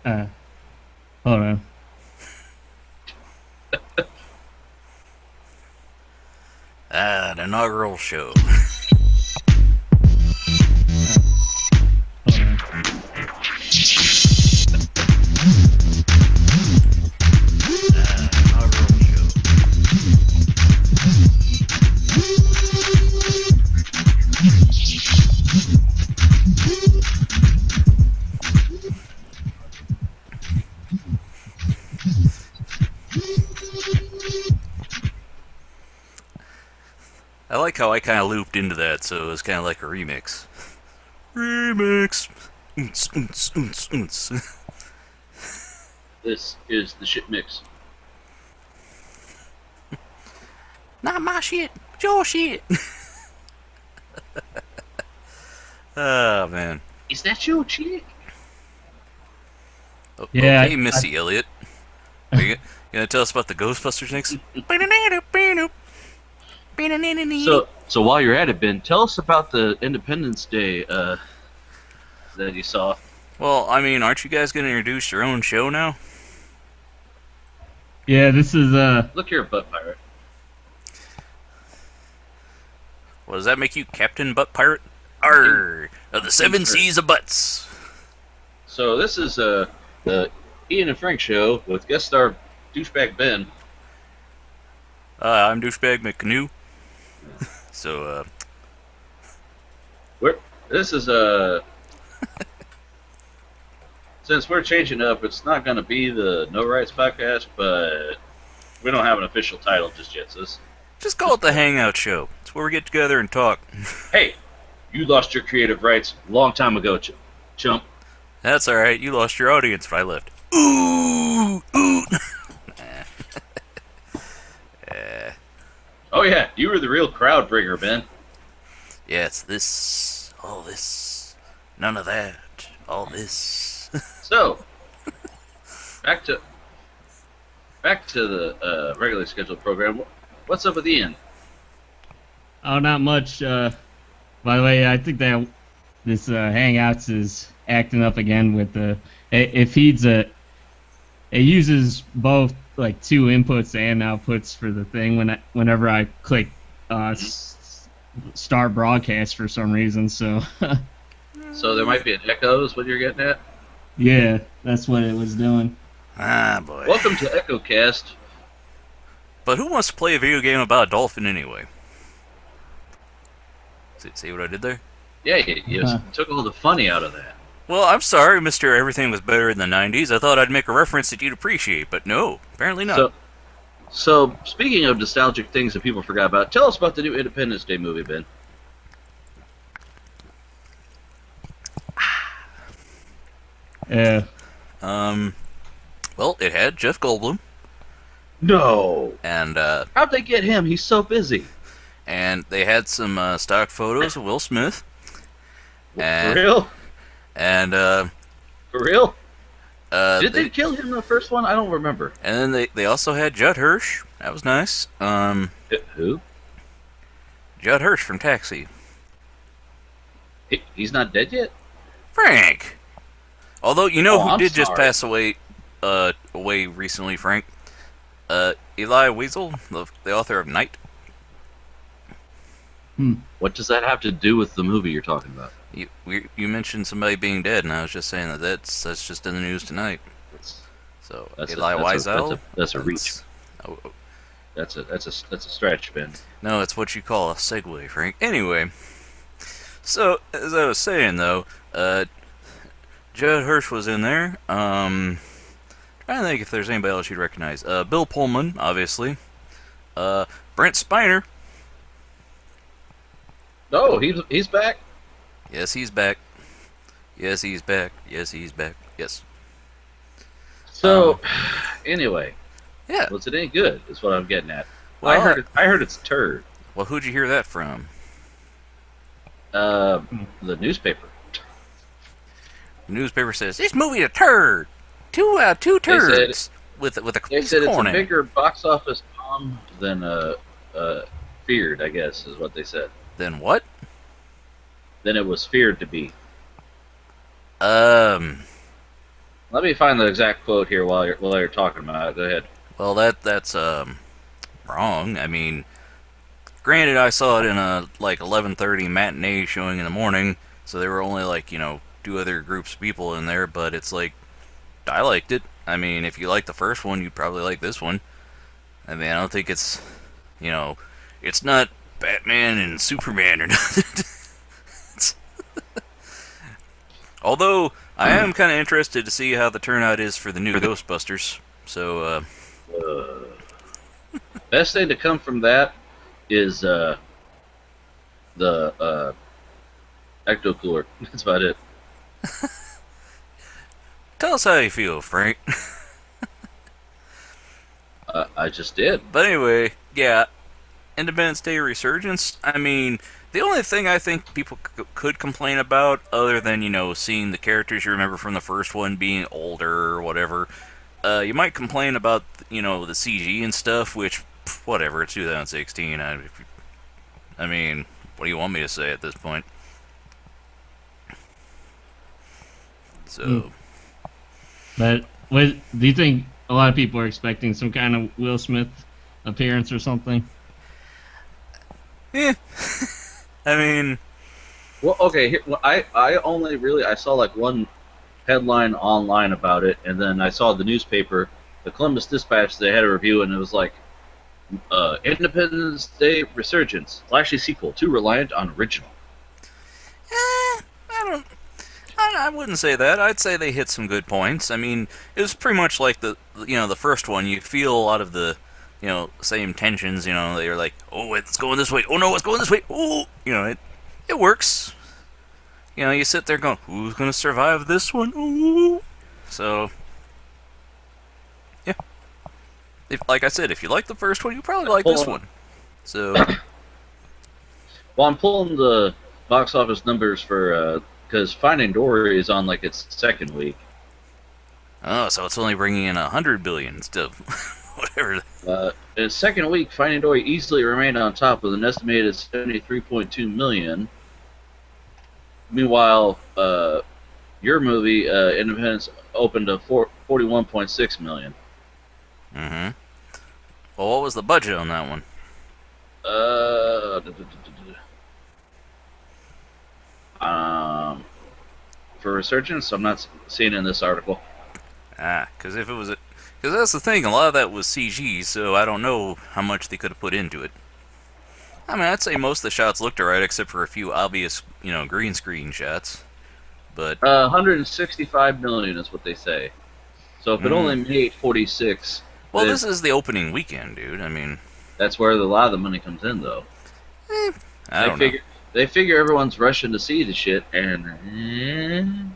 Uh, Hold on. The inaugural show. Hold on. Inaugural show. I like how I kind of looped into that, so it was kind of like a remix. Remix. Oons, oons, oons, oons. This is the shit mix. Not my shit, your shit. Oh man. Is that your chick? Yeah, Okay, Missy Elliott. Are you gonna tell us about the Ghostbusters next? So while you're at it, Ben, tell us about the Independence Day that you saw. Well, I mean, aren't you guys gonna introduce your own show now? Yeah, this is Look here, butt pirate. Well, does that make you Captain Butt Pirate? Arr! Of the seven seas of butts. So this is the Ian and Frank show with guest star douchebag Ben. I'm douchebag McCanoe. So, This is since we're changing up, it's not going to be the NoRights Podcast, but we don't have an official title just yet. So just call it the Hangout Show. It's where we get together and talk. hey, you lost your creative rights a long time ago, chump. That's alright, you lost your audience if I left. Ooh! Ooh! Oh yeah, you were the real crowd bringer, Ben. Yeah, it's this, all this, none of that, all this. So, back to the regularly scheduled program. What's up with Ian? oh, not much. By the way, I think that this Hangouts is acting up again with the. It feeds it uses both like two inputs and outputs for the thing whenever I click start broadcast for some reason. So So there might be an echo is what you're getting at? yeah, that's what it was doing. Ah, boy. Welcome to EchoCast. But who wants to play a video game about a dolphin anyway? See what I did there? Yeah, you took all the funny out of that. Well, I'm sorry, Mr. Everything Was Better in the 90s. I thought I'd make a reference that you'd appreciate, but no, apparently not. So speaking of nostalgic things that people forgot about, tell us about the new Independence Day movie, Ben. Yeah. Well, it had Jeff Goldblum, No. and How'd they get him? He's so busy. they had some stock photos of Will Smith. For And, real? And, For real? Did they they kill him in the first one? I don't remember. And then they also had Judd Hirsch. That was nice. Who? Judd Hirsch from Taxi. He's not dead yet? Frank! Although, you know Oh, who I'm did just sorry. pass away recently, Frank? Eli Wiesel, the author of Night. What does that have to do with the movie you're talking about? You mentioned somebody being dead, and I was just saying that's just in the news tonight. So Eli Wiesel. That's a reach. Oh, That's a stretch, Ben. no, it's what you call a segue, Frank. Anyway, so as I was saying though, Judd Hirsch was in there. Trying to think if there's anybody else you'd recognize. Bill Pullman, obviously. Brent Spiner. Oh, he's back. Yes, he's back. Yes, he's back. Yes, he's back. Yes. So, anyway, Yeah. was it any good? Is what I'm getting at. Well, I heard it's turd. Well, who'd you hear that from? The newspaper. The newspaper says this movie a turd. Two turds with a They piece said of it's corn a in it. bigger box office bomb than feared. I guess is what they said. Then what? Than it was feared to be. Um. Let me find the exact quote here while you're talking about it. Go ahead. Well, that's wrong. I mean, granted, I saw it in a like 11:30 matinee showing in the morning, so there were only like two other groups of people in there. But it's like I liked it. I mean, if you like the first one, you'd probably like this one. I mean, I don't think it's it's not Batman and Superman or nothing. Although I am kind of interested to see how the turnout is for the new Ghostbusters. So, Best thing to come from that is the ecto cooler. That's about it. tell us how you feel, Frank. I just did. But anyway, yeah, Independence Day resurgence. I mean, the only thing I think people could complain about, other than seeing the characters you remember from the first one being older or whatever, you might complain about the CG and stuff. Which, whatever, it's 2016. I mean, what do you want me to say at this point? So, But do you think a lot of people are expecting some kind of Will Smith appearance or something? I mean, Well, okay. Here, I saw like one headline online about it, and then I saw the newspaper, the Columbus Dispatch. They had a review, and it was like Independence Day resurgence, flashy sequel, too reliant on original. I wouldn't say that. I'd say they hit some good points. I mean, it was pretty much like the first one. You feel a lot of the same tensions. They're like, oh, it's going this way. Oh no, it's going this way. Oh, it works. You sit there going, who's gonna survive this one? Ooh. So, yeah. Like I said, if you like the first one, you probably like this one. So, Well, I'm pulling the box office numbers for because Finding Dory is on like its second week. oh, so it's only bringing in 100 billion still. Whatever. In its second week, Finding Dory easily remained on top with an estimated 73.2 million. Meanwhile, your movie, Independence, opened to 41.6 million. Mm-hmm. Well, what was the budget on that one? For resurgence, I'm not seeing in this article. Because if it was because that's the thing, a lot of that was CG, so I don't know how much they could have put into it. I mean, I'd say most of the shots looked alright, except for a few obvious, green screen shots. But 165 million is what they say. So if it only made 46, well, this is the opening weekend, dude. I mean, that's where a lot of the money comes in, though. I don't know. They figure everyone's rushing to see the shit, and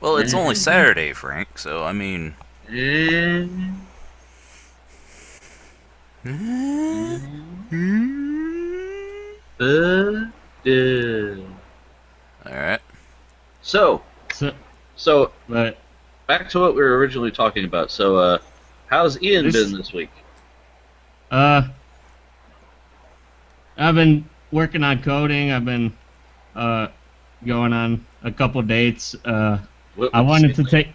well, it's only Saturday, Frank. So I mean, all right. So, But back to what we were originally talking about. So, how's Ian been this week? I've been working on coding. I've been going on a couple dates. I wanted to take.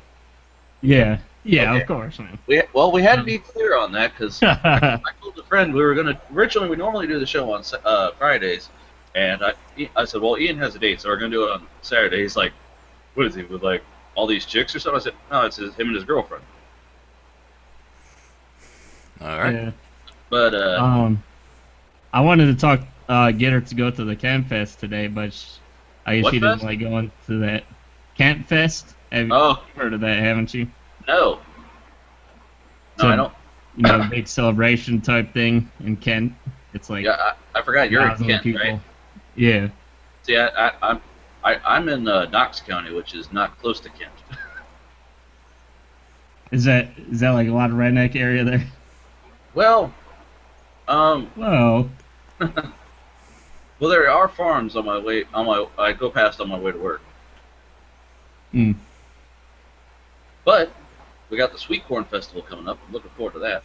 Yeah, okay. Of course, man. We had to be clear on that because I told a friend we were gonna originally we normally do the show on Fridays, and I said, well, Ian has a date, so we're gonna do it on Saturday. He's like, what is he with like all these chicks or something? I said, no, it's him and his girlfriend. All right. Yeah. But I wanted to talk, get her to go to the Camp Fest today, but I guess What she didn't fest? like going to that Camp Fest. Have you heard of that? Haven't you? no, So, I don't. Big celebration type thing in Kent. It's like Yeah, I forgot you're in thousands of Kent, people. right? Yeah. See, I'm in Knox County, which is not close to Kent. Is that like a lot of redneck area there? Well, Well, well, there are farms on my way. I go past on my way to work. Hmm. But we got the Sweet Corn Festival coming up. I'm looking forward to that.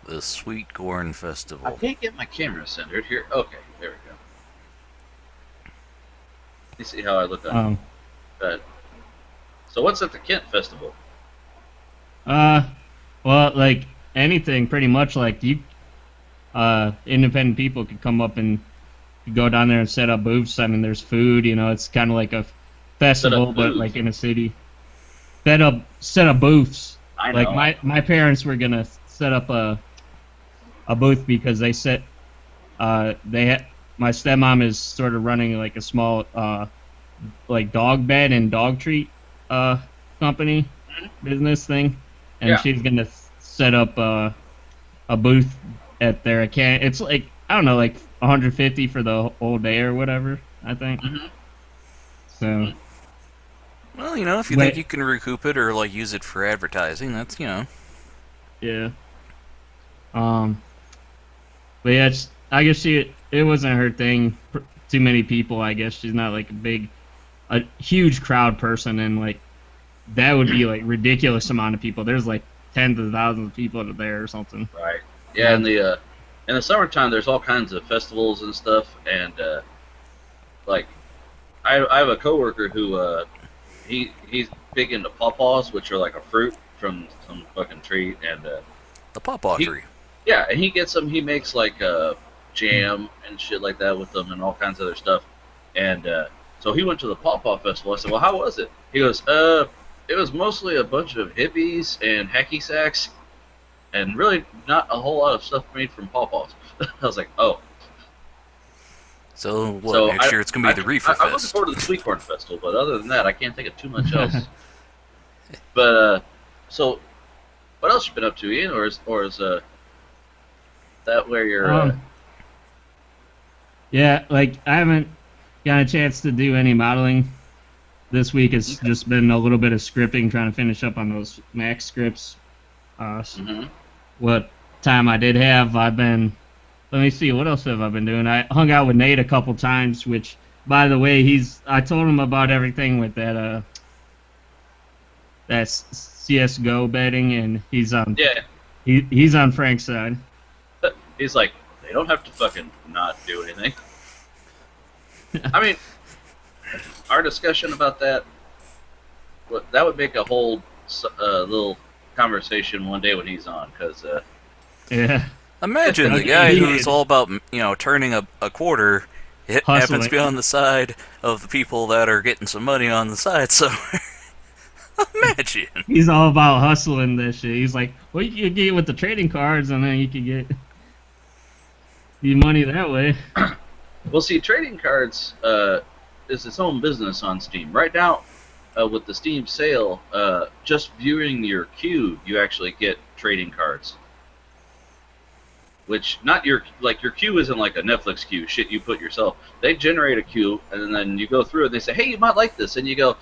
The Sweet Corn I Festival. can't get my camera centered here. Okay, there we go. Let me see how I look on that. So what's at the Kent Festival? Well, like anything, pretty much. Like independent people could come up and go down there and set up booths. I mean, there's food. It's kind of like a festival, but like in a city. Set up booths. I know. Like my parents were gonna set up a booth because my stepmom is sort of running like a small like dog bed and dog treat company business thing, and she's gonna set up a booth at there. It's like, I don't know, like 150 for the whole day or whatever, I think. So. Well, if you think you can recoup it or like use it for advertising, that's Yeah. But yeah, I guess it wasn't her thing. Too many people, I guess. She's not like a huge crowd person, and like that would be like ridiculous amount of people. There's like tens of thousands of people there or something. Right. Yeah, in the summertime, there's all kinds of festivals and stuff, and like I have a coworker who he's big into pawpaws, which are like a fruit from some fucking tree, and the pawpaw tree. Yeah, and he gets them. He makes like jam and shit like that with them, and all kinds of other stuff. And so he went to the pawpaw festival. I said, "Well, how was it?" He goes, "It was mostly a bunch of hippies and hacky sacks, and really not a whole lot of stuff made from pawpaws." I was like, "Oh." So next year it's gonna be the Reefer Fest. I'm looking forward to the Sweet Corn Festival, but other than that, I can't think of too much else. But so, what else you been up to, Ian? Or is that where you're? Yeah, like I haven't got a chance to do any modeling this week. It's just been a little bit of scripting, trying to finish up on those Max scripts. What time I did have, I've been. Let me see, what else have I been doing? I hung out with Nate a couple times, which, by the way, I told him about everything with that CSGO betting, and he's on. Yeah. He's on Frank's side. He's like, they don't have to fucking not do anything. I mean, our discussion about that would make a whole little conversation one day when he's on, because yeah. Imagine the guy who's all about, turning a quarter. It Hustling. happens to be on the side of the people that are getting some money on the side, so imagine. He's all about hustling this shit. He's like, well, you can get with the trading cards, and then you can get the money that way. Well, see, trading cards is its own business on Steam. Right now, with the Steam sale, just viewing your queue, you actually get trading cards. Which, not your queue isn't like a Netflix queue, shit you put yourself. They generate a queue, and then you go through it, and they say, hey, you might like this, and you go,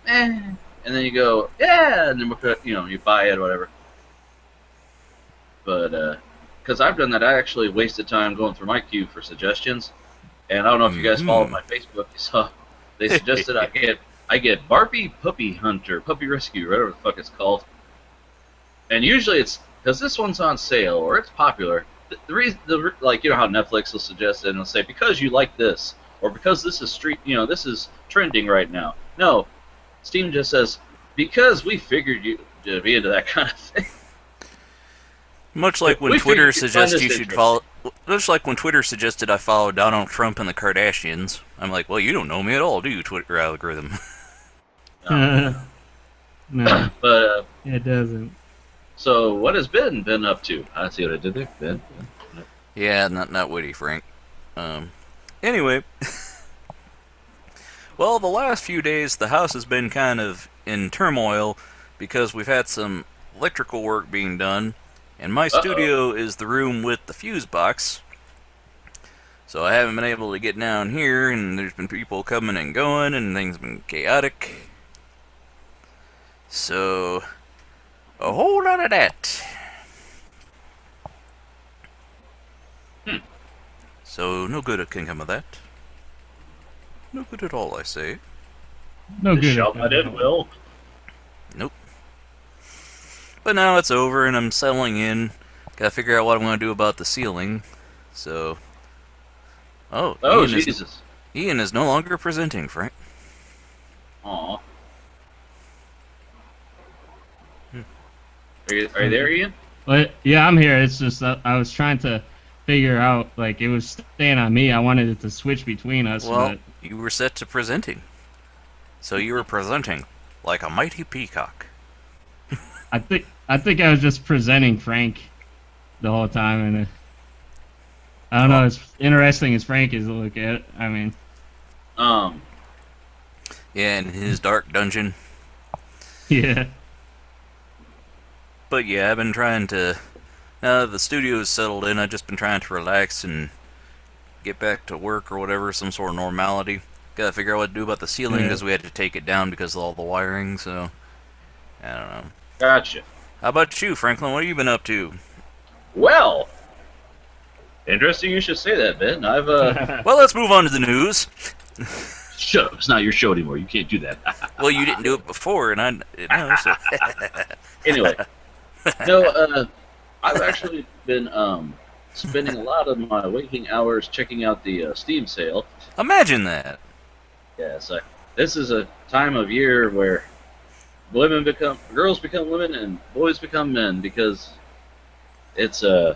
eh, and then you go, yeah, and then you buy it or whatever. But, because I've done that, I actually wasted time going through my queue for suggestions, and I don't know if you guys followed my Facebook, you saw, they suggested I get Barbie Puppy Hunter, Puppy Rescue, whatever the fuck it's called. And usually it's, because this one's on sale, or it's popular. The reason, like, how Netflix will suggest it and they'll say, because you like this, or because this is this is trending right now. No, Steam just says, because we figured you to be into that kind of thing. Much like when Twitter suggests you should follow. Much like when Twitter suggested I follow Donald Trump and the Kardashians. I'm like, well, you don't know me at all, do you, Twitter algorithm? No. But it doesn't. So, what has Ben been up to? I see what I did there, Ben. Yeah, not witty, Frank. Anyway, well, the last few days the house has been kind of in turmoil because we've had some electrical work being done, and my studio is the room with the fuse box. So I haven't been able to get down here, and there's been people coming and going, and things have been chaotic. So, a whole lot of that. So, no good can come of that. No good at all, I say. No good. Shall not it will. Nope. But now it's over, and I'm settling in. Gotta figure out what I'm gonna do about the ceiling. So... Oh, Jesus. Ian is no longer presenting, Frank. Aw. Are you there, Ian? But yeah, I'm here. It's just I was trying to figure out, like, it was staying on me. I wanted it to switch between us, Well, but you were set to presenting. So you were presenting like a mighty peacock. I think I was just presenting Frank the whole time, and I don't know. As interesting as Frank is to look at, I mean, Yeah, in his dark dungeon. yeah. But yeah, I've been trying to... Now that the studio is settled in, I've just been trying to relax and get back to work or whatever, some sort of normality. Gotta figure out what to do about the ceiling because we had to take it down because of all the wiring, so... I don't know. Gotcha. How about you, Franklin? What have you been up to? Well, interesting you should say that, Ben. I've Well, let's move on to the news. shut up. It's not your show anymore. You can't do that. Well, you didn't do it before, and I know, so... Anyway, no, I've actually been spending a lot of my waking hours checking out the Steam sale. Imagine that. Yes, this is a time of year where girls become women and boys become men because it's so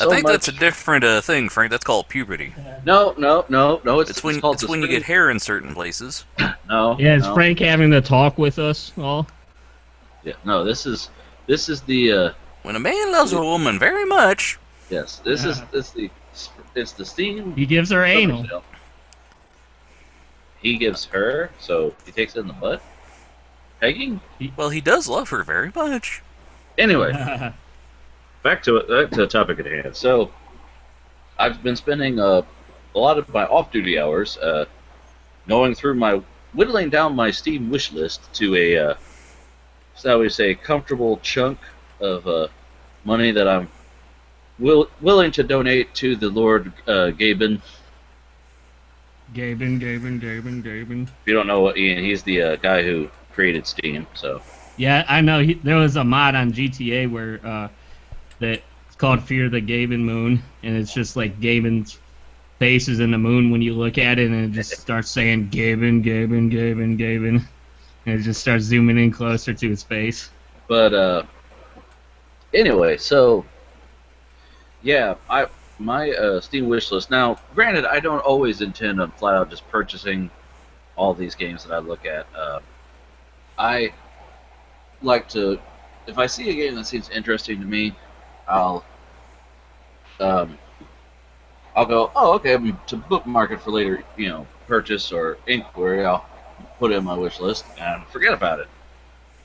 I think much... that's a different thing, Frank. That's called puberty. No. It's when you get hair in certain places. No. Yeah, is no. Frank having to talk with us all? Yeah, no. This is the When a man loves a woman very much. yes. It's the Steam. He gives her anal. sale. He gives her, so he takes it in the butt. Pegging. Well, he does love her very much. Anyway, back to the topic at hand. So, I've been spending a lot of my off-duty hours whittling down my Steam wish list to a, shall we say, comfortable chunk of money that I'm willing to donate to the Lord Gaben. Gaben. If you don't know Ian, he's the guy who created Steam. So Yeah, I know. There was a mod on GTA where that it's called Fear the Gaben Moon, and it's just like Gaben's face is in the moon when you look at it, and it just starts saying Gaben, and it just starts zooming in closer to his face. But anyway, so yeah, my Steam wish list. Now, granted, I don't always intend on flat out just purchasing all these games that I look at. I like to, if I see a game that seems interesting to me, I'll go, oh, okay, to bookmark it for later, purchase or inquiry. I'll put it in my wish list and forget about it.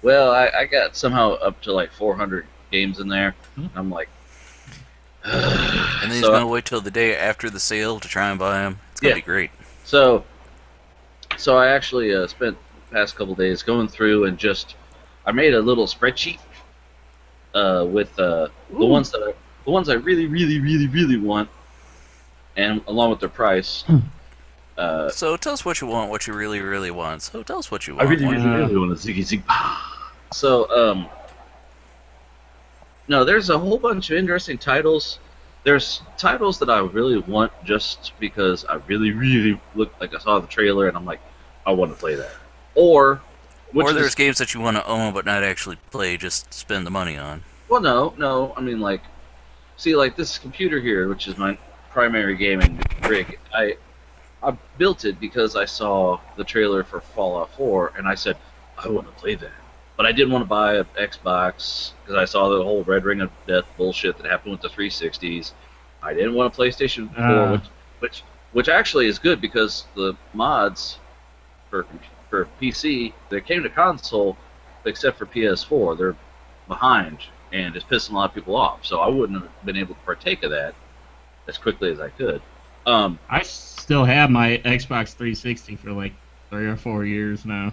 Well, I got somehow up to like 400 games in there. And I'm like, And then he's going to wait till the day after the sale to try and buy them. It's going to be great. So I actually spent the past couple days going through and I made a little spreadsheet with the ones I really, really, really, really want, and along with their price. So tell us what you want, what you really, really want. So tell us what you I want. really, really, really want a Ziggy Zig. So, no, there's a whole bunch of interesting titles. There's titles that I really want just because I really, really look like I saw the trailer and I'm like, I want to play that. Or there's games that you want to own but not actually play, just spend the money on. Well, no. I mean, like, see, like this computer here, which is my primary gaming rig. I built it because I saw the trailer for Fallout 4, and I said, I want to play that. But I didn't want to buy an Xbox because I saw the whole Red Ring of Death bullshit that happened with the 360s. I didn't want a PlayStation 4, which actually is good because the mods for PC that came to console, except for PS4, they're behind, and it's pissing a lot of people off. So I wouldn't have been able to partake of that as quickly as I could. I still have my Xbox 360 for like 3 or 4 years now.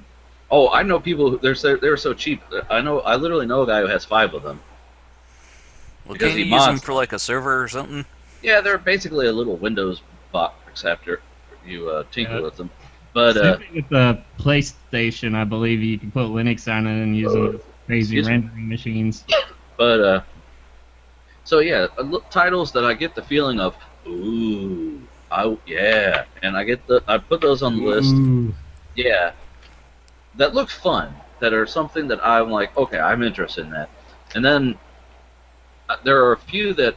Oh, I know people who they were so cheap. I literally know a guy who has 5 of them. Well, can't you use them for like a server or something? Yeah, they're basically a little Windows box after you tinker with them. But same thing with the PlayStation, I believe you can put Linux on it and use them as crazy rendering machines. But so yeah, titles that I get the feeling of, ooh, and I put those on the list. Ooh. Yeah, that look fun. that are something that I'm like, okay, I'm interested in that. And then there are a few that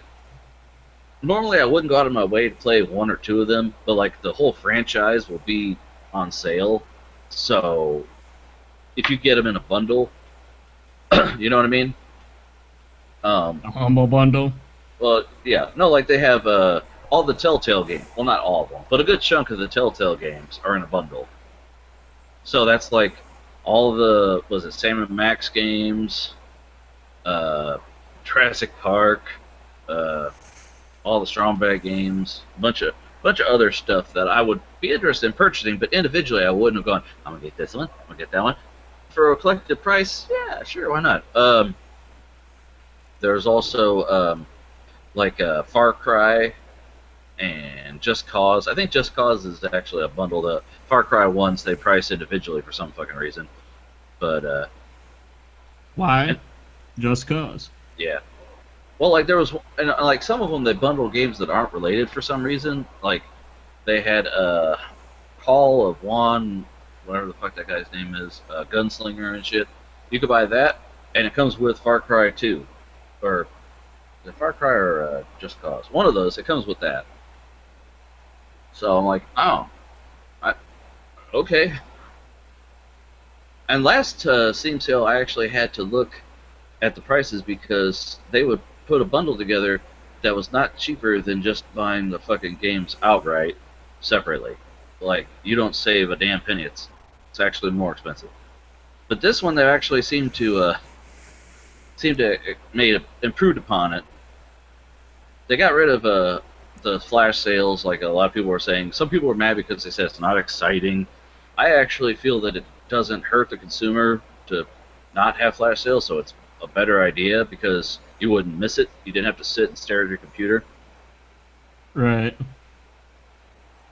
normally I wouldn't go out of my way to play one or two of them, but like the whole franchise will be on sale. So if you get them in a bundle, you know what I mean? A humble bundle. Well, yeah, no, like they have all the Telltale games. Well, not all of them, but a good chunk of the Telltale games are in a bundle. So that's like all the Sam and Max games, Jurassic Park, all the Stromberg games, a bunch of other stuff that I would be interested in purchasing, but individually I wouldn't have gone, I'm gonna get this one, I'm gonna get that one. For a collective price, yeah, sure, why not? There's also like Far Cry and Just Cause. I think Just Cause is actually a bundled up. Far Cry ones they price individually for some fucking reason, but why? Just Cause. Yeah. Well, like there was, and like some of them they bundle games that aren't related for some reason. Like they had Call of Juan, whatever the fuck that guy's name is, Gunslinger and shit. You could buy that, and it comes with Far Cry 2, or is it Far Cry or Just Cause? One of those. It comes with that. So I'm like, oh, okay. And last Steam sale, I actually had to look at the prices because they would put a bundle together that was not cheaper than just buying the fucking games outright separately. Like, you don't save a damn penny. It's actually more expensive. But this one, they actually seemed to improved upon it. They got rid of the flash sales, like a lot of people were saying. Some people were mad because they said it's not exciting. I actually feel that it doesn't hurt the consumer to not have flash sales, so it's a better idea because you wouldn't miss it. You didn't have to sit and stare at your computer. Right.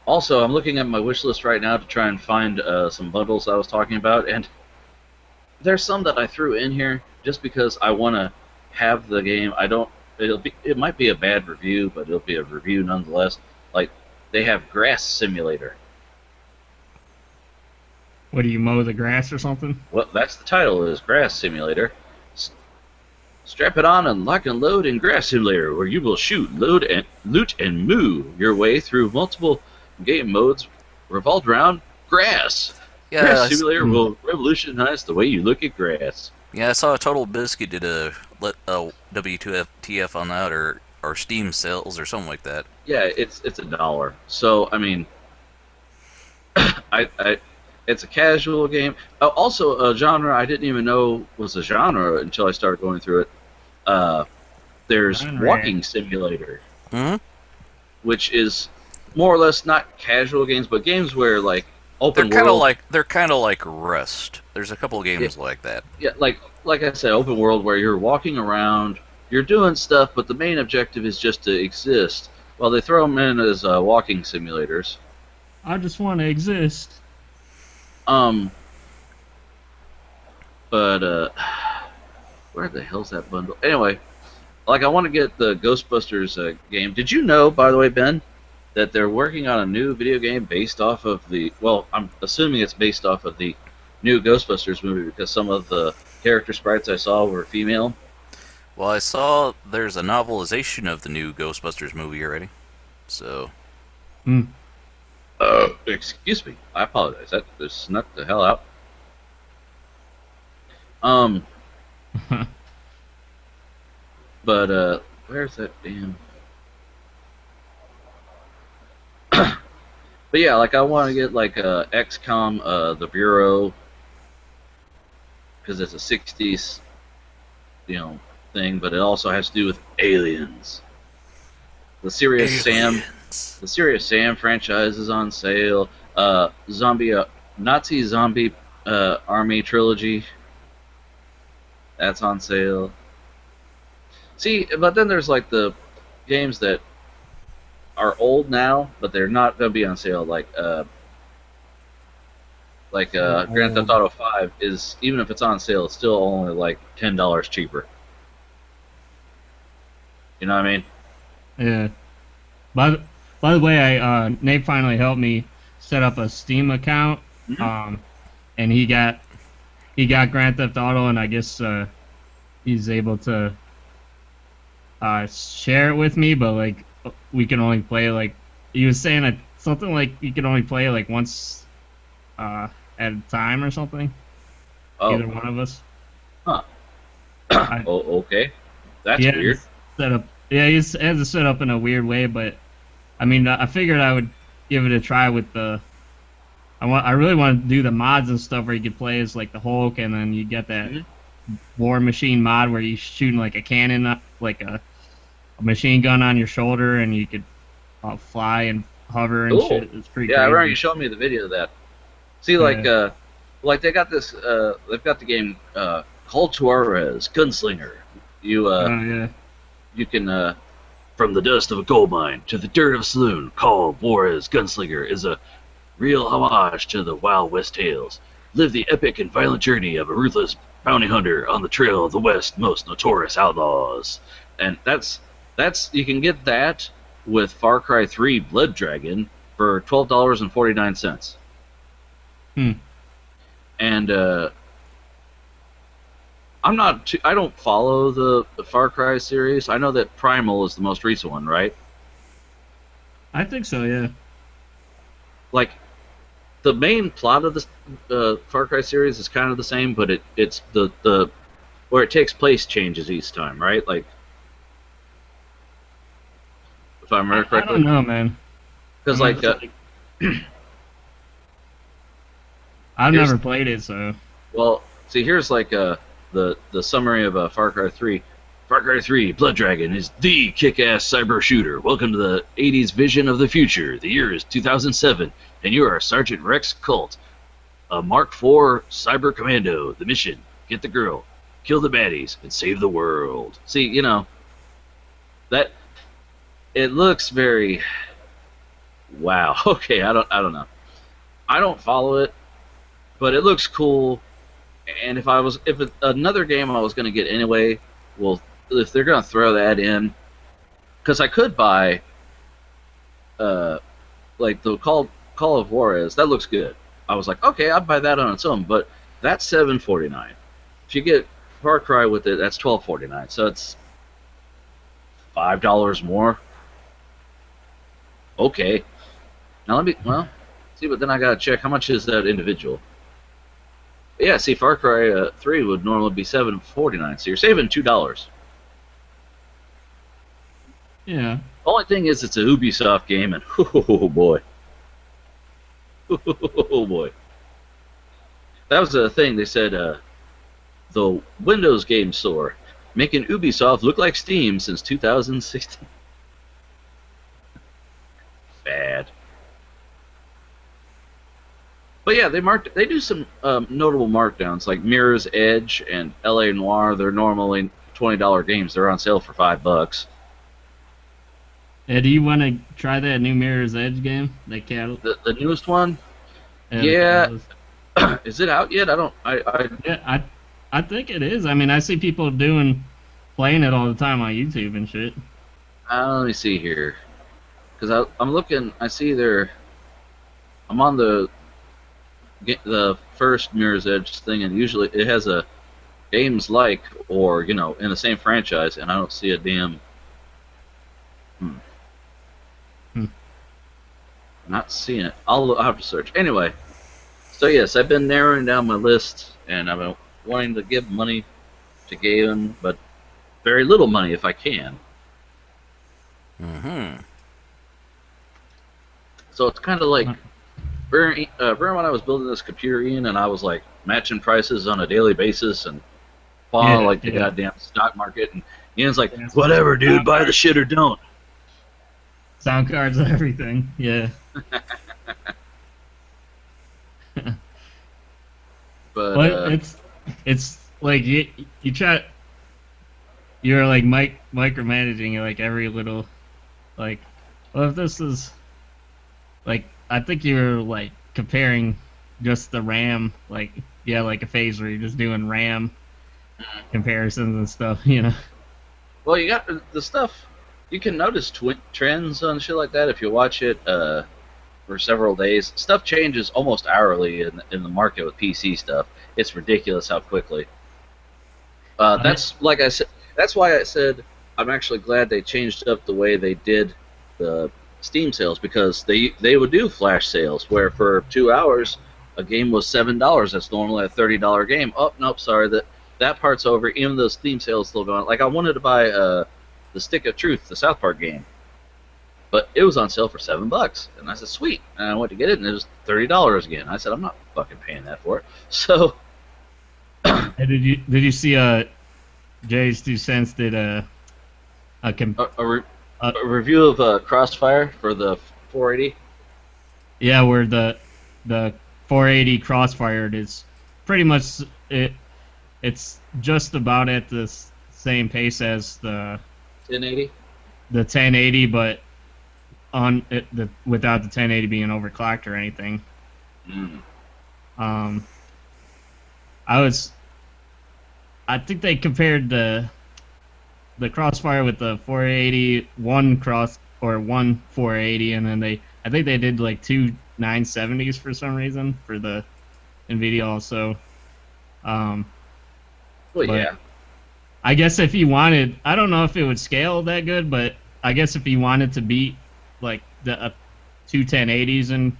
Also, I'm looking at my wish list right now to try and find some bundles I was talking about, and there's some that I threw in here just because I want to have the game. It might be a bad review, but it'll be a review nonetheless. Like, they have Grass Simulator. What, do you mow the grass or something? Well, that's the title, is Grass Simulator. Strap it on and lock and load in Grass Simulator, where you will shoot, loot, and moo your way through multiple game modes revolved around grass. Yeah, Grass Simulator will revolutionize the way you look at grass. Yeah, I saw Total Biscuit did a W2TF on that, or Steam sales or something like that. Yeah, it's $1. So I mean, it's a casual game. Also, a genre I didn't even know was a genre until I started going through it. There's Walking Simulator, which is more or less not casual games, but games where like open world. They're kind of like Rust. There's a couple of games like that. Yeah, like I said, open world where you're walking around, you're doing stuff, but the main objective is just to exist. Well, they throw them in as walking simulators. I just want to exist. But where the hell's that bundle? Anyway, like I want to get the Ghostbusters game. Did you know, by the way, Ben, that they're working on a new video game based off of the? Well, I'm assuming it's based off of the new Ghostbusters movie because some of the character sprites I saw were female. Well, I saw there's a novelization of the new Ghostbusters movie already. So. Excuse me. I apologize. That just snuck the hell out. But where's that damn? But yeah, like I want to get like XCOM, the Bureau, because it's a '60s, thing, but it also has to do with aliens. The Serious Sam franchise is on sale. Nazi Zombie Army Trilogy, that's on sale. See, but then there's like the games that are old now, but they're not going to be on sale. Like Grand Theft Auto 5 is, even if it's on sale, it's still only like $10 cheaper. You know what I mean? Yeah. By the way, Nate finally helped me set up a Steam account, and he got he got Grand Theft Auto, and I guess he's able to share it with me, but like we can only play like he was saying something like you can only play like once at a time or something. Oh, Either one of us. huh. I, Oh, okay. That's he had weird. it set up. Yeah, he has it set up in a weird way, but I mean, I figured I would give it a try with the. I really want to do the mods and stuff where you could play as like the Hulk, and then you get that Mhm. War Machine mod where you shooting like a cannon, like a machine gun on your shoulder, and you could fly and hover and Cool. shit. It's pretty Yeah, I remember you crazy. showing me the video of that. See, Yeah. like they got this. They've got the game called Juarez Gunslinger. You Yeah. you can from the dust of a gold mine to the dirt of a saloon. Called Juarez Gunslinger is a real homage to the Wild West tales. Live the epic and violent journey of a ruthless bounty hunter on the trail of the West's most notorious outlaws. And that's you can get that with Far Cry 3 Blood Dragon for $12.49. Hmm. And I don't follow the Far Cry series. I know that Primal is the most recent one, right? I think so. Yeah. Like the main plot of the Far Cry series is kind of the same, but it's the where it takes place changes each time, right? Like if I remember I don't correctly, know, man. because I'm like not, I've here's never played it, so well, see here's like the summary of Far Cry 3. Far Cry 3 Blood Dragon is the kick-ass cyber shooter. Welcome to the 80s vision of the future. The year is 2007, and you are Sergeant Rex Colt, a Mark IV cyber commando. The mission: get the girl, kill the baddies, and save the world. See, that it looks very wow. Okay, I don't know. I don't follow it, but it looks cool. And if another game I was going to get anyway, well, if they're going to throw that in, because I could buy uh like the Call of Juarez, that looks good. I was like, okay, I'd buy that on its own, but that's $7.49. If you get Far Cry with it, that's $12.49. So it's $5 more. Okay. Now well, see, but then I gotta check how much is that individual. Yeah, see, Far Cry 3 would normally be $7.49, so you're saving $2. yeah. Only thing is, it's a Ubisoft game, and oh boy, oh boy, that was the thing. They said the Windows Game Store making Ubisoft look like Steam since 2016. Bad. But yeah, they do some notable markdowns like Mirror's Edge and LA Noire. They're normally $20 games. They're on sale for $5. Do you want to try that new Mirror's Edge game? That cattle? The newest one, The yeah. Catalyst? Is it out yet? Yeah, I think it is. I mean, I see people playing it all the time on YouTube and shit. Let me see here, because I'm looking. I see I'm on the first Mirror's Edge thing, and usually it has a games like or in the same franchise, and I don't see a damn. Hmm. Not seeing it. I'll have to search anyway. So yes, I've been narrowing down my list, and I've been wanting to give money to Galen, but very little money if I can. Mm-hmm. So it's kind of like remember when I was building this computer, Ian, and I was like matching prices on a daily basis and following like the Yeah. goddamn stock market, and Ian's like, Yeah, whatever, dude, sound buy the cards. shit or don't. Sound cards and everything. Yeah. But But it's like you try you're like micromanaging like every little like well if this is like I think you're like comparing just the RAM like yeah like a phase where you're just doing RAM comparisons and stuff. well, you got the stuff. You can notice trends on shit like that if you watch it. for several days. Stuff changes almost hourly in the market with PC stuff. It's ridiculous how quickly. That's like I said. That's why I said I'm actually glad they changed up the way they did the Steam sales, because they would do flash sales where for 2 hours a game was $7. That's normally a $30 game. Oh nope, sorry, that part's over. Even though Steam sales still going. Like I wanted to buy the Stick of Truth, the South Park game, but it was on sale for $7, and I said sweet, and I went to get it, and it was $30 again. I said I'm not fucking paying that for it. So. And did you see Jay's 2 cents did a review of Crossfire for the 480? Yeah, where the 480 Crossfire is pretty much it's just about at the same pace as the 1080. The 1080, but on it, without the 1080 being overclocked or anything. I think they compared the Crossfire with the 480, one 480, and then I think they did like 2 970s for some reason for the NVIDIA also. Well, yeah. I guess if you wanted, I don't know if it would scale that good, but I guess if you wanted to beat like the 2 1080s in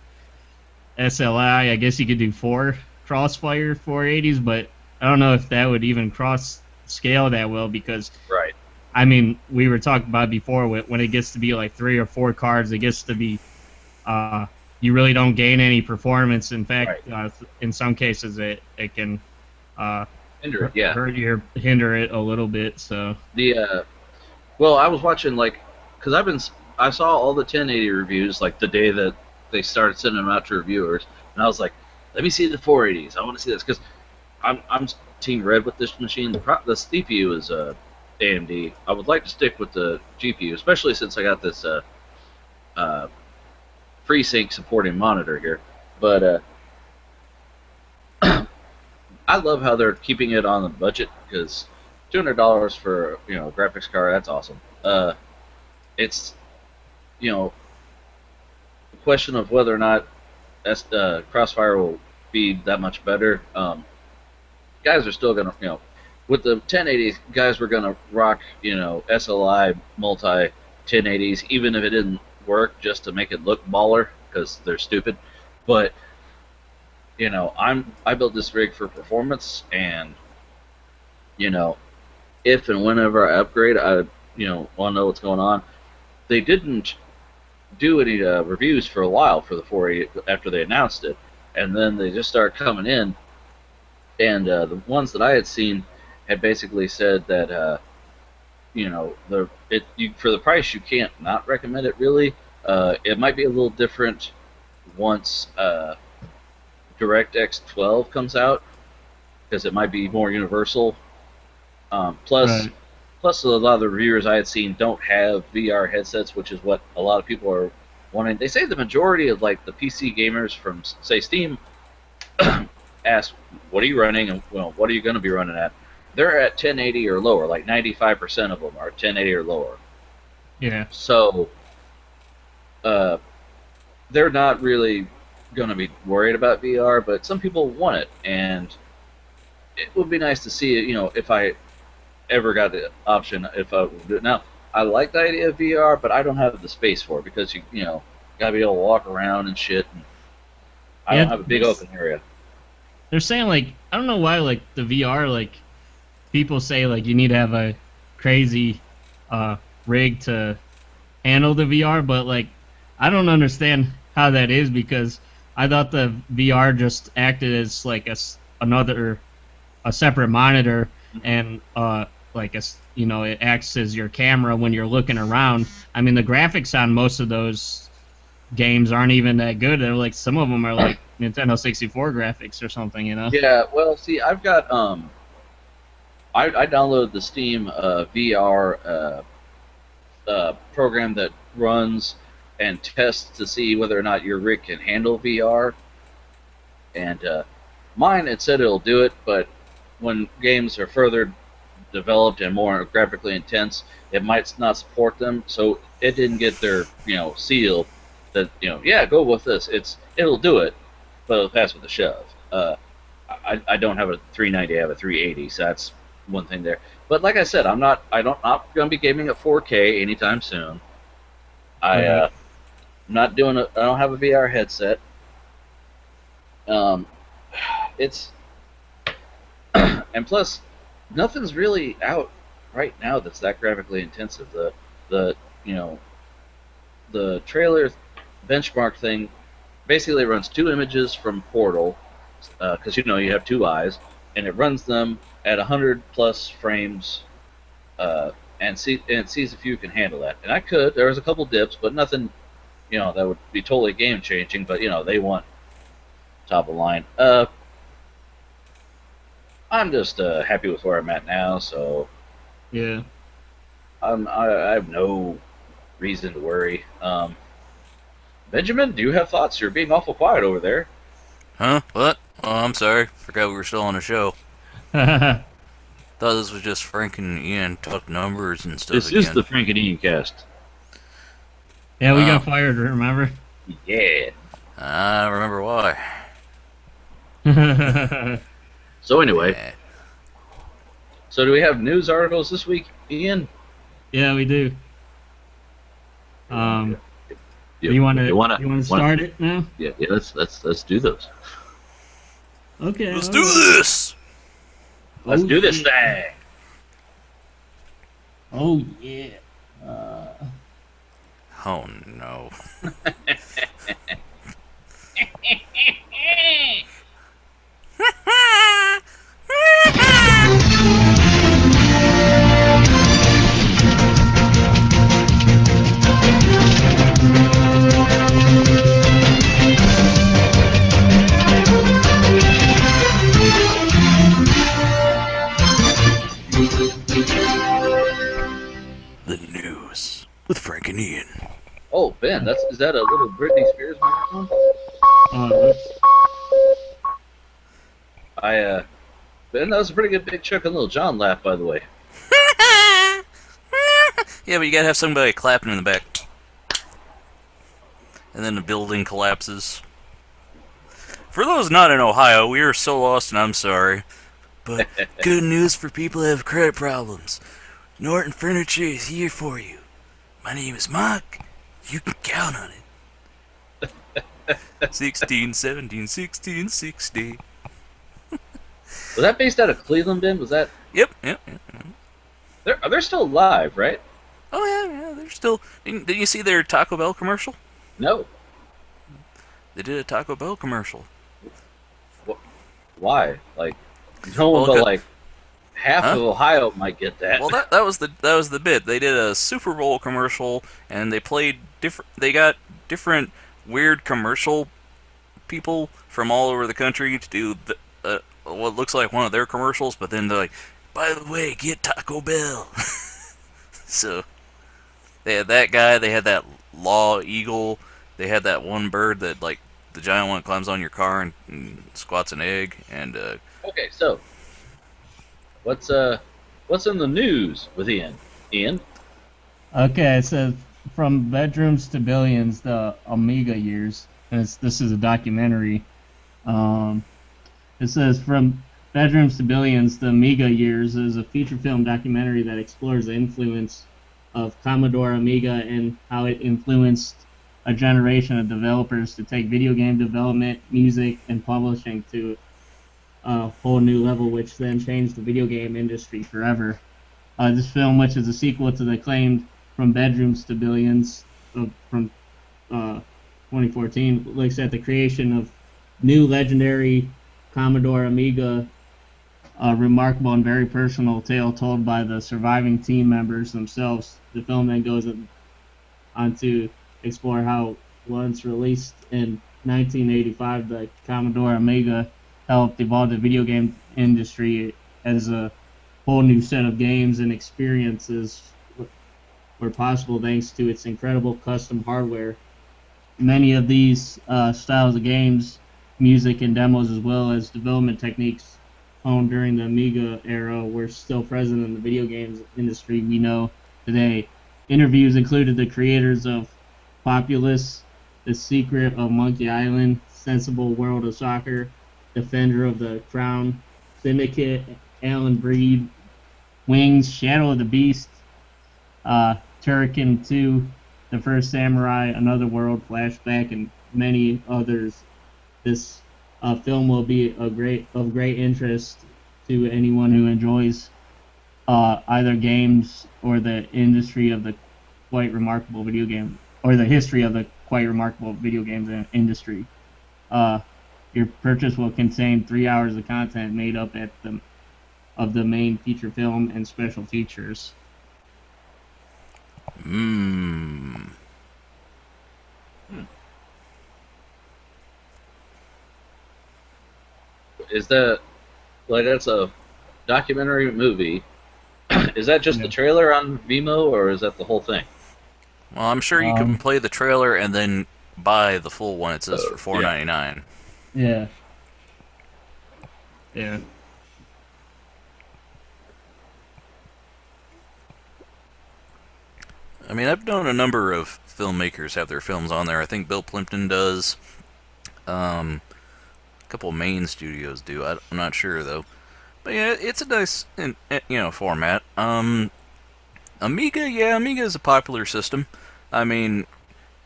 SLI, I guess you could do 4 Crossfire 480s, but I don't know if that would even cross scale that well, because right. I mean, we were talking about before when it gets to be like 3 or 4 cards, it gets to be you really don't gain any performance. In fact, in some cases it can hinder it, yeah. Hinder it a little bit. So well, I was watching because I saw all the 1080 reviews like the day that they started sending them out to reviewers, and I was like, let me see the 480s. I want to see this because I'm Team Red with this machine. The CPU is AMD. I would like to stick with the GPU, especially since I got this FreeSync supporting monitor here. But I love how they're keeping it on the budget, because $200 for a graphics card, that's awesome. It's a question of whether or not Crossfire will be that much better. Guys are still gonna, with the 1080s, guys were gonna rock, SLI multi 1080s, even if it didn't work, just to make it look baller, because they're stupid. But I built this rig for performance, and if and whenever I upgrade, I want to know what's going on. They didn't do any reviews for a while for the 480 after they announced it, and then they just started coming in. And the ones that I had seen had basically said that, for the price you can't not recommend it really. It might be a little different once DirectX 12 comes out, because it might be more universal. Plus a lot of the reviewers I had seen don't have VR headsets, which is what a lot of people are wanting. They say the majority of the PC gamers from say Steam ask, what are you running, and what are you going to be running at? They're at 1080 or lower. Like 95% of them are 1080 or lower. Yeah. So they're not really going to be worried about VR, but some people want it, and it would be nice to see it. If I ever got the option, if I would do it. Now, I like the idea of VR, but I don't have the space for it, because you gotta be able to walk around and shit. And I don't have a big open area. They're saying I don't know why the VR people say you need to have a crazy rig to handle the VR, but I don't understand how that is, because I thought the VR just acted as a separate monitor, and it acts as your camera when you're looking around. I mean, the graphics on most of those games aren't even that good. They're some of them are Nintendo 64 graphics or something, Yeah, well, see, I've got I downloaded the Steam VR program that runs and tests to see whether or not your rig can handle VR. And mine, it said it'll do it, but when games are further developed and more graphically intense, it might not support them. So it didn't get their seal that yeah, go with this. It'll do it, but it'll pass with a shove. I don't have a 390, I have a 380, so that's one thing there. But like I said, I'm not going to be gaming at 4K anytime soon. I'm not doing it. I don't have a VR headset. It's and plus, nothing's really out right now that's that graphically intensive. The the trailer benchmark thing basically runs two images from Portal, because you have two eyes, and it runs them at 100 plus frames, and it sees if you can handle that. And I could. There was a couple dips, but nothing, that would be totally game changing. But they want top of line. I'm just happy with where I'm at now, so yeah. I have no reason to worry. Benjamin, do you have thoughts? You're being awful quiet over there. Huh? What? Oh, I'm sorry. Forgot we were still on the show. Thought this was just Frank and Ian talk numbers and stuff. This again. is the Frank and Ian cast. Yeah, we got fired, remember? Yeah. I remember why. So anyway, Yeah. so do we have news articles this week, Ian? Yeah, we do. You want to start it now? Yeah. Let's do those. Okay. Let's do this. Let's do this thing. Oh yeah. Oh no. The news with Frank and Ian. Oh, Ben, is that a little Britney Spears microphone? Ben, that was a pretty good big Chuck and Little John laugh, by the way. Yeah, but you gotta have somebody clapping in the back. And then the building collapses. For those not in Ohio, we are so lost and I'm sorry. But good news for people who have credit problems. Norton Furniture is here for you. My name is Mark. You can count on it. 16, 17, 16, 60. Was that based out of Cleveland, Ben? Was that? Yep. They're still alive, right? Oh, yeah, they're still... Did you see their Taco Bell commercial? No. They did a Taco Bell commercial. Why? Like, no one but like half of Ohio might get that. Well, that was the bit. They did a Super Bowl commercial, and they played different. They got different weird commercial people from all over the country to do what looks like one of their commercials, but then they're like, by the way, get Taco Bell. So they had that guy. They had that law eagle. They had that one bird that like the giant one climbs on your car and squats an egg. And okay, so what's in the news with Ian? Ian? Okay, it says from bedrooms to billions, the AMIGA years. And this is a documentary. It says from bedrooms to billions, the AMIGA years is a feature film documentary that explores the influence of Commodore AMIGA and how it influenced a generation of developers to take video game development, music, and publishing to a whole new level, which then changed the video game industry forever. This film, which is a sequel to the acclaimed From Bedrooms to Billions from 2014, looks at the creation of new legendary Commodore AMIGA, a remarkable and very personal tale told by the surviving team members themselves. The film then goes on to explore how, once released in 1985, the Commodore AMIGA helped evolve the video game industry as a whole new set of games and experiences were possible thanks to its incredible custom hardware. Many of these styles of games, music, and demos, as well as development techniques honed during the AMIGA era, were still present in the video games industry we know today. Interviews included the creators of Populous, The Secret of Monkey Island, Sensible World of Soccer, Defender of the Crown, Syndicate, Alan Breed, Wings, Shadow of the Beast, Turrican 2, The First Samurai, Another World, Flashback, and many others. This film will be of great interest to anyone who enjoys either games or the industry of the quite remarkable video game, or the history of the quite remarkable video games industry. Your purchase will contain 3 hours of content made up of the main feature film and special features. Is that like that's a documentary movie? Is that just the trailer on Vimeo, or is that the whole thing? Well, I'm sure you can play the trailer and then buy the full one. It says for $4.99. Yeah. Yeah. I mean, I've known a number of filmmakers have their films on there. I think Bill Plimpton does. A couple of main studios do. I'm not sure though. But yeah, it's a nice, format. Amiga, yeah, Amiga is a popular system. I mean,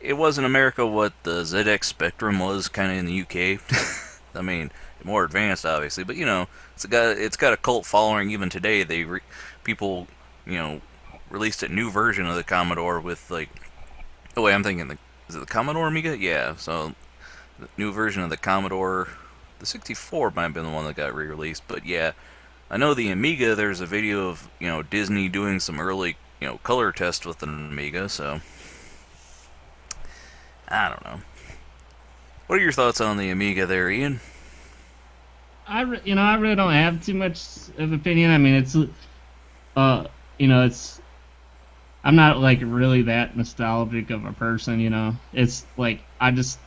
it was in America what the ZX Spectrum was kind of in the UK. I mean, more advanced, obviously, but it's got a cult following even today. People, released a new version of the Commodore with like, oh wait, I'm thinking is it the Commodore Amiga? Yeah, so the new version of the Commodore, the 64 might have been the one that got re-released, but yeah, I know the Amiga. There's a video of Disney doing some early color tests with an Amiga, so I don't know. What are your thoughts on the Amiga there, Ian? I really don't have too much of opinion. I mean, it's I'm not like really that nostalgic of a person. It's like I just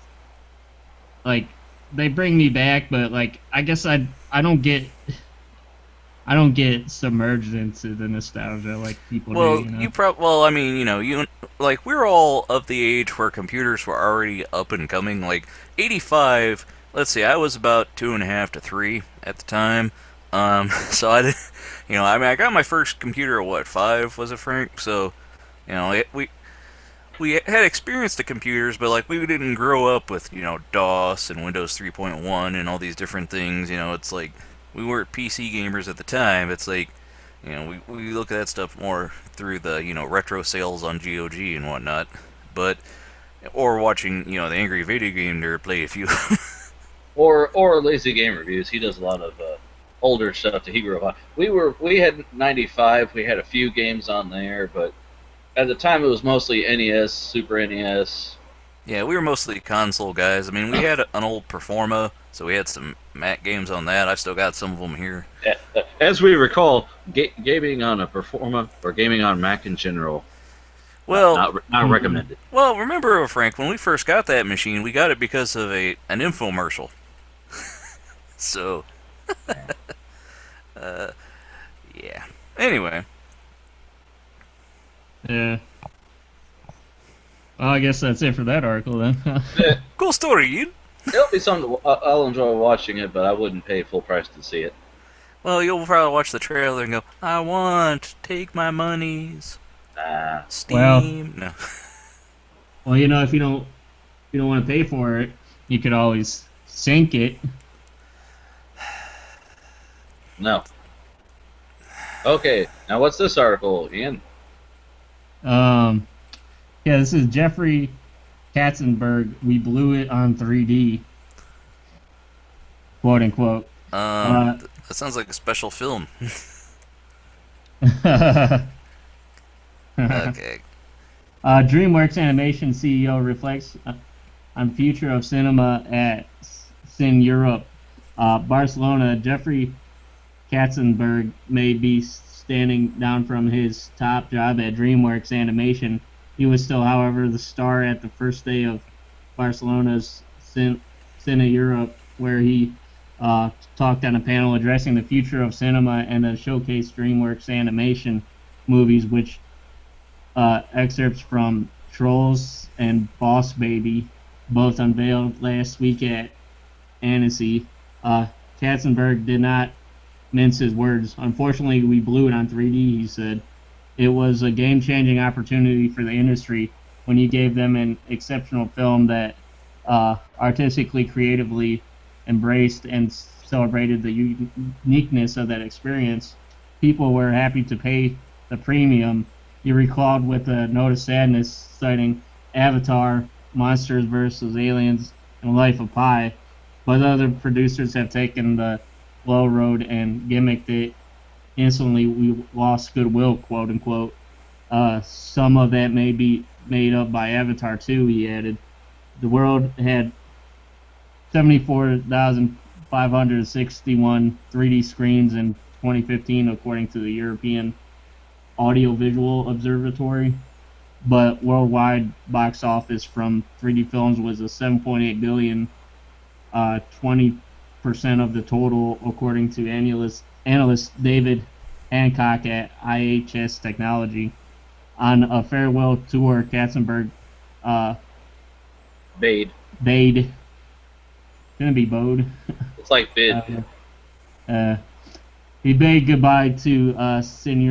like they bring me back, but like I guess I don't get submerged into the nostalgia like people do. Well, I mean, we're all of the age where computers were already up and coming. Like 85. Let's see, I was about 2.5 to 3 at the time. So I did, I got my first computer at what, 5, was it, Frank? So, we had experience to computers, but like we didn't grow up with, DOS and Windows 3.1 and all these different things. It's like we weren't PC gamers at the time. It's like, we look at that stuff more through the, retro sales on GOG and whatnot. But, or watching, the Angry Video Game Nerd play a few. or Lazy Game Reviews. He does a lot of older stuff that he grew up on. We had 95. We had a few games on there, but at the time it was mostly NES, Super NES. Yeah, we were mostly console guys. I mean, we had an old Performa, so we had some Mac games on that. I've still got some of them here. As we recall, gaming on a Performa or gaming on Mac in general, well, not recommended. Well, remember, Frank, when we first got that machine, we got it because of an infomercial. So, yeah. Anyway. Yeah. Well, I guess that's it for that article then. Cool story, Ian. It'll be something I'll enjoy watching it, but I wouldn't pay full price to see it. Well, you'll probably watch the trailer and go, "I want to take my monies." Steam. No. Well, if you don't want to pay for it, you could always sync it. No. Okay, now what's this article, Ian? Yeah, this is Jeffrey Katzenberg. We blew it on 3D. Quote unquote. That sounds like a special film. Okay. DreamWorks Animation CEO reflects on future of cinema at Cine Europe. Barcelona. Jeffrey Katzenberg may be standing down from his top job at DreamWorks Animation. He was still, however, the star at the first day of Barcelona's Cine Europe, where he talked on a panel addressing the future of cinema and showcased DreamWorks Animation movies, which excerpts from Trolls and Boss Baby both unveiled last week at Annecy. Katzenberg did not mince his words. "Unfortunately, we blew it on 3D," he said. "It was a game-changing opportunity for the industry when you gave them an exceptional film that artistically, creatively embraced and celebrated the uniqueness of that experience. People were happy to pay the premium." He recalled with a note of sadness, citing Avatar, Monsters vs. Aliens, and Life of Pi. But other producers have taken the low road and gimmicked it. "Instantly, we lost goodwill, quote unquote. Some of that may be made up by Avatar too," he added. "The world had 74,561 3D screens in 2015, according to the European Audiovisual Observatory. But worldwide box office from 3D films was a 7.8 billion, 20% of the total, according to analyst David Hancock at IHS Technology. On a farewell tour, Katzenberg Bade. Gonna be bowed. It's like bid. He bade goodbye to Cine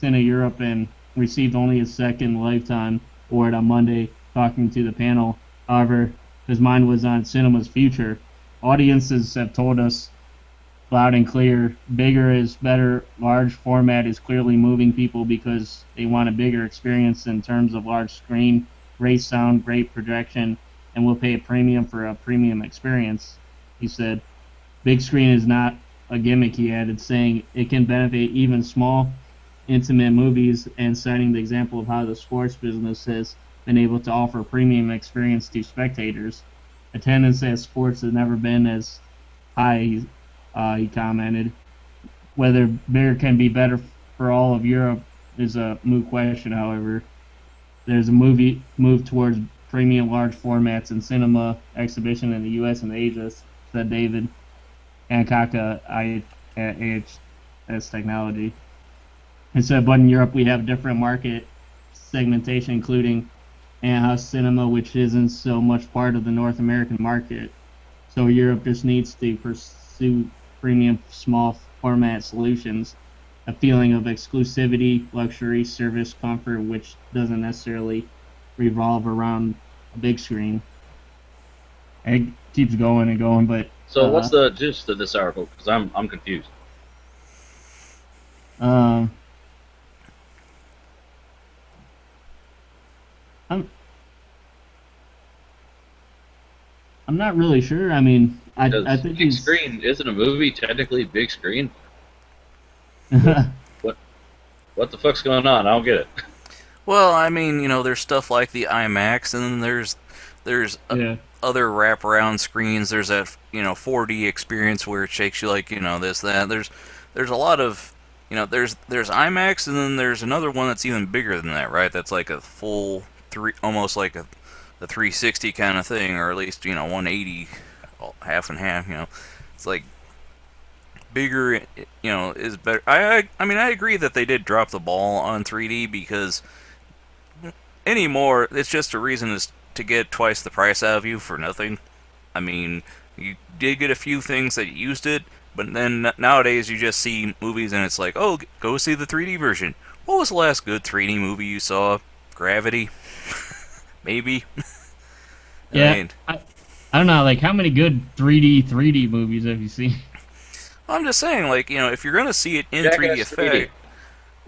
Europe and received only his second Lifetime award on Monday, talking to the panel. However, his mind was on cinema's future. "Audiences have told us loud and clear, bigger is better. Large format is clearly moving people because they want a bigger experience in terms of large screen, great sound, great projection, and will pay a premium for a premium experience," he said. "Big screen is not a gimmick," he added, saying it can benefit even small, intimate movies, and citing the example of how the sports business has been able to offer premium experience to spectators. "Attendance at sports has never been as high," he commented. "Whether bigger can be better for all of Europe is a moot question, however. There's a move towards premium large formats in cinema exhibition in the U.S. and Asia," said David Hancock at AHS Technology. He said, "But in Europe we have different market segmentation, including in-house cinema, which isn't so much part of the North American market. So Europe just needs to pursue premium small format solutions, a feeling of exclusivity, luxury, service, comfort, which doesn't necessarily revolve around a big screen." And it keeps going and going, but So what's the gist of this article? Because I'm confused. I'm not really sure. I mean, I think big screen isn't a movie technically big screen. What the fuck's going on? I don't get it. Well, I mean, there's stuff like the IMAX, and then there's other wraparound screens. There's that 4D experience where it shakes you like this that. There's a lot of there's IMAX, and then there's another one that's even bigger than that, right? That's like a full almost like the 360 kind of thing, or at least 180, half and half. It's like bigger. Is better. I mean, I agree that they did drop the ball on 3D, because anymore it's just a reason to get twice the price out of you for nothing. I mean, you did get a few things that used it, but then nowadays you just see movies and it's like, oh, go see the 3D version. What was the last good 3D movie you saw? Gravity? Maybe? Yeah, I don't know, like, how many good 3D movies have you seen? I'm just saying, like, if you're gonna see it in Jackass 3D effect, 3D.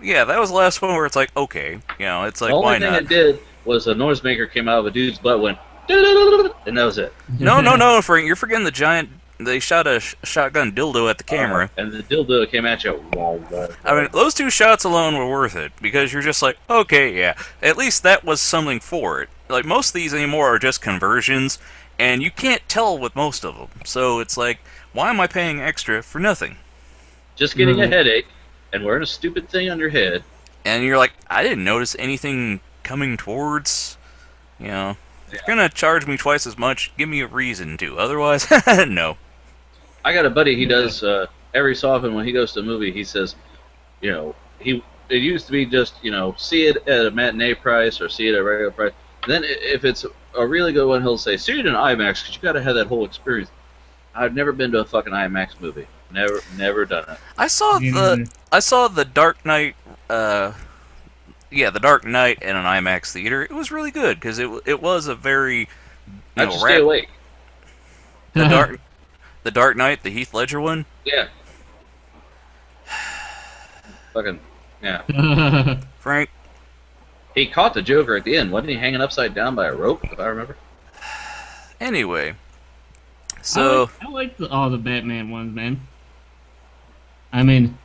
yeah, that was the last one where it's like, okay, it's like, The why only thing not? it did was a noisemaker came out of a dude's butt, went, and that was it. No, Frank, you're forgetting the giant. They shot a shotgun dildo at the camera. And the dildo came at you. I mean, those two shots alone were worth it, because you're just like, okay, yeah, at least that was something for it. Like, most of these anymore are just conversions, and you can't tell with most of them. So it's like, why am I paying extra for nothing? Just getting a headache and wearing a stupid thing on your head. And you're like, I didn't notice anything coming towards, If you're gonna charge me twice as much, give me a reason to. Otherwise, no. I got a buddy, he does, every so often when he goes to a movie, he says, it used to be just, see it at a matinee price or see it at a regular price. Then if it's a really good one, he'll say, "See it in IMAX because you got to have that whole experience." I've never been to a fucking IMAX movie. Never done it. I saw the Dark Knight. The Dark Knight in an IMAX theater. It was really good because it was a very I just stay awake. The Dark Knight, the Heath Ledger one. Yeah. Fucking yeah. Frank. He caught the Joker at the end. Wasn't he hanging upside down by a rope, if I remember? Anyway, so I like all the Batman ones, man. I mean,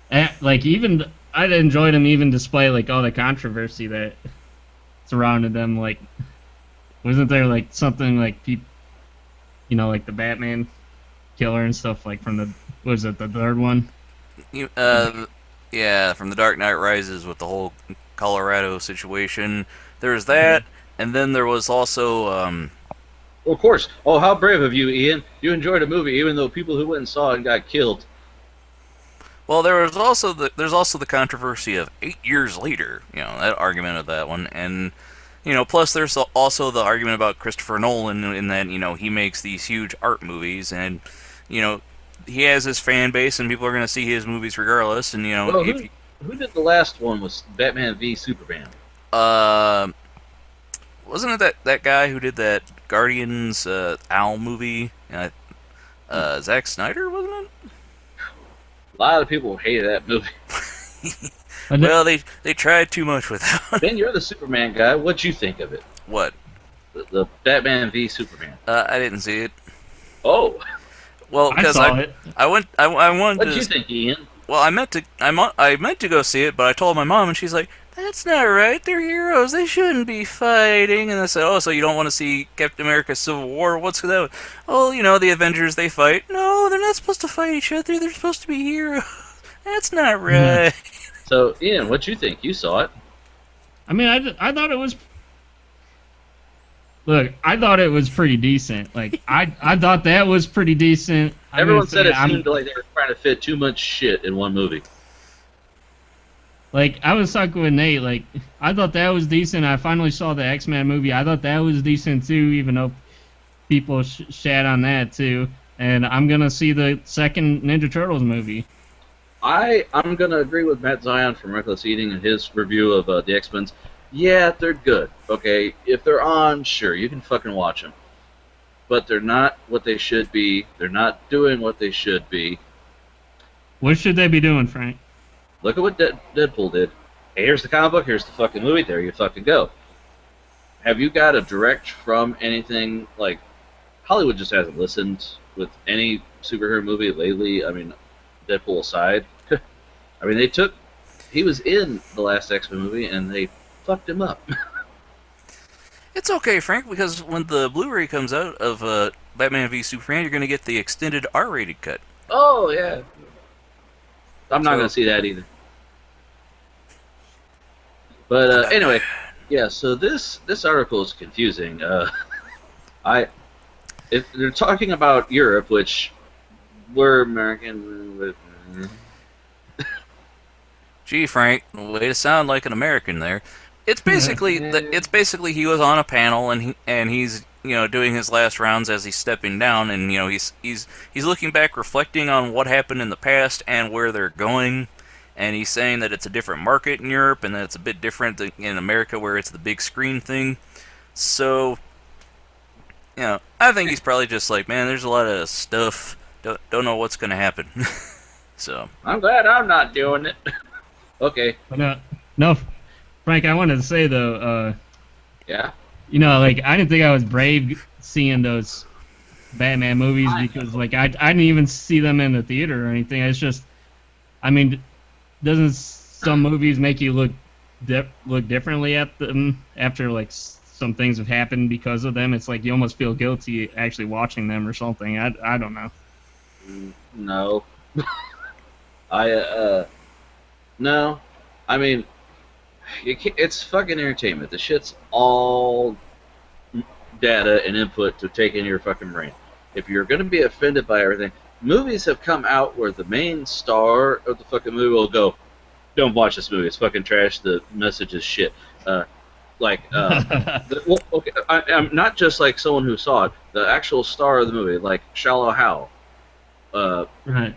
even I enjoyed them even despite like all the controversy that surrounded them. Like, wasn't there like something like people, like the Batman killer and stuff like from the the third one? Yeah, from the Dark Knight Rises with the whole Colorado situation. There was that, and then there was also. Well, of course. Oh, how brave of you, Ian! You enjoyed a movie even though people who went and saw it got killed. Well, there's also the controversy of 8 years later. That argument of that one, and plus there's also the argument about Christopher Nolan in that he makes these huge art movies, and he has his fan base, and people are going to see his movies regardless. And well, who did the last one? Was Batman v Superman? Wasn't it that guy who did that Guardians Owl movie? Zack Snyder, wasn't it? A lot of people hated that movie. Well, they tried too much with that one. Ben, you're the Superman guy. What'd you think of it? What? The Batman v Superman. I didn't see it. Oh. Well, because I wanted. What'd you think, Ian? Well, I meant to go see it, but I told my mom, and she's like, "That's not right. They're heroes. They shouldn't be fighting." And I said, "Oh, so you don't want to see Captain America: Civil War? What's that?" "Oh, the Avengers, they fight." "No, they're not supposed to fight each other. They're supposed to be heroes." "That's not right." So, Ian, what'd you think? You saw it. I mean, I thought it was. Look, I thought it was pretty decent. Like, I thought that was pretty decent. Everyone said it seemed like they were trying to fit too much shit in one movie. Like, I was talking with Nate, like, I thought that was decent. I finally saw the X-Men movie. I thought that was decent, too, even though people shat on that, too. And I'm going to see the second Ninja Turtles movie. I'm going to agree with Matt Zion from Reckless Eating and his review of the X-Men. Yeah, they're good. Okay, if they're on, sure, you can fucking watch them. But they're not what they should be. They're not doing what they should be. What should they be doing, Frank? Look at what Deadpool did. Hey, here's the comic book, here's the fucking movie, there you fucking go. Have you got a direct from anything, like, Hollywood just hasn't listened with any superhero movie lately, I mean, Deadpool aside. I mean, he was in the last X-Men movie, and they fucked him up. It's okay, Frank, because when the Blu-ray comes out of Batman v Superman, you're going to get the extended R-rated cut. Oh, yeah. I'm not going to see that either. But anyway, yeah. So this article is confusing. If they're talking about Europe, which we're American. Gee, Frank, way to sound like an American there. It's basically he was on a panel and he's doing his last rounds as he's stepping down, and he's looking back, reflecting on what happened in the past and where they're going. And he's saying that it's a different market in Europe and that it's a bit different in America where it's the big screen thing. So, I think he's probably just like, man, there's a lot of stuff. Don't know what's going to happen. So. I'm glad I'm not doing it. Okay. No, Frank, I wanted to say, though, yeah? Like, I didn't think I was brave seeing those Batman movies because, like, I didn't even see them in the theater or anything. It's just, I mean, doesn't some movies make you look differently at them after like some things have happened because of them? It's like you almost feel guilty actually watching them or something. I don't know. No. No. I mean, it's fucking entertainment. The shit's all data and input to take in your fucking brain. If you're going to be offended by everything, movies have come out where the main star of the fucking movie will go, "Don't watch this movie. It's fucking trash. The message is shit." Okay, I'm not just like someone who saw it. The actual star of the movie, like Shallow Hal, Right.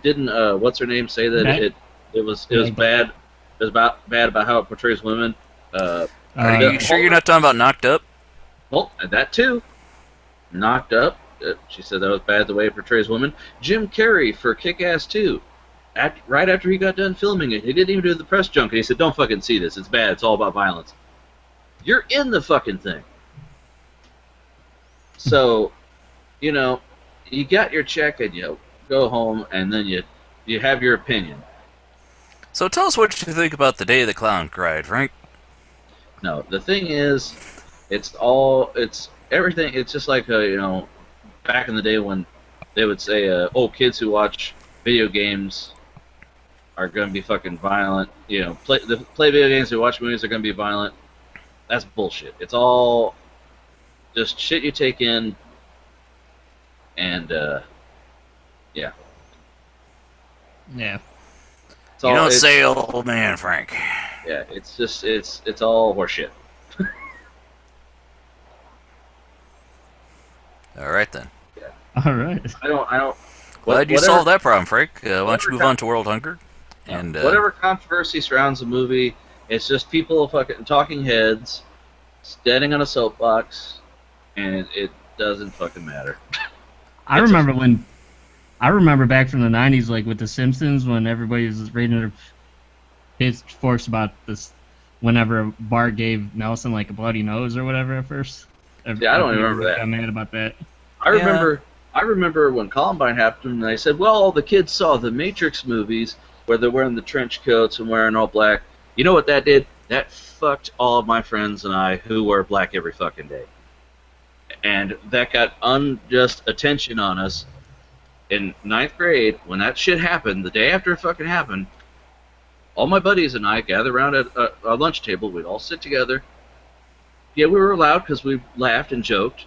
didn't what's her name say that That- it was bad. It was bad about how it portrays women. Are you sure you're not talking about Knocked Up? Well, that too. Knocked Up. She said that was bad the way it portrays women. Jim Carrey for Kick-Ass 2. Right after he got done filming it, he didn't even do the press junket. He said, "Don't fucking see this. It's bad. It's all about violence." You're in the fucking thing. So, you know, you got your check and you go home and then you have your opinion. So tell us what you think about The Day the Clown Cried, Frank. No, the thing is, it's everything. It's just like back in the day when they would say, "Oh, kids who watch video games are going to be fucking violent." Play video games, who watch movies are going to be violent. That's bullshit. It's all just shit you take in, and yeah. Yeah. You don't say old man, Frank. Yeah, it's just it's all horseshit. All right then. All right. I don't. Glad you solved that problem, Frank. Why don't you move on to World Hunger? And whatever controversy surrounds the movie, it's just people fucking talking heads, standing on a soapbox, and it doesn't fucking matter. I remember back from the 90s, like with The Simpsons, when everybody was raising their pitchforks about this, whenever Bart gave Nelson like a bloody nose or whatever at first. Yeah, I don't even remember that. Got mad about that. I remember when Columbine happened, and they said, well, all the kids saw the Matrix movies where they're wearing the trench coats and wearing all black. You know what that did? That fucked all of my friends and I who wear black every fucking day. And that got unjust attention on us. In 9th grade, when that shit happened, the day after it fucking happened, all my buddies and I gathered around at a lunch table. We'd all sit together. Yeah, we were allowed because we laughed and joked.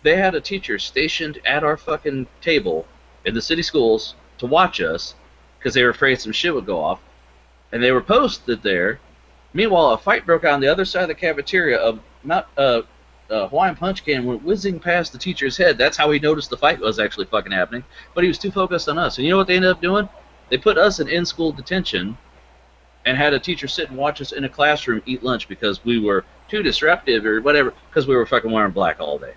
They had a teacher stationed at our fucking table in the city schools to watch us because they were afraid some shit would go off. And they were posted there. Meanwhile, a fight broke out on the other side of the cafeteria. Hawaiian Punch can went whizzing past the teacher's head. That's how he noticed the fight was actually fucking happening. But he was too focused on us. And you know what they ended up doing? They put us in school detention and had a teacher sit and watch us in a classroom eat lunch because we were too disruptive or whatever, because we were fucking wearing black all day.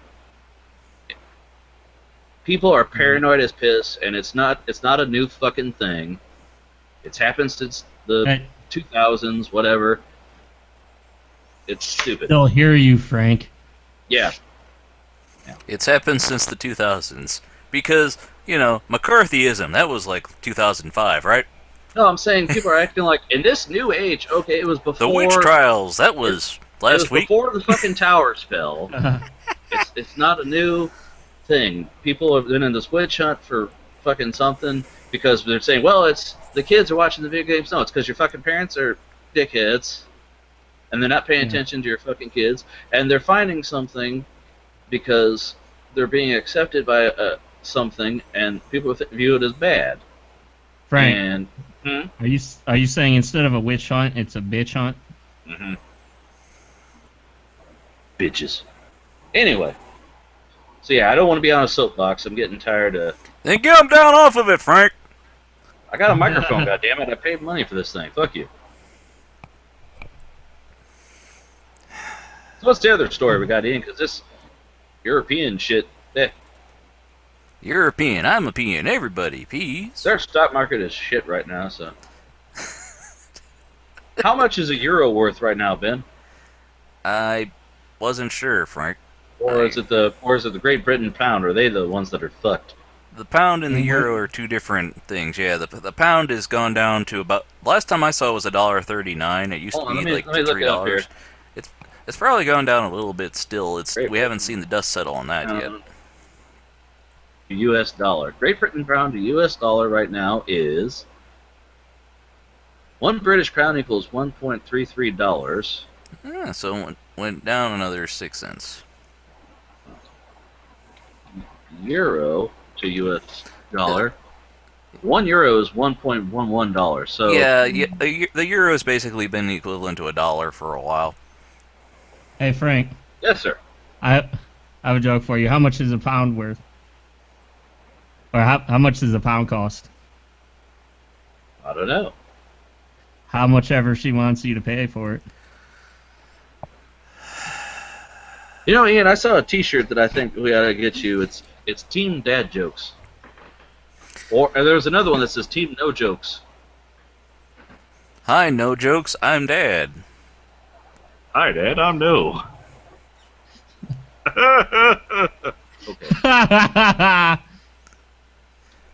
People are paranoid as piss, and it's not a new fucking thing. It's happened since the 2000s, whatever. It's stupid. They'll hear you, Frank. Yeah. It's happened since the 2000s. Because, McCarthyism, that was like 2005, right? No, I'm saying people are acting like, in this new age, okay, it was before... The witch trials, that was last week. Before the fucking towers fell. It's not a new thing. People have been in this witch hunt for fucking something because they're saying, well, it's the kids are watching the video games. No, it's because your fucking parents are dickheads and they're not paying attention to your fucking kids, and they're finding something because they're being accepted by something, and people view it as bad. Frank, And are you saying instead of a witch hunt, it's a bitch hunt? Mm-hmm. Bitches. Anyway. So yeah, I don't want to be on a soapbox. I'm getting tired of... Then get them down off of it, Frank! I got a microphone, goddammit. I paid money for this thing. Fuck you. So what's the other story we got, Ian? Because this European shit... European, I'm a peeing, everybody pees. Their stock market is shit right now, so... How much is a euro worth right now, Ben? I wasn't sure, Frank. Or is it the Great Britain pound? Are they the ones that are fucked? The pound and the euro are two different things. Yeah, the pound has gone down to about... Last time I saw it was $1.39. It used to be like $3. It's probably gone down a little bit still. We haven't seen the dust settle on that yet. U.S. dollar. Great Britain pound to U.S. dollar right now is... One British pound equals $1.33. Yeah, so it went down another 6 cents. Euro to U.S. dollar. 1 euro is $1.11. So yeah, the euro has basically been equivalent to $1 for a while. Hey Frank, Yes, sir. I have a joke for you. How much is a pound worth? Or how much does a pound cost? I don't know. How much ever she wants you to pay for it. You know, Ian, I saw a T-shirt that I think we ought to get you. It's Team Dad Jokes. Or there's another one that says Team No Jokes. Hi, no jokes. I'm Dad. Hi, Dad. I'm No. Okay.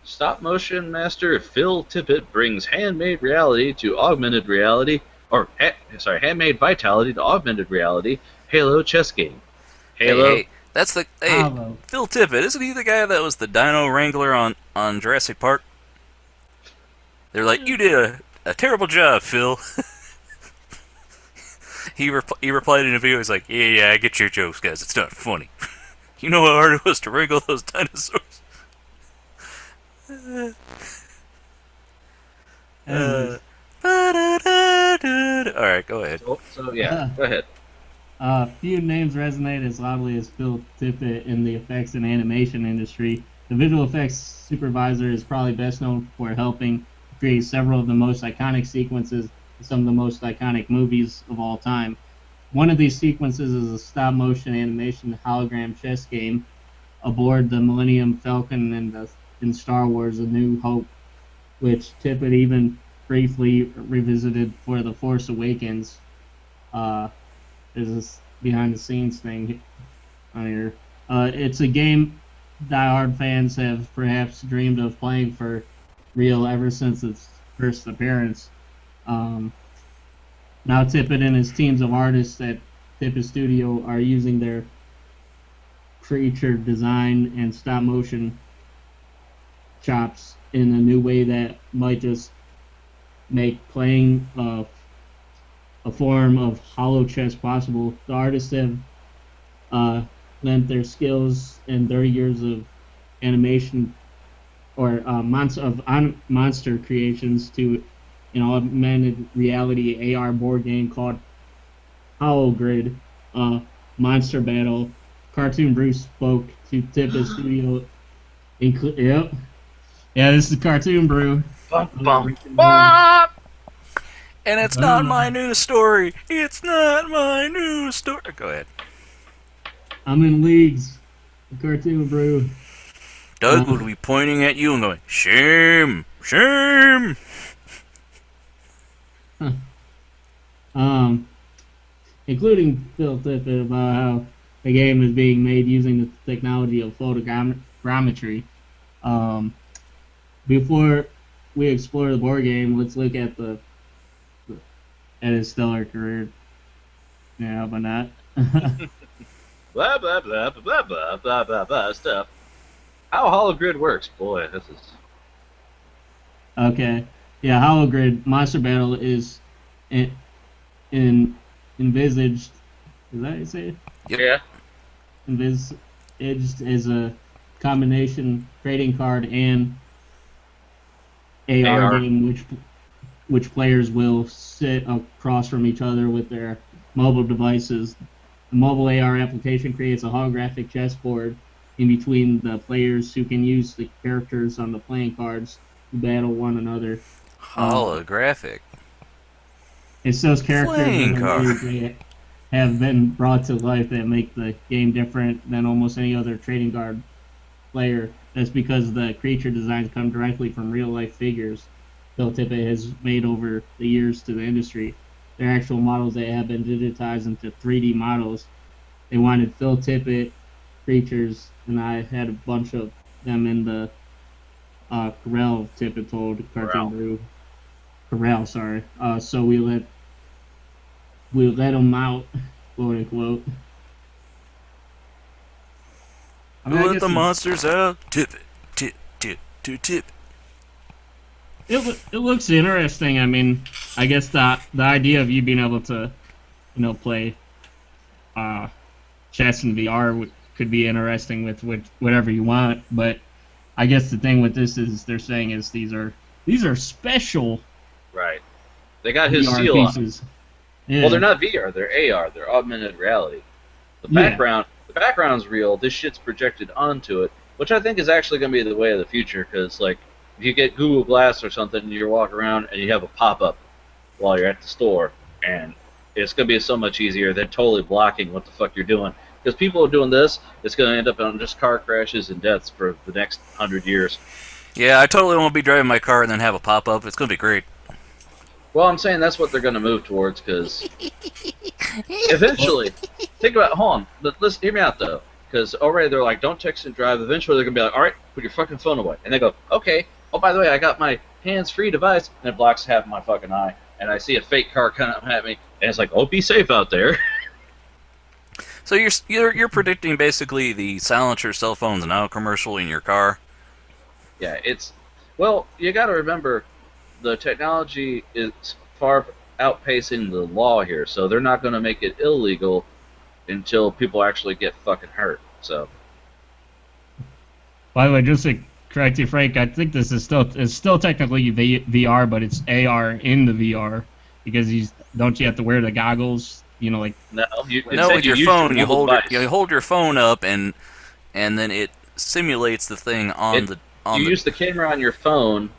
Stop motion master Phil Tippett brings handmade reality to augmented reality, or handmade vitality to augmented reality. Halo-Chess game. Halo. Hey, that's the Hello. Phil Tippett. Isn't he the guy that was the Dino Wrangler on Jurassic Park? They're like, you did a terrible job, Phil. he replied in a video. He's like, yeah, I get your jokes, guys. It's not funny. You know how hard it was to wrangle those dinosaurs. Alright, go ahead. So yeah, go ahead. Few names resonate as loudly as Phil Tippett in the effects and animation industry. The visual effects supervisor is probably best known for helping create several of the most iconic sequences in some of the most iconic movies of all time. One of these sequences is a stop-motion animation hologram chess game aboard the Millennium Falcon in Star Wars: A New Hope, which Tippett even briefly revisited for The Force Awakens. There's this behind-the-scenes thing on here. It's a game die-hard fans have perhaps dreamed of playing for real ever since its first appearance. Now Tippett and his teams of artists at Tippett Studio are using their creature design and stop-motion chops in a new way that might just make playing a form of Holo-Chess possible. The artists have lent their skills and 30 years of animation or monster creations to an augmented reality AR board game called Hologrid. Monster Battle. Cartoon Bruce spoke to Tippett Studio. Yep. Yeah, this is Cartoon Brew. And it's not my news story. It's not my news story. Go ahead. I'm in leagues. Cartoon Brew. Doug would be pointing at you and going, shame, shame. Including Phil Tippett about how the game is being made using the technology of photogrammetry. Before we explore the board game, let's look at his stellar career. Yeah, how about not? Blah blah blah blah blah blah blah blah stuff. How Hologrid works, boy, this is. Okay, yeah, Hologrid Monster Battle is envisaged. Is that how you say it? Yep. Yeah. Envisaged as a combination trading card and AR game, which players will sit across from each other with their mobile devices. The mobile AR application creates a holographic chessboard in between the players who can use the characters on the playing cards to battle one another. Holographic. It's those characters Playing that have been brought to life that make the game different than almost any other trading card player. That's because the creature designs come directly from real-life figures Phil Tippett has made over the years to the industry. They're actual models that have been digitized into 3D models. They wanted Phil Tippett creatures, and I had a bunch of them in the Corral Tippett told Cartoon Brew. Corral, sorry. So we let them out, quote unquote. I mean, Let the monsters out. Tip it. It looks interesting. I mean, I guess the idea of you being able to, play chess in VR could be interesting with whatever you want. But I guess the thing with this is they're saying is these are special. Right. They got his VR seal pieces. Yeah. Well, they're not VR, they're AR, they're augmented reality. The background's real. This shit's projected onto it, which I think is actually going to be the way of the future. Because like, if you get Google Glass or something, and you walk around and you have a pop-up while you're at the store, and it's going to be so much easier than totally blocking what the fuck you're doing. Because people are doing this, it's going to end up on just car crashes and deaths for the next 100 years. Yeah, I totally won't be driving my car and then have a pop-up. It's going to be great. Well, I'm saying that's what they're going to move towards, because eventually, think about, hold on, but listen, hear me out though, because already they're like, don't text and drive. Eventually they're going to be like, all right, put your fucking phone away. And they go, okay, oh, by the way, I got my hands-free device, and it blocks half my fucking eye, and I see a fake car coming at me, and it's like, oh, be safe out there. So you're predicting basically the silencer cell phones now commercial in your car. Yeah, well, you got to remember, the technology is far outpacing the law here, so they're not going to make it illegal until people actually get fucking hurt. So, By the way, just to correct you, Frank, I think this is still technically VR, but it's AR in the VR because don't you have to wear the goggles? You know, like no, with your phone, you hold device. you hold your phone up and then it simulates the thing on you use the camera on your phone,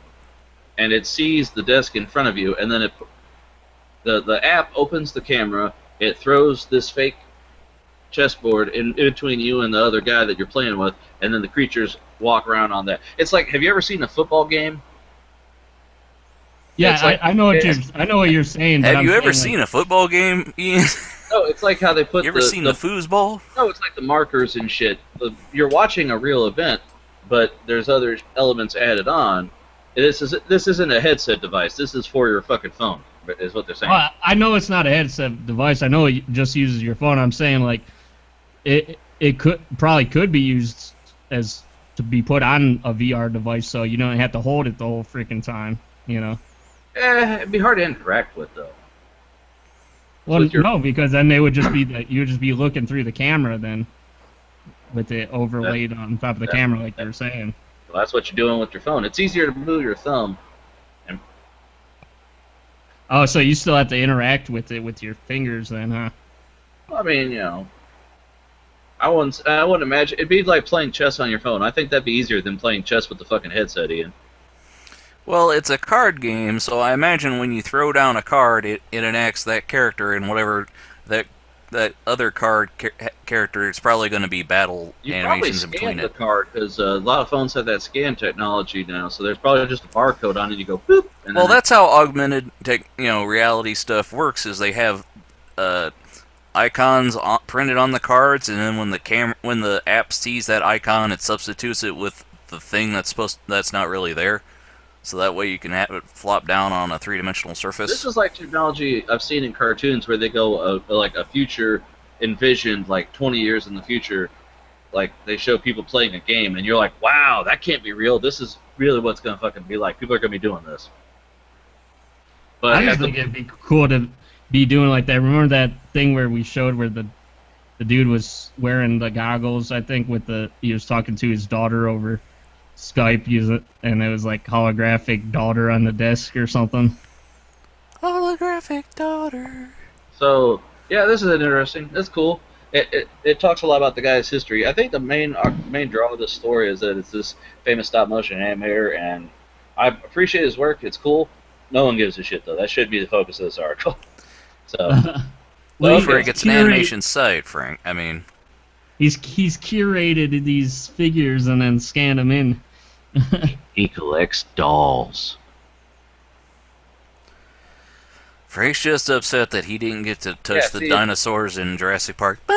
and it sees the desk in front of you, and then the app opens the camera. It throws this fake chessboard in between you and the other guy that you're playing with, and then the creatures walk around on that. It's like, have you ever seen a football game? Yeah, like, I know what you're saying. Have you ever seen a football game, Ian? No, it's like how they put You ever seen the foosball? No, it's like the markers and shit. You're watching a real event, but there's other elements added on. This isn't a headset device. This is for your fucking phone, is what they're saying. Well, I know it's not a headset device. I know it just uses your phone. I'm saying like it could be used as to be put on a VR device, so you don't have to hold it the whole freaking time. You know. It'd be hard to interact with though. Well, no, because then they would just be you would just be looking through the camera then, with it overlaid on top of the camera, like you were saying. Well, that's what you're doing with your phone. It's easier to move your thumb. Oh, so you still have to interact with it with your fingers then, huh? I mean, you know, I wouldn't imagine it'd be like playing chess on your phone. I think that'd be easier than playing chess with the fucking headset, Ian. Well, it's a card game, so I imagine when you throw down a card, it enacts that character and whatever that other card character. It's probably going to be battle animations in between it. You probably scan the card because a lot of phones have that scan technology now. So there's probably just a barcode on it. You go boop. And well, that's how augmented reality stuff works. Is they have icons printed on the cards, and then when the app sees that icon, it substitutes it with the thing that's not really there. So that way you can have it flop down on a three-dimensional surface. This is like technology I've seen in cartoons where they go like a future envisioned, like 20 years in the future. Like they show people playing a game, and you're like, wow, that can't be real. This is really what's going to fucking be like. People are going to be doing this. But I just think it'd be cool to be doing like that. Remember that thing where we showed where the dude was wearing the goggles, I think, he was talking to his daughter over Skype, and it was like holographic daughter on the desk or something. Holographic daughter. So yeah, this is interesting. It's cool. It talks a lot about the guy's history. I think the main draw of this story is that it's this famous stop motion animator, and I appreciate his work. It's cool. No one gives a shit though. That should be the focus of this article. So, well, Frank, it's an animation site, Frank. I mean, he's curated these figures and then scanned them in. He collects dolls. Frank's just upset that he didn't get to touch the dinosaurs in Jurassic Park. You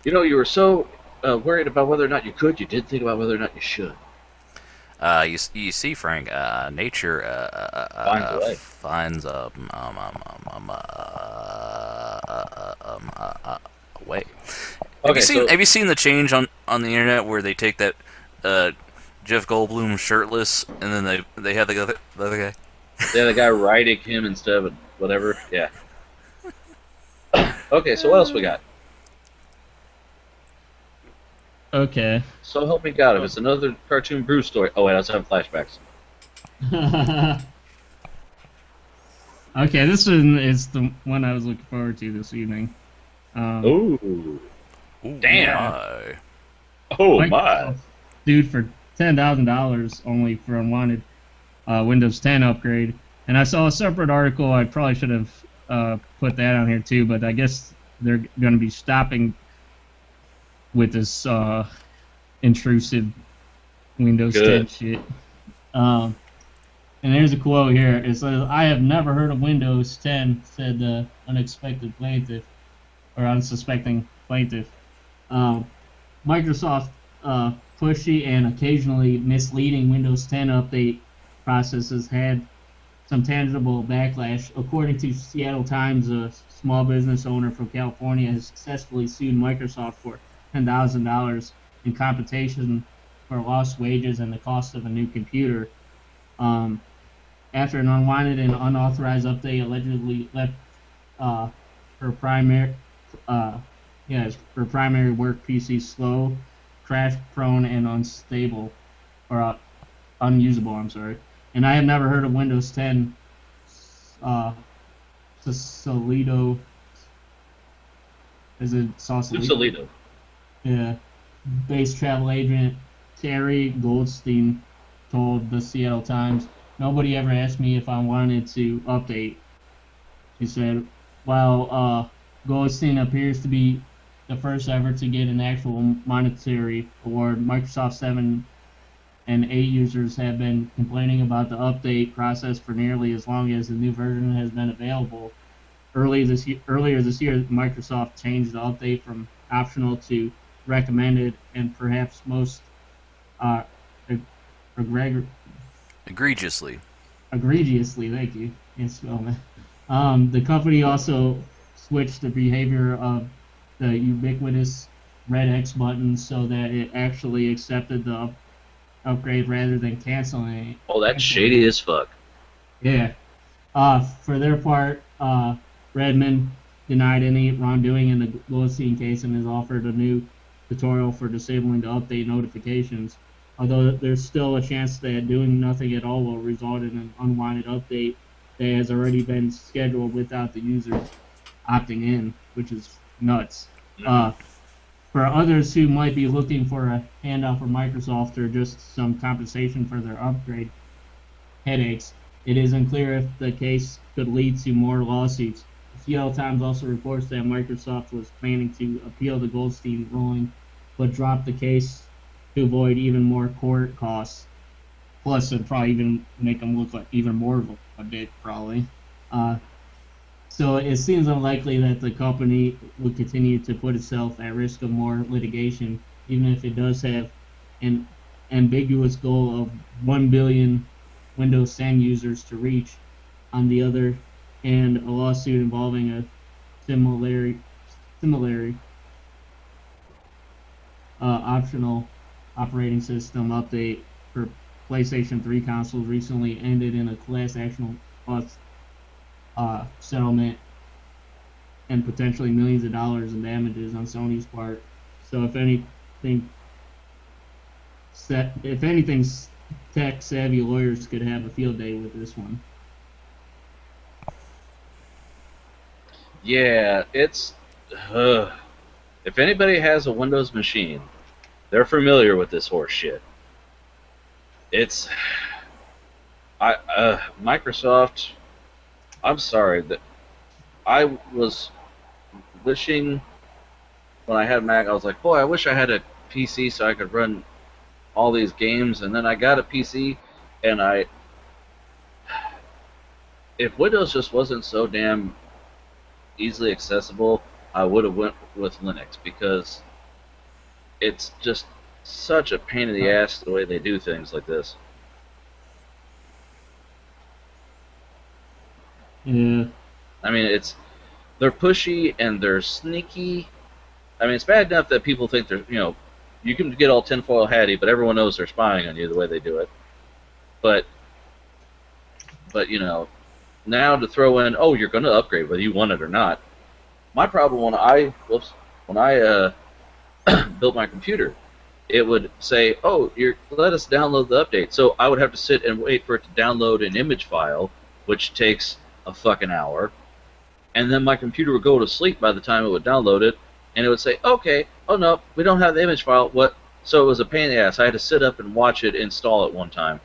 know, you were so worried about whether or not you could, you did think about whether or not you should. You see, Frank, nature finds a way. Have you seen the change on the internet where they take that Jeff Goldblum shirtless and then they have the other guy? Yeah, the guy riding him instead of whatever. Yeah. Okay, so what else we got? Okay. So help me God, if it's another cartoon Bruce story. Oh wait, I was having flashbacks. Okay, this one is the one I was looking forward to this evening. Ooh, Ooh, damn. my. Oh my. Microsoft sued for $10,000 only for unwanted Windows 10 upgrade. And I saw a separate article. I probably should have put that on here too, but I guess they're going to be stopping with this intrusive Windows 10 Good. shit. Um, and there's a quote here. It says, "I have never heard of Windows 10," said the unexpected plaintiff or unsuspecting plaintiff. Um, Microsoft pushy and occasionally misleading Windows 10 update processes had some tangible backlash. According to Seattle Times, a small business owner from California has successfully sued Microsoft for $10,000 in compensation for lost wages and the cost of a new computer. Um, After an unwanted and unauthorized update allegedly left uh, her primary her primary work PC slow, crash prone, and unstable, or unusable. I'm sorry. And I have never heard of Windows 10. Uh, Sausalito. Is it Sausalito? Sausalito. Yeah. Base travel agent Terry Goldstein told the Seattle Times, "Nobody ever asked me if I wanted to update," she said. While Goldstein appears to be the first ever to get an actual monetary award, Microsoft 7 and 8 users have been complaining about the update process for nearly as long as the new version has been available. Earlier this year, Microsoft changed the update from optional to recommended, and perhaps most uh, Egregiously. egregiously, thank you. Yes, spell the company also switched the behavior of the ubiquitous red X button so that it actually accepted the upgrade rather than canceling it. Oh, that's shady as fuck. Yeah. For their part, Redmond denied any wrongdoing in the Goldstein case and has offered a new tutorial for disabling the update notifications. Although there's still a chance that doing nothing at all will result in an unwanted update that has already been scheduled without the user opting in, which is nuts. For others who might be looking for a handout from Microsoft or just some compensation for their upgrade headaches, it is unclear if the case could lead to more lawsuits. The Seattle Times also reports that Microsoft was planning to appeal the Goldstein ruling, but dropped the case to avoid even more court costs. Plus, it'd probably even make them look like even more of a dick, probably. So it seems unlikely that the company would continue to put itself at risk of more litigation, even if it does have an ambiguous goal of 1 billion Windows 10 users to reach. On the other hand, a lawsuit involving a similar optional operating system update for PlayStation 3 consoles recently ended in a class action settlement and potentially millions of dollars in damages on Sony's part. So if anything, tech savvy lawyers could have a field day with this one. Yeah, it's. If anybody has a Windows machine, they're familiar with this horse shit. It's. Microsoft. I'm sorry that I was wishing when I had Mac, I was like, boy, I wish I had a PC so I could run all these games. And then I got a PC, and if Windows just wasn't so damn easily accessible, I would have went with Linux because it's just such a pain in the ass the way they do things like this. Yeah. I mean, they're pushy and they're sneaky. I mean, it's bad enough that people think you can get all tinfoil hatty, but everyone knows they're spying on you the way they do it. But now to throw in, oh, you're going to upgrade whether you want it or not. My problem when I built my computer, it would say, oh, let us download the update. So I would have to sit and wait for it to download an image file, which takes a fucking hour, and then my computer would go to sleep by the time it would download it, and it would say, okay, oh no, we don't have the image file. What? So it was a pain in the ass. I had to sit up and watch it install it one time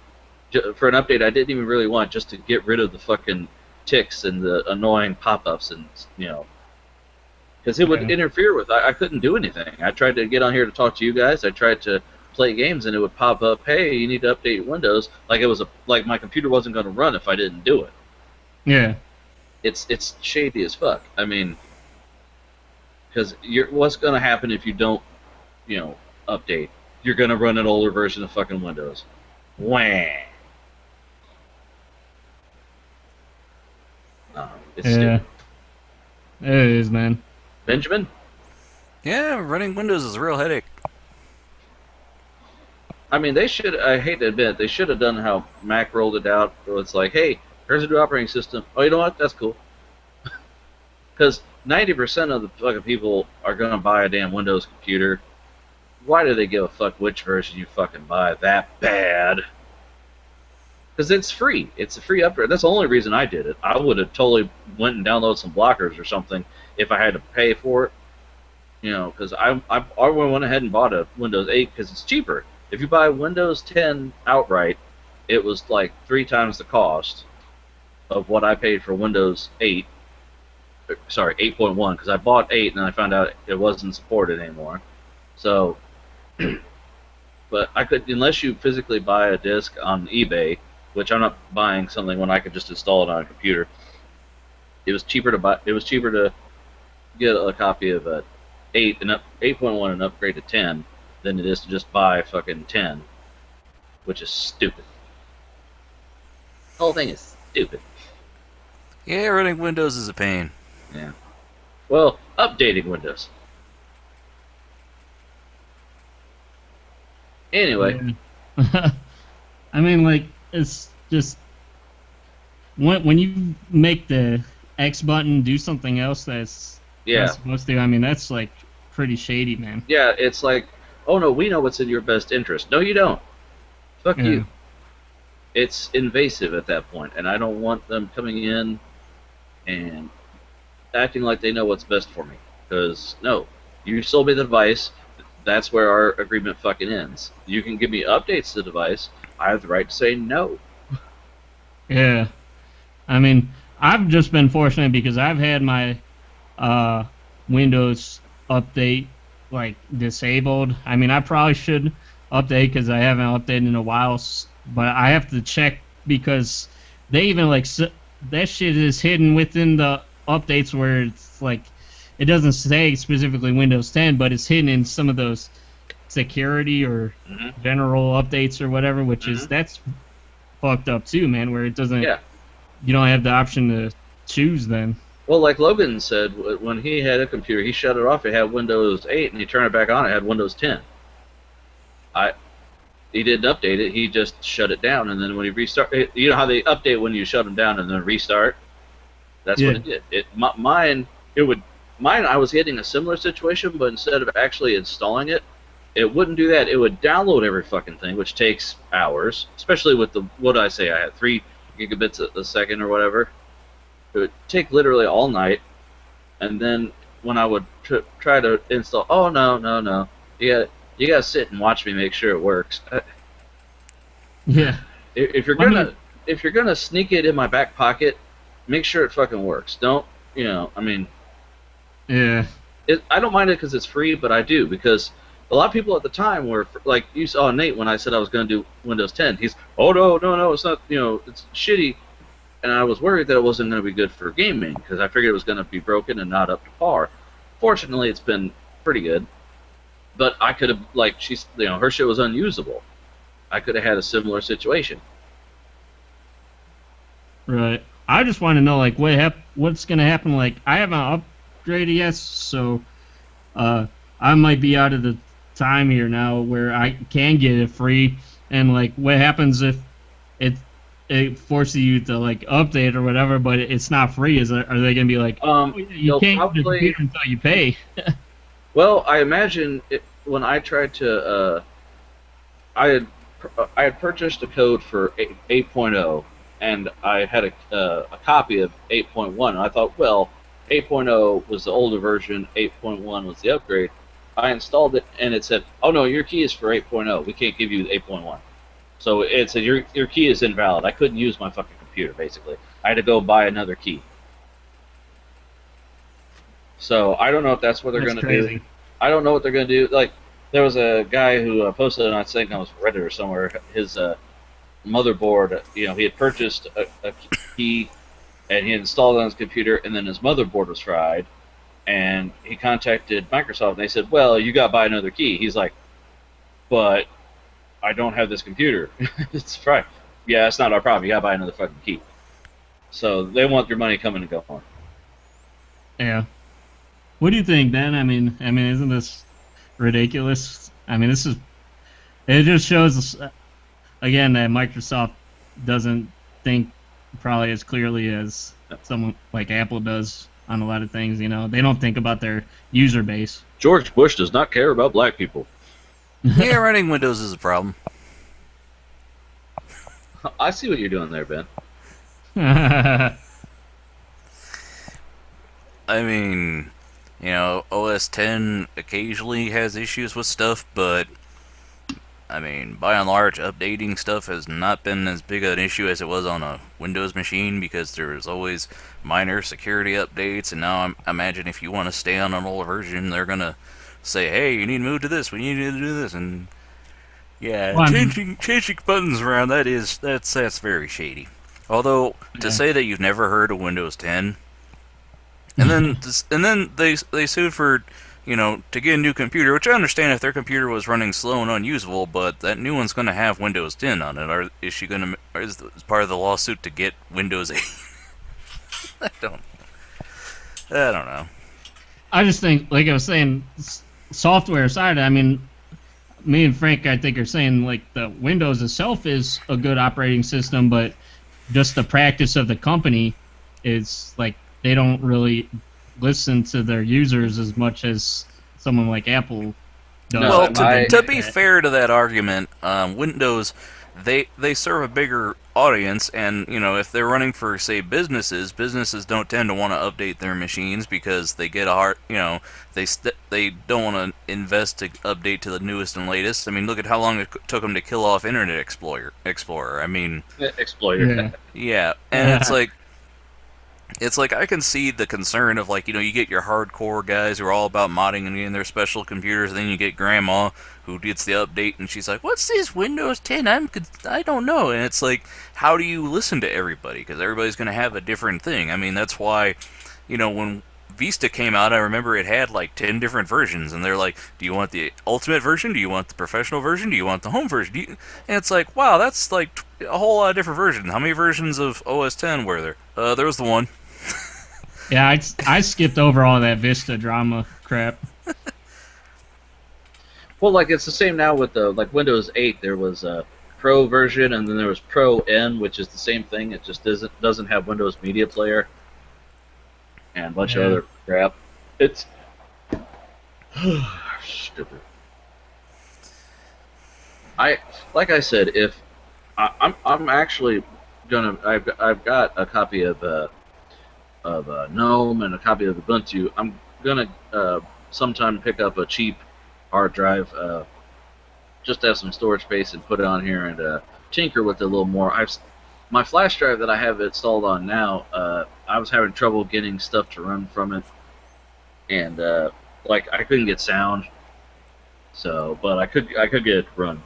for an update I didn't even really want, just to get rid of the fucking ticks and the annoying pop-ups, and because it would interfere with. I couldn't do anything. I tried to get on here to talk to you guys. I tried to play games, and it would pop up, hey, you need to update Windows. Like it was like my computer wasn't going to run if I didn't do it. Yeah. It's shady as fuck. I mean, because what's going to happen if you don't, update? You're going to run an older version of fucking Windows. Wah. It's stupid. It is, man. Benjamin? Yeah, running Windows is a real headache. I mean, they should, I hate to admit, they should have done how Mac rolled it out. Where it's like, hey, here's a new operating system. Oh, you know what? That's cool. Because 90% of the fucking people are going to buy a damn Windows computer. Why do they give a fuck which version you fucking buy that bad? Because it's free. It's a free upgrade. That's the only reason I did it. I would have totally went and downloaded some blockers or something if I had to pay for it. Because I went ahead and bought a Windows 8 because it's cheaper. If you buy Windows 10 outright, it was like 3 times the cost of what I paid for Windows 8. Sorry, 8.1, because I bought 8 and I found out it wasn't supported anymore. So, but I could, unless you physically buy a disc on eBay, which I'm not buying something when I could just install it on a computer. It was cheaper to buy. It was cheaper to get a copy of 8.1 and upgrade to 10 than it is to just buy fucking 10, which is stupid. The whole thing is stupid. Yeah, running Windows is a pain. Yeah. Well, updating Windows. Anyway. Yeah. I mean, like, it's just when you make the X button do something else that's not supposed to. I mean, that's like pretty shady, man. Yeah, it's like, oh no, we know what's in your best interest. No, you don't. Fuck you. It's invasive at that point, and I don't want them coming in and acting like they know what's best for me. Because, no, you sold me the device, that's where our agreement fucking ends. You can give me updates to the device, I have the right to say no. Yeah. I mean, I've just been fortunate because I've had my Windows update, like, disabled. I mean, I probably should update because I haven't updated in a while, but I have to check because they even, like, that shit is hidden within the updates where it's, like, it doesn't say specifically Windows 10, but it's hidden in some of those security or general updates or whatever, which is, that's fucked up too, man, where it doesn't, you don't have the option to choose then. Well, like Logan said, when he had a computer, he shut it off, it had Windows 8, and he turned it back on, it had Windows 10. He didn't update it, he just shut it down, and then when he restarted, you know how they update when you shut them down and then restart? That's what it did. Mine, I was getting a similar situation, but instead of actually installing it, it wouldn't do that. It would download every fucking thing, which takes hours, especially with the, what did I say, I had 3 gigabits a second or whatever. It would take literally all night, and then when I would try to install, oh no, you gotta sit and watch me make sure it works. Yeah. If you're gonna sneak it in my back pocket, make sure it fucking works. Don't, I mean. Yeah. I don't mind it because it's free, but I do because a lot of people at the time were like, you saw Nate when I said I was going to do Windows 10. He's, oh no, it's not, it's shitty, and I was worried that it wasn't going to be good for gaming because I figured it was going to be broken and not up to par. Fortunately, it's been pretty good, but I could have, like, her shit was unusable. I could have had a similar situation. Right. I just want to know, like, what's going to happen. Like, I haven't upgraded yet, so I might be out of the time here now where I can get it free. And, like, what happens if it forces you to, like, update or whatever, but it's not free? Are they going to be like, you can't get the computer until you pay? Well, I imagine when I tried to, I had purchased a code for 8.0, and I had a copy of 8.1. And I thought, well, 8.0 was the older version, 8.1 was the upgrade. I installed it, and it said, "Oh no, your key is for 8.0. We can't give you 8.1." So it said your key is invalid. I couldn't use my fucking computer. Basically, I had to go buy another key. So I don't know if that's what they're going to do. I don't know what they're going to do. Like, there was a guy who posted it on, I think it was Reddit or somewhere, his motherboard, he had purchased a key and he installed it on his computer, and then his motherboard was fried, and he contacted Microsoft and they said, well, you got to buy another key. He's like, but I don't have this computer. It's fried. Yeah, that's not our problem. You got to buy another fucking key. So they want their money coming and going. Yeah. What do you think, Ben? I mean, isn't this ridiculous? I mean, it just shows, again, that Microsoft doesn't think probably as clearly as someone like Apple does on a lot of things. They don't think about their user base. George Bush does not care about black people. Yeah, running Windows is a problem. I see what you're doing there, Ben. I mean, OS 10 occasionally has issues with stuff, but I mean, by and large, updating stuff has not been as big an issue as it was on a Windows machine, because there's always minor security updates, and now I imagine if you want to stay on an older version, they're going to say, hey, you need to move to this, we need to do this, and yeah, well, changing buttons around, that's very shady. Although, to say that you've never heard of Windows 10, and then they sued for, to get a new computer, which I understand if their computer was running slow and unusable, but that new one's going to have Windows 10 on it. Is part of the lawsuit to get Windows 8? I don't know. I just think, like I was saying, software side, I mean, me and Frank, I think, are saying, like, the Windows itself is a good operating system, but just the practice of the company is, like, they don't really listen to their users as much as someone like Apple does. Well, to be fair to that argument, Windows, they serve a bigger audience, and if they're running for, say, businesses don't tend to want to update their machines because they get a hard, they don't want to invest to update to the newest and latest. I mean, look at how long it took them to kill off Internet Explorer. I mean, Explorer. Yeah, and it's like I can see the concern of, like, you get your hardcore guys who are all about modding and getting their special computers, and then you get grandma who gets the update and she's like, what's this Windows 10? I don't know. And it's like, how do you listen to everybody? Because everybody's going to have a different thing. I mean, that's why, when Vista came out, I remember it had like 10 different versions, and they're like, do you want the ultimate version? Do you want the professional version? Do you want the home version? And it's like, wow, that's like a whole lot of different versions. How many versions of OS 10 were there? There was the one. Yeah, I skipped over all that Vista drama crap. Well, like, it's the same now with the Windows 8. There was a Pro version, and then there was Pro N, which is the same thing. It just doesn't have Windows Media Player and a bunch of other crap. It's stupid. Like I said, if I'm actually gonna, I've got a copy of GNOME and a copy of Ubuntu. I'm gonna sometime pick up a cheap hard drive, just to have some storage space and put it on here and tinker with it a little more. My flash drive that I have installed on now, I was having trouble getting stuff to run from it, and I couldn't get sound. So, but I could get it to run.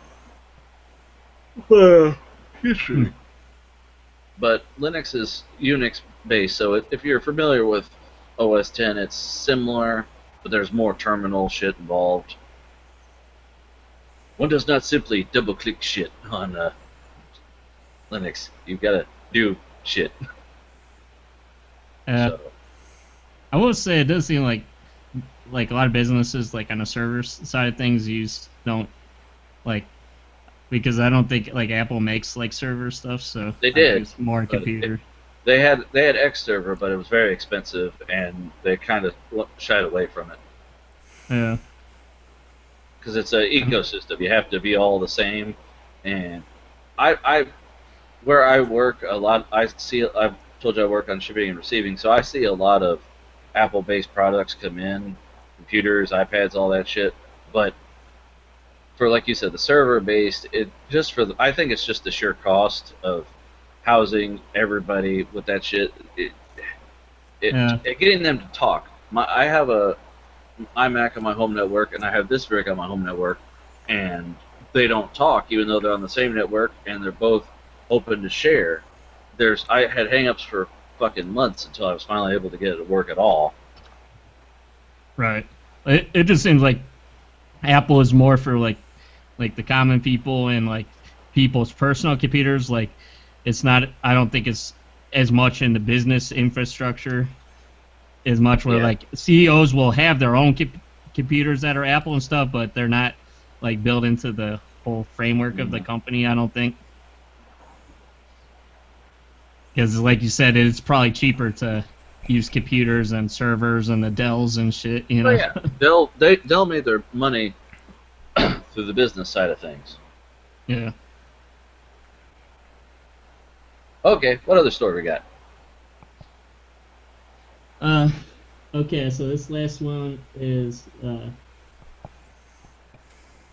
But Linux is Unix based, so if you're familiar with OS 10, it's similar, but there's more terminal shit involved. One does not simply double-click shit on Linux. You've got to do shit. I will say it does seem like a lot of businesses, like on the server side of things, don't like, because I don't think like Apple makes like server stuff, so they did more computer. They had X server, but it was very expensive, and they kind of shied away from it. Yeah. Because it's an ecosystem, you have to be all the same, and where I work a lot, I've told you I work on shipping and receiving, so I see a lot of Apple-based products come in, computers, iPads, all that shit. But for, like you said, the server-based, I think it's just the sheer cost of housing everybody with that shit. Yeah. Getting them to talk. I have a iMac on my home network, and I have this rig on my home network, and they don't talk, even though they're on the same network, and they're both open to share. I had hangups for fucking months until I was finally able to get it to work at all. Right. It just seems like Apple is more for like the common people and like people's personal computers. Like it's not. I don't think it's as much in the business infrastructure as much where Yeah. like CEOs will have their own computers that are Apple and stuff, but they're not like built into the whole framework of the company. I don't think. Because, like you said, it's probably cheaper to use computers and servers and the Dells and shit, you know? But yeah, they'll make their money through the business side of things. Yeah. Okay, what other story we got? Okay, so this last one is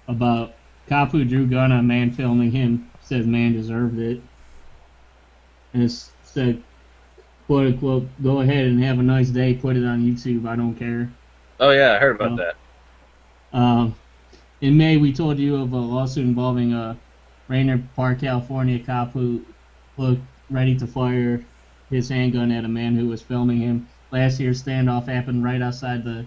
about cop who drew gun on man filming him, says man deserved it. And it said, quote unquote, go ahead and have a nice day, put it on YouTube, I don't care. Oh yeah, I heard about that. In May, we told you of a lawsuit involving a Rainier Park, California cop who looked ready to fire his handgun at a man who was filming him. Last year's standoff happened right outside the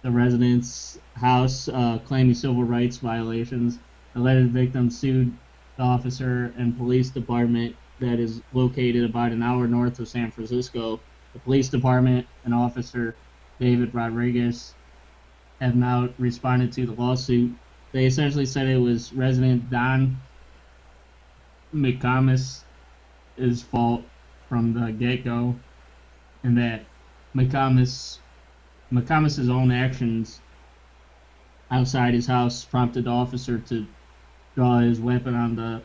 resident's house, claiming civil rights violations. The alleged victim sued the officer and police department that is located about an hour north of San Francisco. The police department and officer David Rodriguez have now responded to the lawsuit. They essentially said it was resident Don McComas' fault from the get-go, and that McComas' own actions outside his house prompted the officer to draw his weapon on the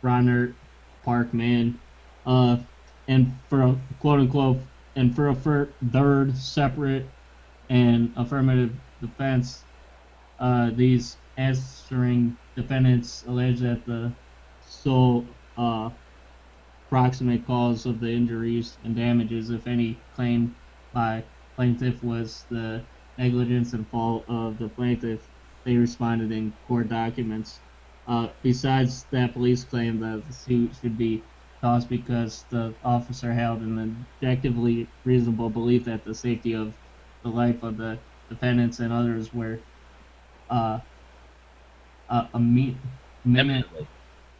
Rainier Park man. And for a quote-unquote, and for a third separate and affirmative defense, these answering defendants allege that the sole proximate cause of the injuries and damages, if any, claimed by plaintiff was the negligence and fault of the plaintiff. They responded in court documents. Besides that, police claim that the suit should be tossed because the officer held an objectively reasonable belief that the safety of the life of the defendants and others were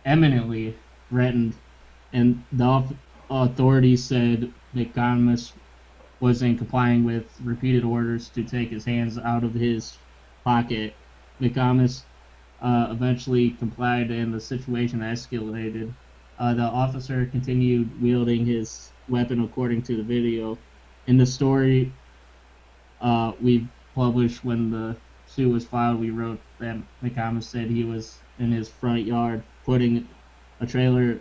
eminently threatened, and the authorities said McComas was in complying with repeated orders to take his hands out of his pocket. McComas eventually complied, and the situation escalated. The officer continued wielding his weapon according to the video. In the story we published when the suit was filed, we wrote that McComas said he was in his front yard putting a trailer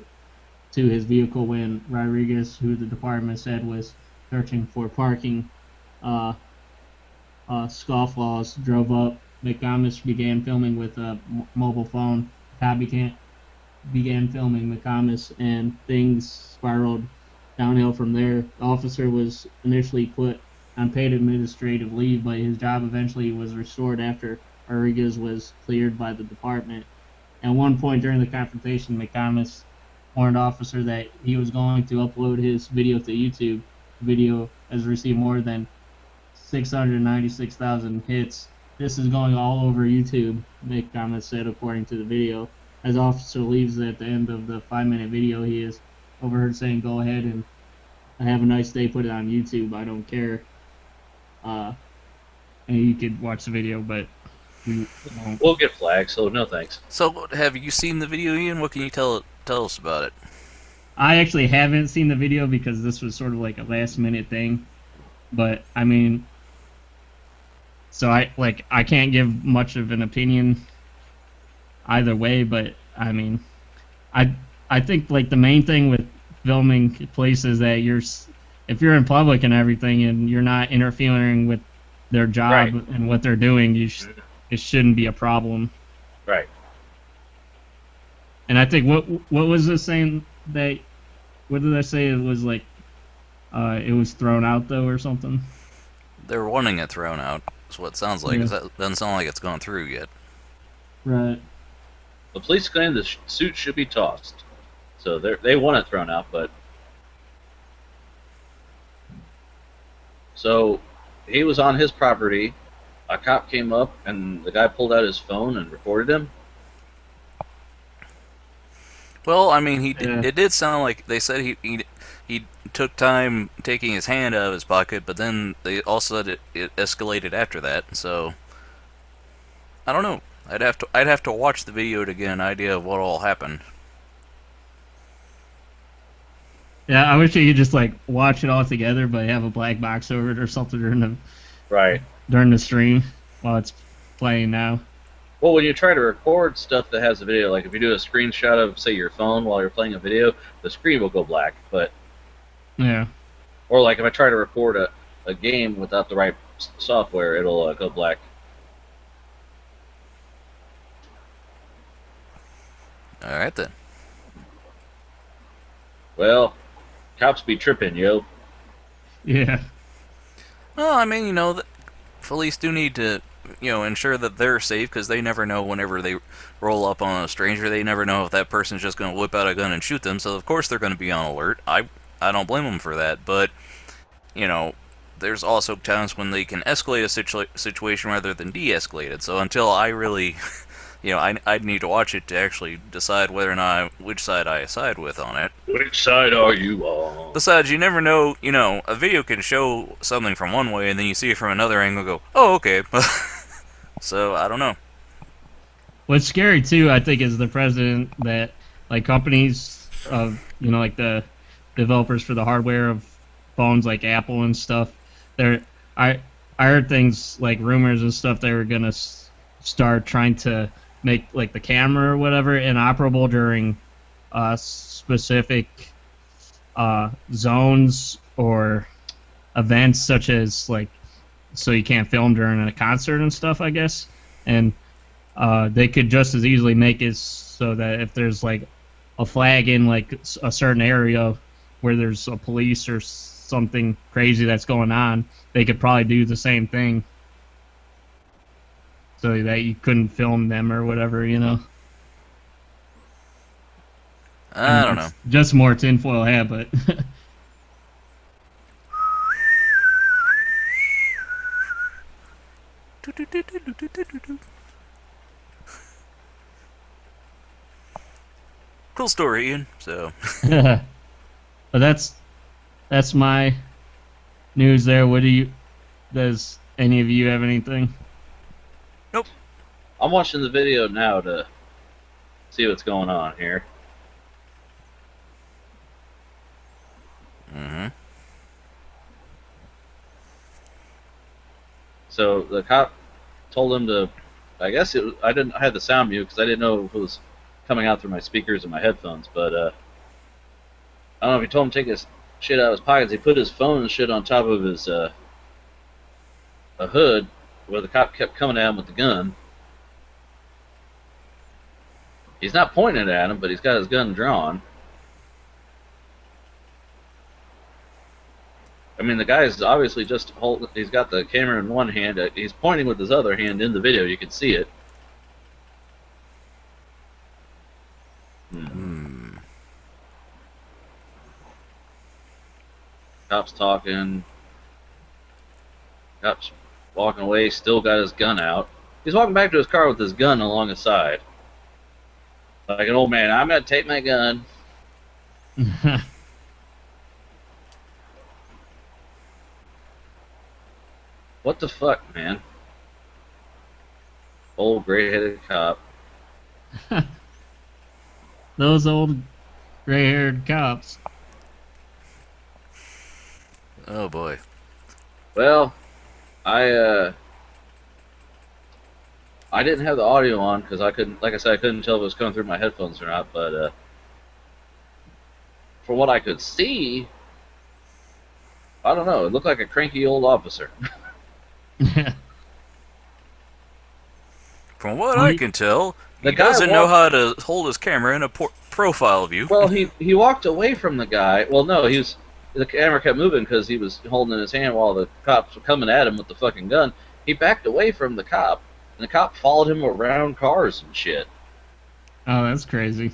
to his vehicle when Rodriguez, who the department said was searching for parking scofflaws, drove up. McComas began filming with a mobile phone. Cop began filming McComas, and things spiraled downhill from there. The officer was initially put on paid administrative leave, but his job eventually was restored after Rodriguez was cleared by the department. At one point during the confrontation, McComas warned the officer that he was going to upload his video to YouTube. The video has received more than 696,000 hits. This is going all over YouTube, McComas said, according to the video. As the officer leaves at the end of the 5-minute video, he is overheard saying, "Go ahead and have a nice day, put it on YouTube, I don't care." And you could watch the video, but we won't. We'll get flagged, so no thanks. So, have you seen the video, Ian? What can you tell us about it? I actually haven't seen the video because this was sort of like a last-minute thing. But, I mean, so I can't give much of an opinion either way, but I mean, I I think like the main thing with filming places that if you're in public and everything and you're not interfering with their job Right. and what they're doing, it shouldn't be a problem. Right. And I think what was the saying that what did I say it was like it was thrown out though or something? They're wanting it thrown out. Is what it sounds like. Yeah. That doesn't sound like it's gone through yet. Right. The police claim the suit should be tossed. So they want it thrown out, but so he was on his property. A cop came up and the guy pulled out his phone and recorded him. Well, I mean, Yeah. it did sound like they said he took time taking his hand out of his pocket, but then they also said it escalated after that. So I don't know. I'd have to watch the video to get an idea of what all happened. Yeah, I wish you could just like watch it all together, but have a black box over it or something Right. during the stream while it's playing now. Well, when you try to record stuff that has a video, like if you do a screenshot of, say, your phone while you're playing a video, the screen will go black. Yeah. Or like if I try to record a game without the right software, it'll go black. All right then. Well, cops be tripping, yo. Yeah. Well, I mean, the police do need to, ensure that they're safe because they never know whenever they roll up on a stranger. They never know if that person's just going to whip out a gun and shoot them. So of course they're going to be on alert. I don't blame them for that, but there's also times when they can escalate a situation rather than de-escalate it. So until I really, I'd need to watch it to actually decide whether or not which side I side with on it. Which side are you on? Besides, you never know, a video can show something from one way and then you see it from another angle and go, oh, okay. So, I don't know. What's scary too, I think, is the president that like companies of like the developers for the hardware of phones like Apple and stuff. I heard things like rumors and stuff they were gonna start trying to make like the camera or whatever inoperable during specific zones or events such as like so you can't film during a concert and stuff, I guess. And they could just as easily make it so that if there's like a flag in like a certain area where there's a police or something crazy that's going on, they could probably do the same thing so that you couldn't film them or whatever, I don't know. Just more tinfoil hat, but Cool story, Ian. So, but that's my news there. Does any of you have anything? nope. I'm watching the video now to see what's going on here. Mm-hmm. So the cop told him to. I guess I had the sound mute because I didn't know if it was coming out through my speakers and my headphones. But I don't know if he told him to take his shit out of his pockets. He put his phone and shit on top of his a hood, where the cop kept coming at him with the gun. He's not pointing at him, but he's got his gun drawn. I mean, the guy is obviously just he's got the camera in one hand. He's pointing with his other hand in the video. You can see it. Cops talking. Cops walking away. Still got his gun out. He's walking back to his car with his gun along his side. Like an old man. I'm going to take my gun. What the fuck, man? Old gray-headed cop. Those old gray-haired cops. Oh boy. Well, I I didn't have the audio on because I couldn't, like I said, I couldn't tell if it was coming through my headphones or not. But for what I could see, I don't know. It looked like a cranky old officer. From what I can tell, The he guy doesn't know how to hold his camera in a profile view. Well, he walked away from the guy. Well, no, the camera kept moving because he was holding in his hand while the cops were coming at him with the fucking gun. He backed away from the cop, and the cop followed him around cars and shit. Oh, that's crazy.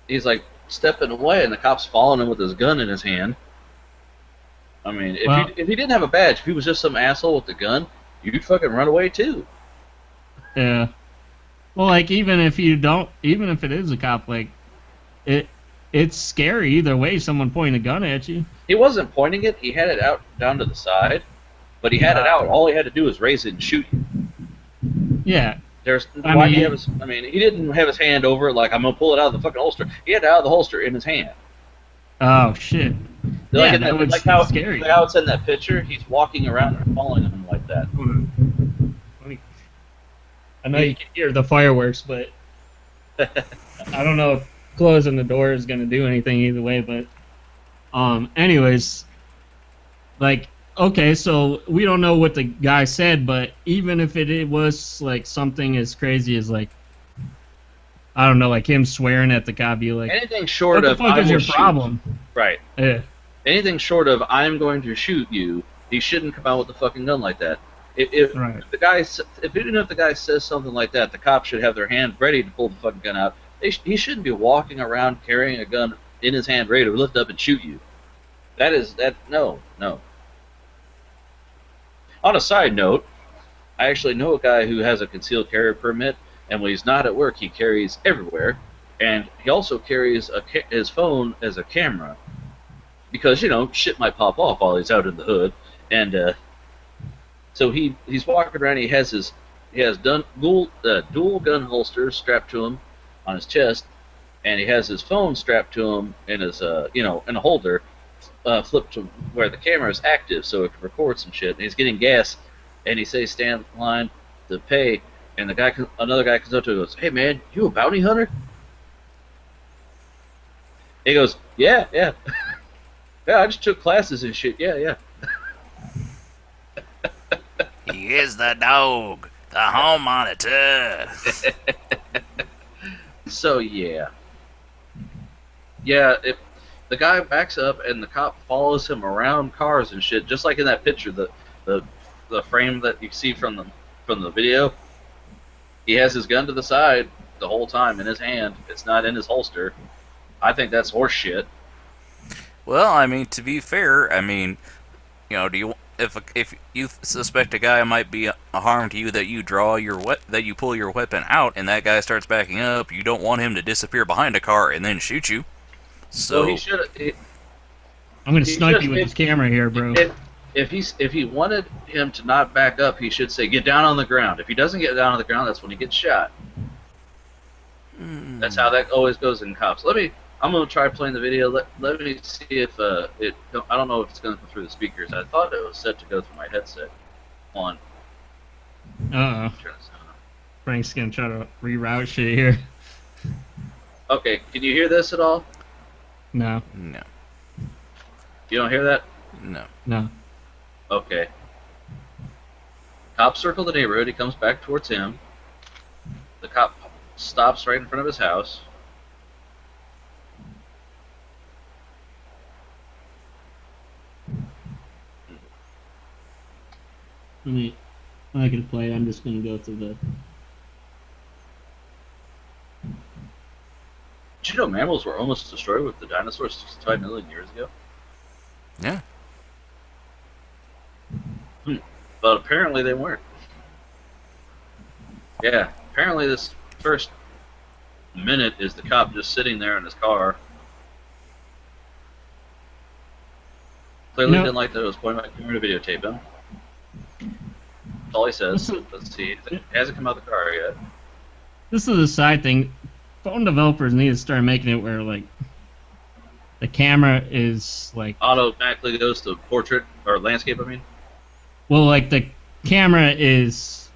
He's like stepping away, and the cop's following him with his gun in his hand. I mean, if he didn't have a badge, if he was just some asshole with the gun, you'd fucking run away too. Yeah. Well, like even if it is a cop, like it's scary either way. Someone pointing a gun at you. He wasn't pointing it; he had it out down to the side, but he had it out. All he had to do was raise it and shoot you. Yeah. He didn't have his hand over it like I'm gonna pull it out of the fucking holster. He had it out of the holster in his hand. Oh shit. Like, that was scary. Like how it's in that picture, he's walking around and following him like that. I know you can hear the fireworks, but I don't know if closing the door is gonna do anything either way. But anyways, like, okay, so we don't know what the guy said, but even if it was like something as crazy as like, I don't know, like him swearing at the cop, you like, anything short what the of fuck is your problem? Right. Yeah. Anything short of I'm going to shoot you, he shouldn't come out with a fucking gun like that. If even if the guy says something like that, the cop should have their hand ready to pull the fucking gun out. He shouldn't be walking around carrying a gun in his hand ready to lift up and shoot you. No. On a side note, I actually know a guy who has a concealed carry permit, and when he's not at work, he carries everywhere, and he also carries his phone as a camera, because shit might pop off while he's out in the hood, and so he's walking around. He has dual gun holsters strapped to him on his chest, and he has his phone strapped to him in his in a holder. Flipped to where the camera is active so it can record some shit. And he's getting gas, and he says stand in line to pay, and another guy comes up to him and goes, "Hey man, you a bounty hunter?" He goes, "Yeah. Yeah, I just took classes and shit. Yeah." He is the dog, the home monitor. So yeah, if the guy backs up and the cop follows him around cars and shit, just like in that picture, the frame that you see from the video, he has his gun to the side the whole time in his hand. It's not in his holster. I think that's horse shit. Well, I mean, to be fair, I mean, if you suspect a guy might be a harm to you, that you pull your weapon out, and that guy starts backing up, you don't want him to disappear behind a car and then shoot you. So he should. I'm gonna snipe you with this camera here, bro. If he wanted him to not back up, he should say, "Get down on the ground." If he doesn't get down on the ground, that's when he gets shot. That's how that always goes in cops. I'm gonna try playing the video. Let me see if it. I don't know if it's gonna come through the speakers. I thought it was set to go through my headset. On. Frank's gonna try to reroute shit here. Okay, can you hear this at all? No. You don't hear that? No. Okay. Cop circle the neighborhood. He comes back towards him. The cop stops right in front of his house. I'm not gonna play. I'm just gonna go to the. Did you know mammals were almost destroyed with the dinosaurs 65 million years ago? Yeah. But apparently they weren't. Yeah, apparently this first minute is the cop just sitting there in his car. Clearly didn't like that it was pointing my camera to videotape him. That's all he says. Let's see. It hasn't come out of the car yet. This is a side thing. Phone developers need to start making it where, like, the camera is, like... automatically goes to portrait, or landscape, I mean? Well, like, the camera is...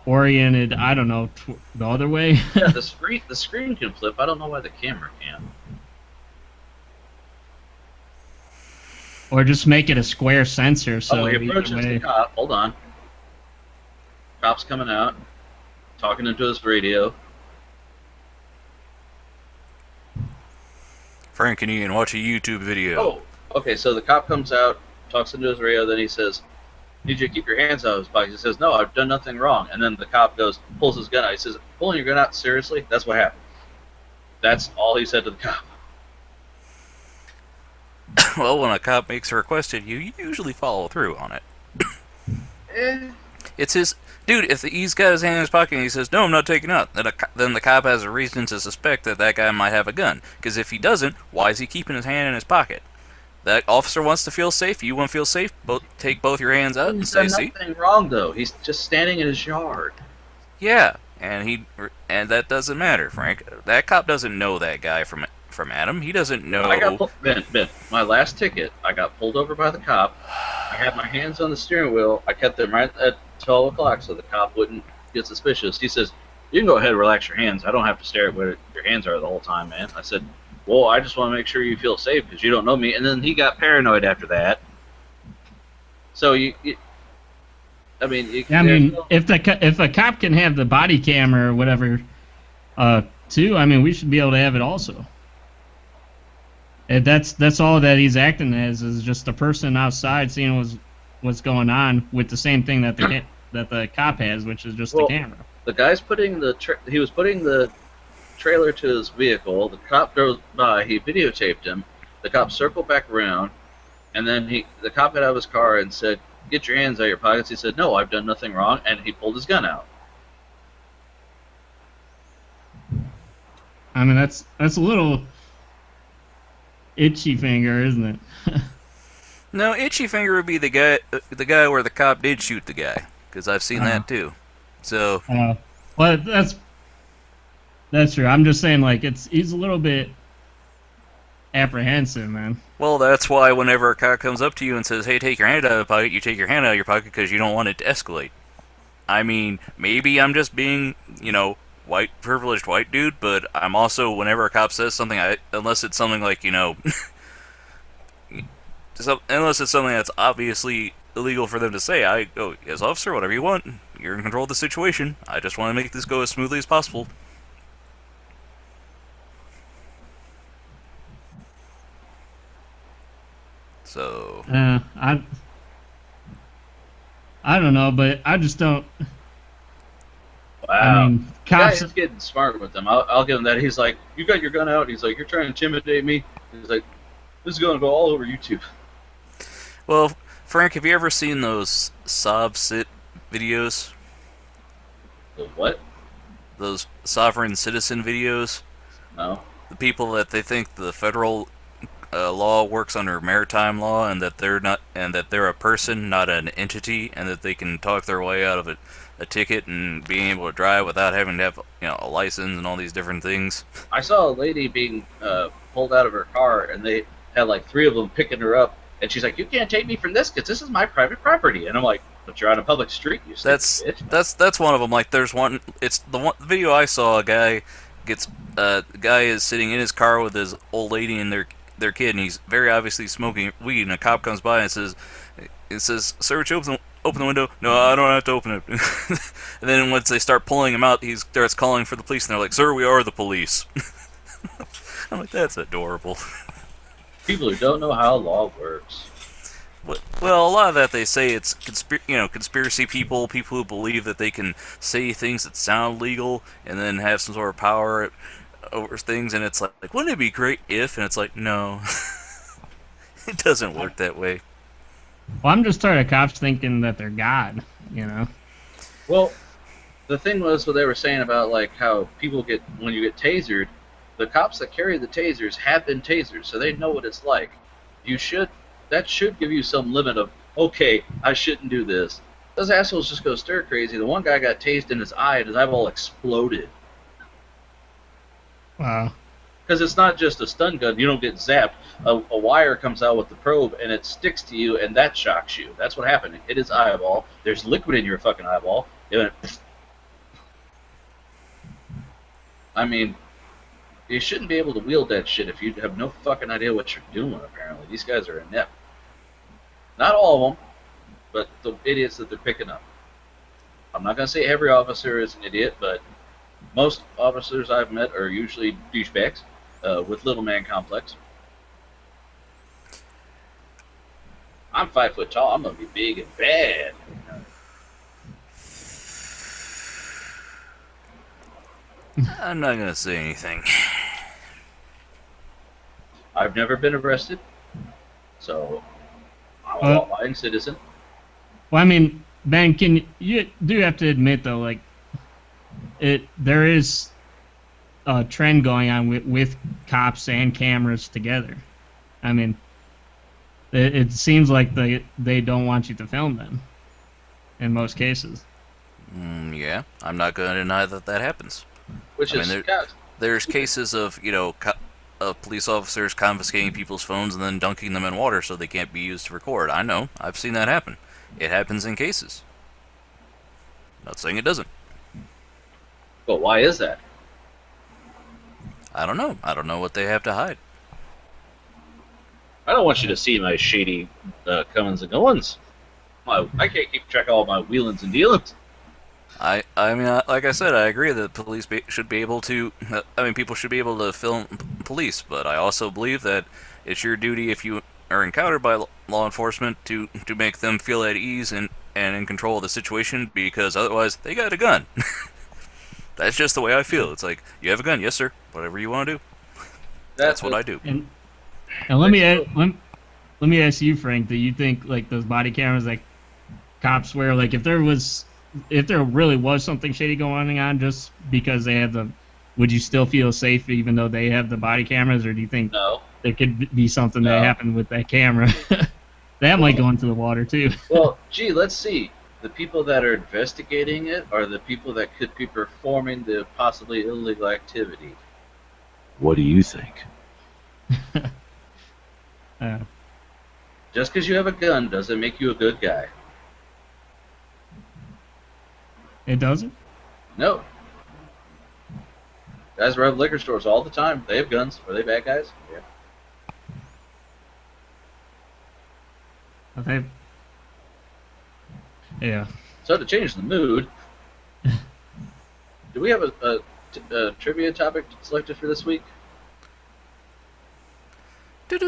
oriented, I don't know, the other way. Yeah, the screen can flip. I don't know why the camera can't. Or just make it a square sensor. So he approaches the cop. Hold on. Cop's coming out, talking into his radio. Frank and Ian, watch a YouTube video. Oh, okay, so the cop comes out, talks into his radio, then he says, "Need you to keep your hands out of his pocket." He says, "No, I've done nothing wrong." And then the cop pulls his gun out. He says, "Pulling your gun out? Seriously? That's what happened." That's all he said to the cop. Well, when a cop makes a request of you, you usually follow through on it. It's his... Dude, if he's got his hand in his pocket and he says, "No, I'm not taking out," then the cop has a reason to suspect that guy might have a gun. Because if he doesn't, why is he keeping his hand in his pocket? That officer wants to feel safe. You want to feel safe? Take both your hands out and say, "See?" He's done nothing wrong, though. He's just standing in his yard. Yeah, and that doesn't matter, Frank. That cop doesn't know that guy from Adam. He doesn't know. Ben, my last ticket, I got pulled over by the cop. I had my hands on the steering wheel. I kept them right at 12 o'clock so the cop wouldn't get suspicious. He says, "You can go ahead and relax your hands. I don't have to stare at where your hands are the whole time, man." I said, "Well, I just want to make sure you feel safe because you don't know me." And then he got paranoid after that. So if a cop can have the body cam or whatever, too, I mean, we should be able to have it also. And that's all that he's acting as, is just a person outside seeing what's going on with the same thing that the cop has, which is just the camera. The guy's putting he was putting the trailer to his vehicle. The cop goes by. He videotaped him. The cop circled back around, and then the cop got out of his car and said, "Get your hands out of your pockets." He said, "No, I've done nothing wrong," and he pulled his gun out. I mean, that's a little itchy finger, isn't it? No, itchy finger would be the guy where the cop did shoot the guy, because I've seen that too. So. Well, that's true. I'm just saying, like, he's a little bit apprehensive, man. Well, that's why whenever a cop comes up to you and says, "Hey, take your hand out of your pocket," you take your hand out of your pocket because you don't want it to escalate. I mean, maybe I'm just being, white, privileged white dude, but I'm also, whenever a cop says something, unless it's something like, unless it's something that's obviously illegal for them to say, I go, "Yes, officer, whatever you want. You're in control of the situation. I just want to make this go as smoothly as possible." So... I don't know, but I just don't... Wow. I mean, cops... He's getting smart with them. I'll give him that. He's like, "You got your gun out." He's like, "You're trying to intimidate me." He's like, "This is going to go all over YouTube." Well, Frank, have you ever seen those sob sit videos? The what? Those sovereign citizen videos? No. The people that they think the federal law works under maritime law, and that they're a person, not an entity, and that they can talk their way out of a ticket and being able to drive without having to have a license and all these different things. I saw a lady being pulled out of her car, and they had like 3 of them picking her up, and she's like, "You can't take me from this because this is my private property." And I'm like, "But you're on a public street, you stupid bitch." That's one of them. Like, there's one. It's the video I saw. The guy is sitting in his car with his old lady and their kid, and he's very obviously smoking weed. And a cop comes by and says, "Sir, would you open the window?" "No, I don't have to open it." And then once they start pulling him out, he starts calling for the police, and they're like, "Sir, we are the police." I'm like, that's adorable. People who don't know how law works. Well, a lot of that they say it's conspiracy people who believe that they can say things that sound legal and then have some sort of power over things, and it's like, wouldn't it be great if? And it's like, no, it doesn't work that way. Well, I'm just tired of cops thinking that they're God, Well, the thing was what they were saying about like how people get when you get tasered. The cops that carry the tasers have been tasered, so they know what it's like. That should give you some limit of, okay, I shouldn't do this. Those assholes just go stir crazy. The one guy got tased in his eye, and his eyeball exploded. Wow. Because it's not just a stun gun. You don't get zapped. A wire comes out with the probe, and it sticks to you, and that shocks you. That's what happened. It hit his eyeball. There's liquid in your fucking eyeball. It went, I mean, you shouldn't be able to wield that shit if you have no fucking idea what you're doing, apparently. These guys are inept. Not all of them, but the idiots that they're picking up. I'm not going to say every officer is an idiot, but most officers I've met are usually douchebags with little man complex. I'm 5 foot tall. I'm going to be big and bad. I'm not gonna say anything. I've never been arrested, so I'm a law-abiding citizen. Well, I mean, Ben, you do have to admit though, like there is a trend going on with cops and cameras together. I mean, it seems like they don't want you to film them in most cases. Yeah, I'm not gonna deny that happens. Which I is mean, there's cases of of police officers confiscating people's phones and then dunking them in water so they can't be used to record. I know, I've seen that happen. It happens in cases. Not saying it doesn't. But why is that? I don't know. I don't know what they have to hide. I don't want you to see my shady comings and goings. I can't keep track of all my wheelings and dealings. I mean, like I said, I agree that police should be able to. I mean, people should be able to film police, but I also believe that it's your duty if you are encountered by law enforcement to make them feel at ease and in control of the situation, because otherwise they got a gun. That's just the way I feel. It's like, you have a gun, yes sir. Whatever you want to do. That's what I do. And let me ask you, Frank. Do you think like those body cameras, like cops wear, like if there really was something shady going on, just because they have would you still feel safe even though they have the body cameras, or do you think there could be something that happened with that camera that might go into the water too? Well, gee, let's see. The people that are investigating it are the people that could be performing the possibly illegal activity. What do you think? Just because you have a gun doesn't make you a good guy. It doesn't? No. Guys rob liquor stores all the time. They have guns. Are they bad guys? Yeah. Okay. Yeah. So to change the mood, do we have a trivia topic selected for this week? Yep.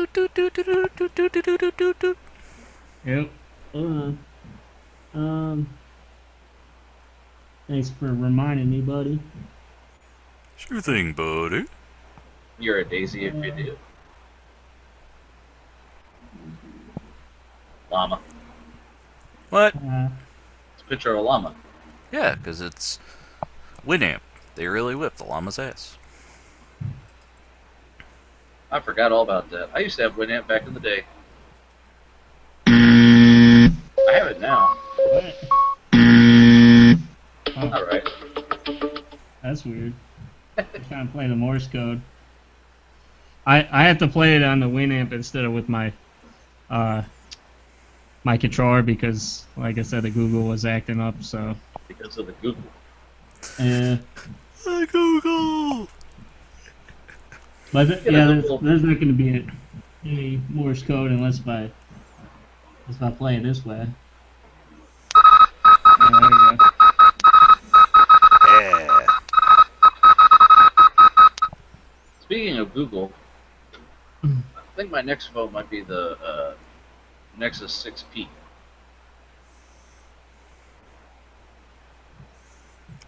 Thanks for reminding me, buddy. Sure thing, buddy. You're a daisy if you do. Llama. What? It's a picture of a llama. Yeah, because it's Winamp. They really whip the llama's ass. I forgot all about that. I used to have Winamp back in the day. I have it now. What? Oh, Alright. that's weird. I'm trying to play the Morse code. I have to play it on the Winamp instead of with my my controller because, like I said, the Google was acting up. So Because of the Google. yeah. The Google. But there's not going to be any Morse code unless I play it this way. Yeah, there we go. Yeah. Speaking of Google, I think my next phone might be the Nexus 6P.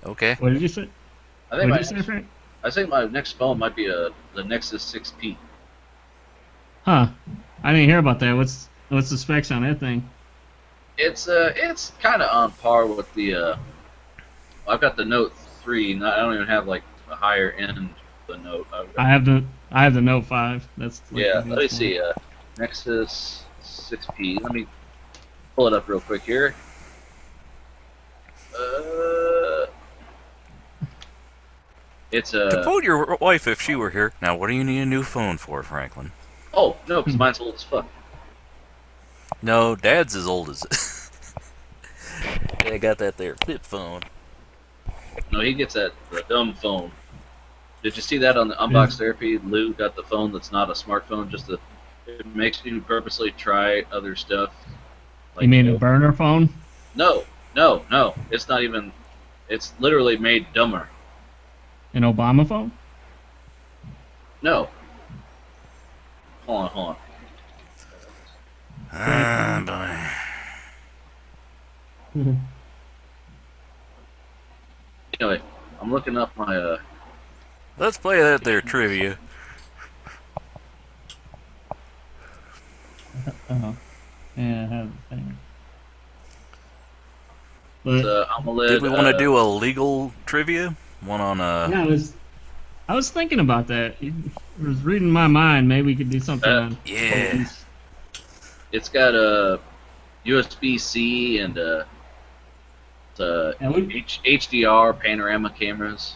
Okay. What did you say? I think What did you say, Frank? I think my next phone might be the Nexus 6P. Huh. I didn't hear about that. What's the specs on that thing? It's kind of on par with the. I've got the Note 3. I don't even have like a higher end of the Note. I have the Note 5. That's like Yeah. the Let me newest see. Nexus 6P. Let me pull it up real quick here. It's a. To quote your wife if she were here, now what do you need a new phone for, Franklin? Oh no, because mine's old as fuck. No, Dad's as old as I got that there flip phone. No, he gets the dumb phone. Did you see that on the Unbox Therapy? Lou got the phone that's not a smartphone, it makes you purposely try other stuff. Like, you mean a burner phone? No. It's not even. It's literally made dumber. An Obama phone? No. Hold on. Boy. Anyway, I'm looking up my. Let's play that there trivia. Yeah, I have the thing. AMOLED. Did we want to do a legal trivia? One on Yeah, I was thinking about that. It was reading my mind. Maybe we could do something on. Yeah. Phones. It's got a USB-C and HDR panorama cameras.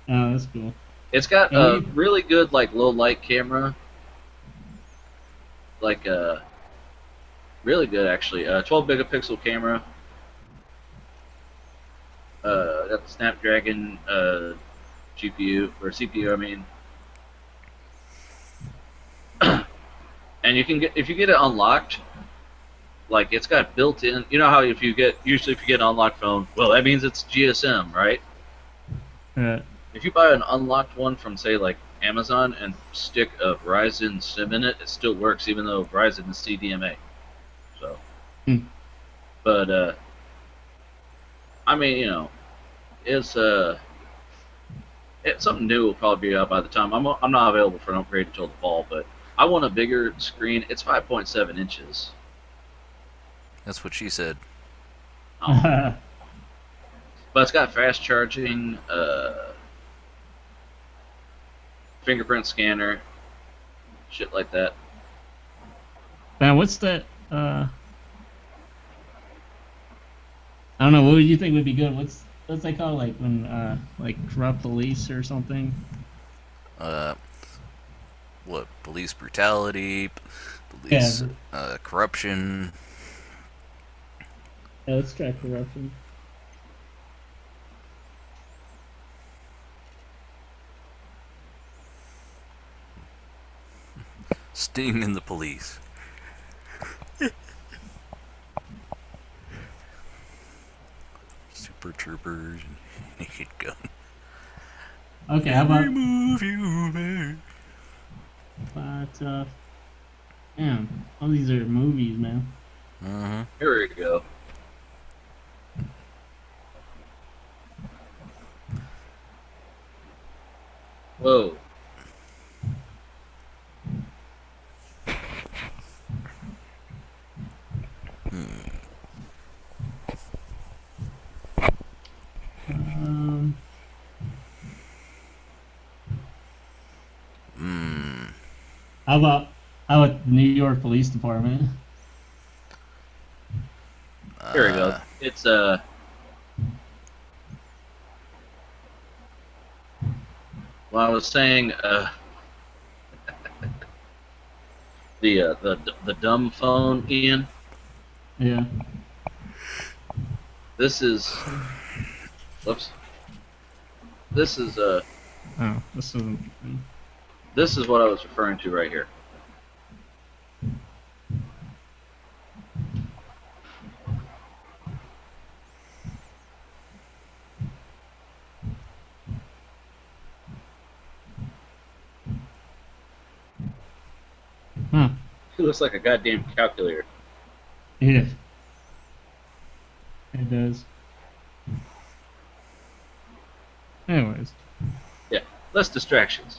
Oh, that's cool. It's got a really good low light camera. Really good actually. 12 megapixel camera. Got the Snapdragon GPU or CPU, I mean. And you can if you get it unlocked, it's got built-in. You know how if you get an unlocked phone, well, that means it's GSM, right? If you buy an unlocked one from say Amazon and stick a Verizon SIM in it, it still works even though Verizon is CDMA. So, but I mean, it's something new will probably be out by the time I'm not available for an upgrade until the fall, but I want a bigger screen. It's 5.7 inches. That's what she said. But it's got fast charging, fingerprint scanner, shit like that. Man, what's that? I don't know. What would you think would be good? What's they call when corrupt police or something? What? Police brutality, police corruption. Yeah, let's try corruption. Sting in the police. Super troopers and naked gun. Okay, how about move you make? But damn, all these are movies, man. Here we go. Whoa. How about the New York Police Department? Here we go. It's well, I was saying the dumb phone, Ian. Yeah. This is. Whoops. This is Oh, this isn't. This is what I was referring to right here. Huh. It looks like a goddamn calculator. Yeah. It does. Anyways. Yeah, less distractions.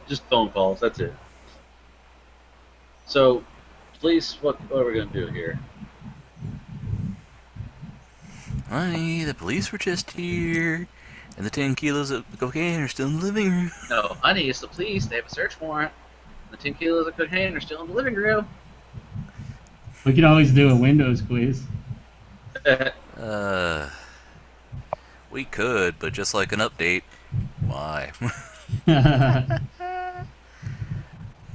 Just phone calls. That's it. So, police, what are we gonna do here? Honey, the police were just here, and the 10 kilos of cocaine are still in the living room. No, honey, it's the police. They have a search warrant. The 10 kilos of cocaine are still in the living room. We could always do a Windows quiz. We could, but just like an update, why?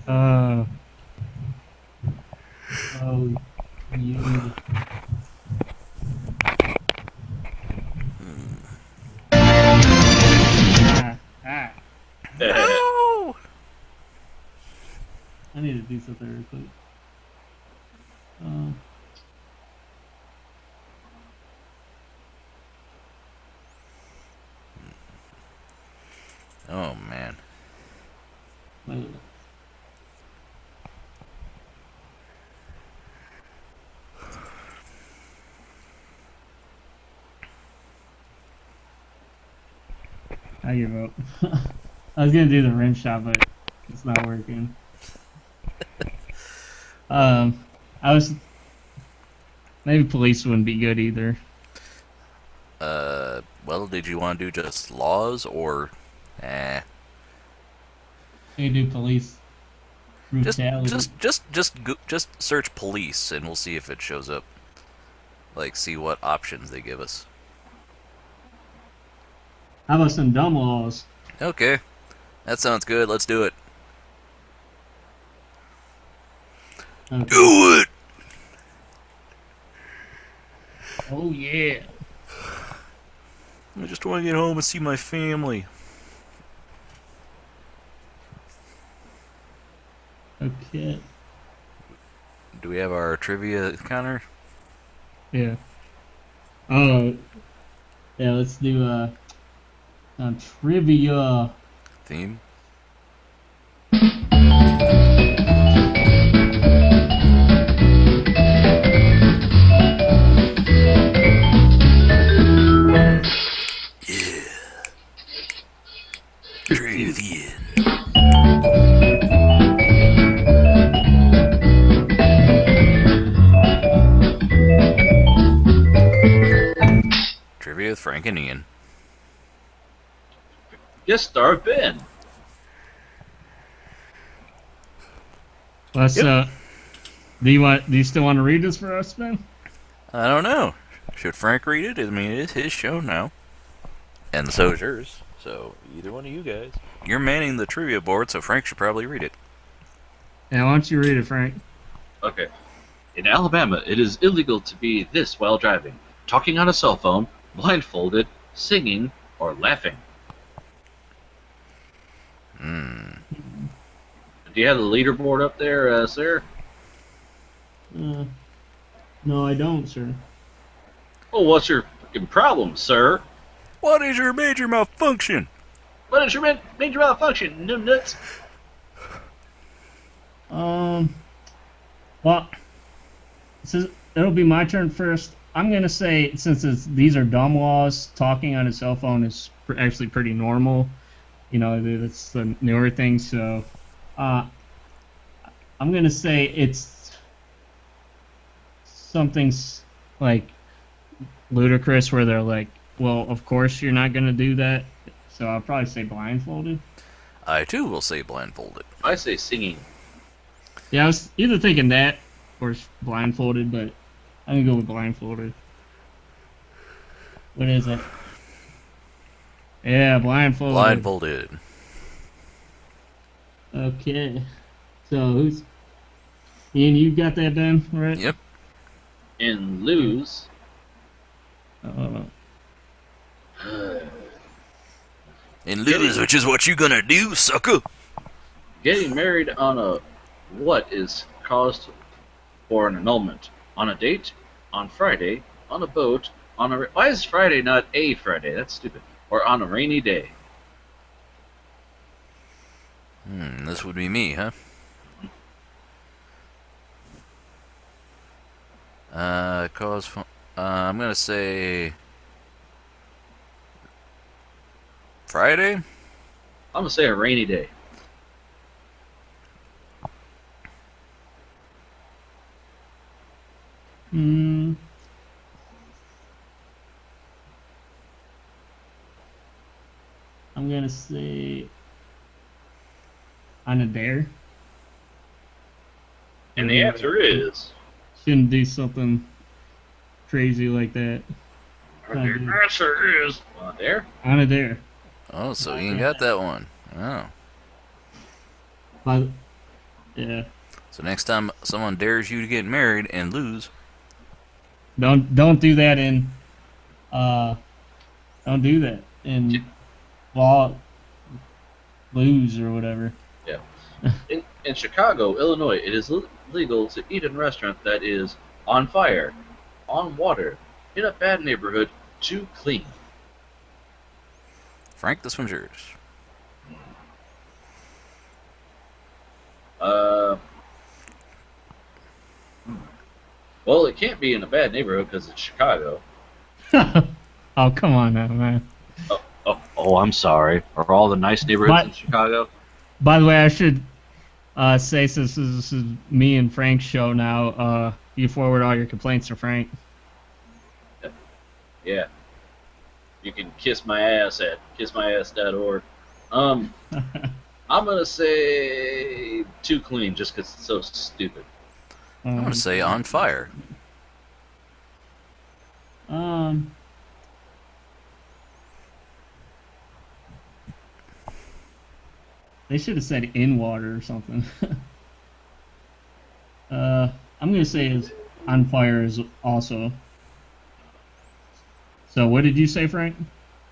Oh, you. do something real quick. Oh man. Wait. I give up. I was gonna do the rim shot, but it's not working. I was maybe police wouldn't be good either. Well, did you want to do just laws or, You do police brutality. Just search police and we'll see if it shows up. Like, see what options they give us. How about some dumb laws? Okay, that sounds good. Let's do it. Okay. Do it. Oh yeah. I just want to get home and see my family. Okay. Do we have our trivia counter? Yeah. Oh. Yeah. Let's do trivia. Theme? Yeah. Trivia. Trivia with Frank and Ian. Guest star Ben. Let's Yep. Do you still want to read this for us, Ben? I don't know. Should Frank read it? I mean, it is his show now. And so is yours. So, either one of you guys. You're manning the trivia board, so Frank should probably read it. Yeah, why don't you read it, Frank? Okay. In Alabama, it is illegal to be this while driving: talking on a cell phone, blindfolded, singing, or laughing. Do you have the leaderboard up there, sir? No, I don't, sir. Oh, what's your fucking problem, sir? What is your major malfunction? What is your major malfunction, no nuts? Well, since it'll be my turn first, I'm gonna say since these are dumb laws, talking on a cell phone is actually pretty normal. You know, it's the newer thing. So, I'm gonna say it's something's like ludicrous where they're like, well, of course you're not gonna do that. So I'll probably say blindfolded. I too will say blindfolded. I say singing. Yeah, I was either thinking that or blindfolded, but I'm gonna go with blindfolded. What is it? Yeah, blindfolded. Blindfolded. Okay. So who's Ian? You got that done, right? Yep. In lose. And lose, which is what you gonna do, sucker. Getting married on a what is caused for an annulment? On a date? On Friday? On a boat? On a why is Friday not a Friday? That's stupid. Or on a rainy day? This would be me, huh? I'm gonna say Friday. I'm gonna say a rainy day. I'm gonna say on a dare. And the answer is Shouldn't do something crazy like that. the answer is there. On a dare. Oh, so Ian got that one. Oh. But, yeah. So next time someone dares you to get married and lose, Don't do that in don't do that in law lose or whatever. Yeah. In Chicago, Illinois, it is legal to eat in a restaurant that is on fire, on water, in a bad neighborhood, too clean. Frank, this one's yours. Uh, well, it can't be in a bad neighborhood because it's Chicago. Oh, come on now, man. Oh, I'm sorry. Are all the nice neighborhoods in Chicago? By the way, I should say, since this is me and Frank's show now, you forward all your complaints to Frank. Yeah. You can kiss my ass at kissmyass.org. I'm gonna say too clean just because it's so stupid. I'm gonna say on fire. They should have said in water or something. I'm gonna say is on fire is also. So what did you say, Frank?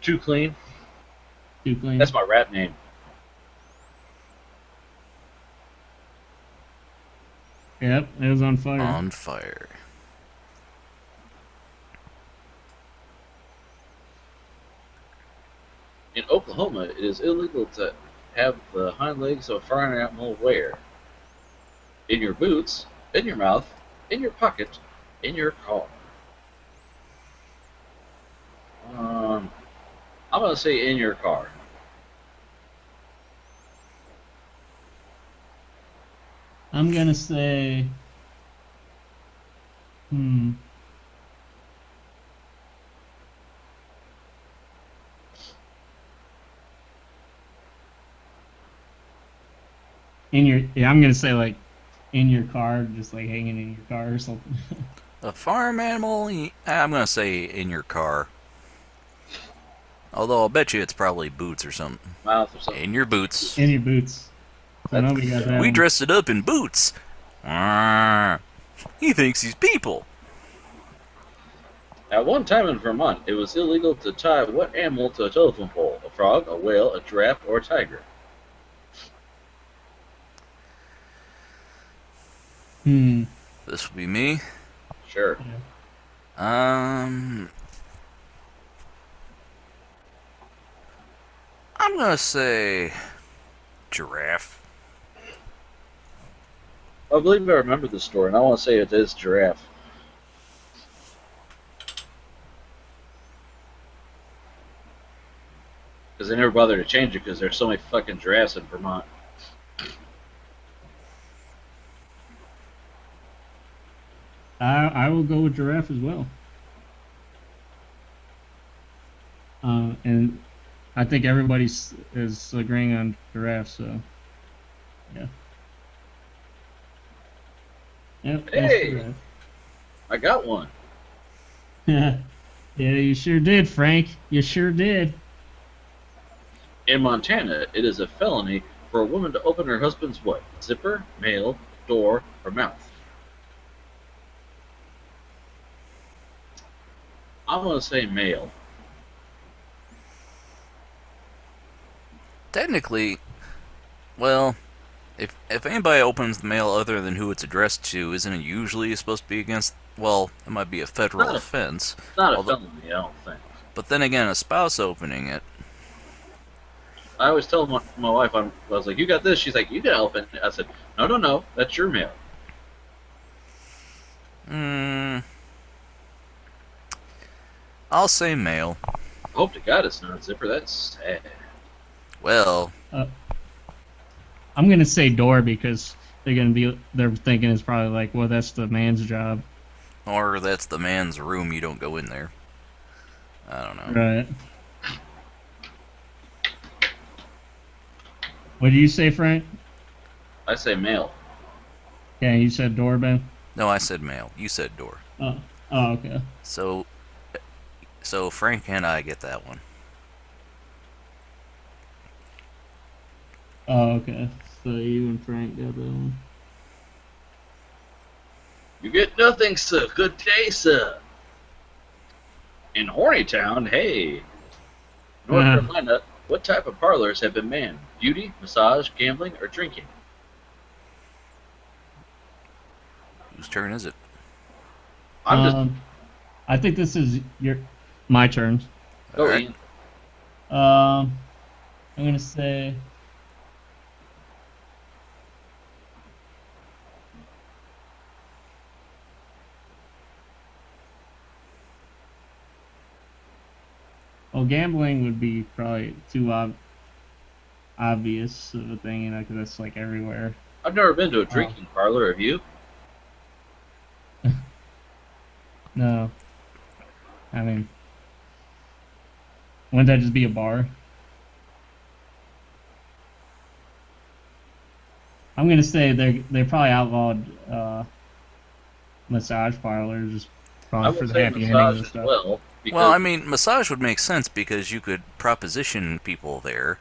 Too clean? Too clean. That's my rap name. Yep, it was on fire. On fire. In Oklahoma, it is illegal to have the hind legs of a foreign animal where? In your boots, in your mouth, in your pocket, in your car. I'm gonna say in your car. I'm gonna say. I'm gonna say like in your car, just like hanging in your car or something. A farm animal? I'm gonna say in your car. Although I'll bet you it's probably boots or something. Mouth or something. In your boots. In your boots. So nobody got that. We one. dressed it up in boots. He thinks he's people. At one time in Vermont, it was illegal to tie what animal to a telephone pole? A frog, a whale, a giraffe, or a tiger? This would be me. Sure. I'm gonna say giraffe. I believe I remember this story, and I want to say it is giraffe. Because they never bothered to change it because there's so many fucking giraffes in Vermont. I will go with giraffe as well. And I think everybody is agreeing on giraffe, so yeah. Yep, Hey! I got one. yeah, you sure did, Frank. You sure did. In Montana, it is a felony for a woman to open her husband's what? Zipper, mail, door, or mouth? I'm going to say mail. Technically, well, if anybody opens the mail other than who it's addressed to, isn't it usually supposed to be against? Well, it might be a federal offense. It's not a felony, I don't think. But then again, a spouse opening it. I always tell my wife, I was like, you got this? She's like, you can open it. I said, no, that's your mail. I'll say mail. I hope to God it's not a zipper. That's sad. Well, I'm gonna say door because they're thinking it's probably like, well, that's the man's job. or that's the man's room, you don't go in there. I don't know. Right. What do you say, Frank? I say mail. Yeah, you said door, Ben? No, I said mail. You said door. Oh, okay. So Frank and I get that one. Oh, okay. So you and Frank got that one. You get nothing, sir. Good day, sir. In Hornytown, hey. North Carolina, what type of parlors have been banned? Beauty, massage, gambling, or drinking? Whose turn is it? I'm just I think this is my turn. go, Alright. Ian. I'm gonna say. Well, gambling would be probably too obvious of a thing, because that's like everywhere. I've never been to a drinking parlor. Have you? No, I mean, wouldn't that just be a bar? I'm gonna say they probably outlawed massage parlors, just I probably for would the say happy endings massage and as stuff. well. Because Well, I mean, massage would make sense because you could proposition people there,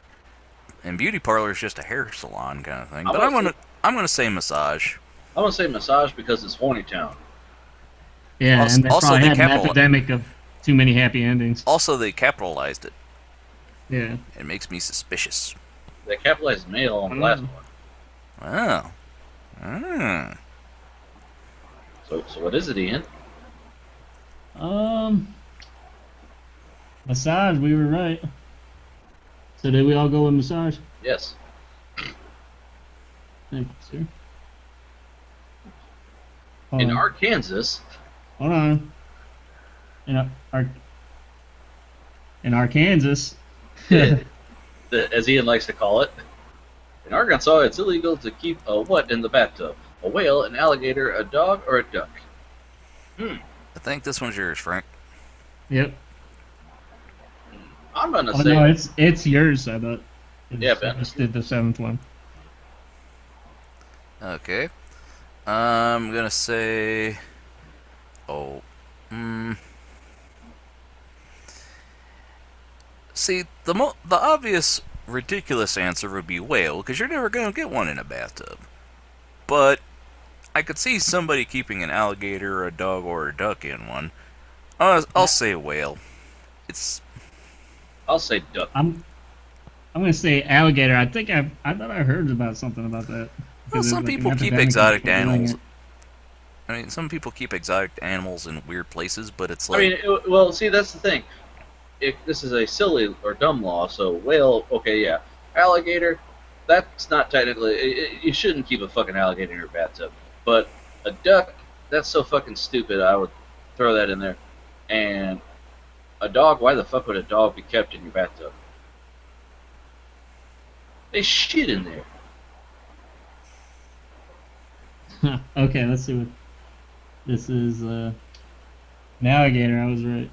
and beauty parlor is just a hair salon kind of thing. But I'm gonna say massage. I'm gonna say massage because it's horny town. Yeah, and they Also, probably they had an epidemic of too many happy endings. Also, they capitalized it. Yeah. It makes me suspicious. They capitalized male on the last one. Oh. Ah. So what is it, Ian? Massage. We were right. So did we all go with massage? Yes. Thank you, sir. In Arkansas, Hold on. In Arkansas. as Ian likes to call it, in Arkansas, it's illegal to keep a what in the bathtub? A whale, an alligator, a dog, or a duck? I think this one's yours, Frank. Yep. I'm gonna Oh say no, it's yours. I thought. Yeah, I Ben. just did the seventh one. Okay. I'm gonna say. Oh. See, the obvious ridiculous answer would be whale, because you're never gonna get one in a bathtub. But I could see somebody keeping an alligator, a dog, or a duck in one. I'll say whale. I'll say duck. I'm gonna say alligator. I think I thought I heard about something about that. Well, Because some there's, like, people an keep epidemic of exotic people doing animals. it. I mean, some people keep exotic animals in weird places, but it's I like, mean, well, see, that's the thing. This is a silly or dumb law, so whale, okay, yeah. Alligator, that's not technically. You shouldn't keep a fucking alligator in your bathtub. But a duck, that's so fucking stupid. I would throw that in there. And a dog, why the fuck would a dog be kept in your bathtub? They shit in there. Okay, let's see what this is. An alligator. I was right.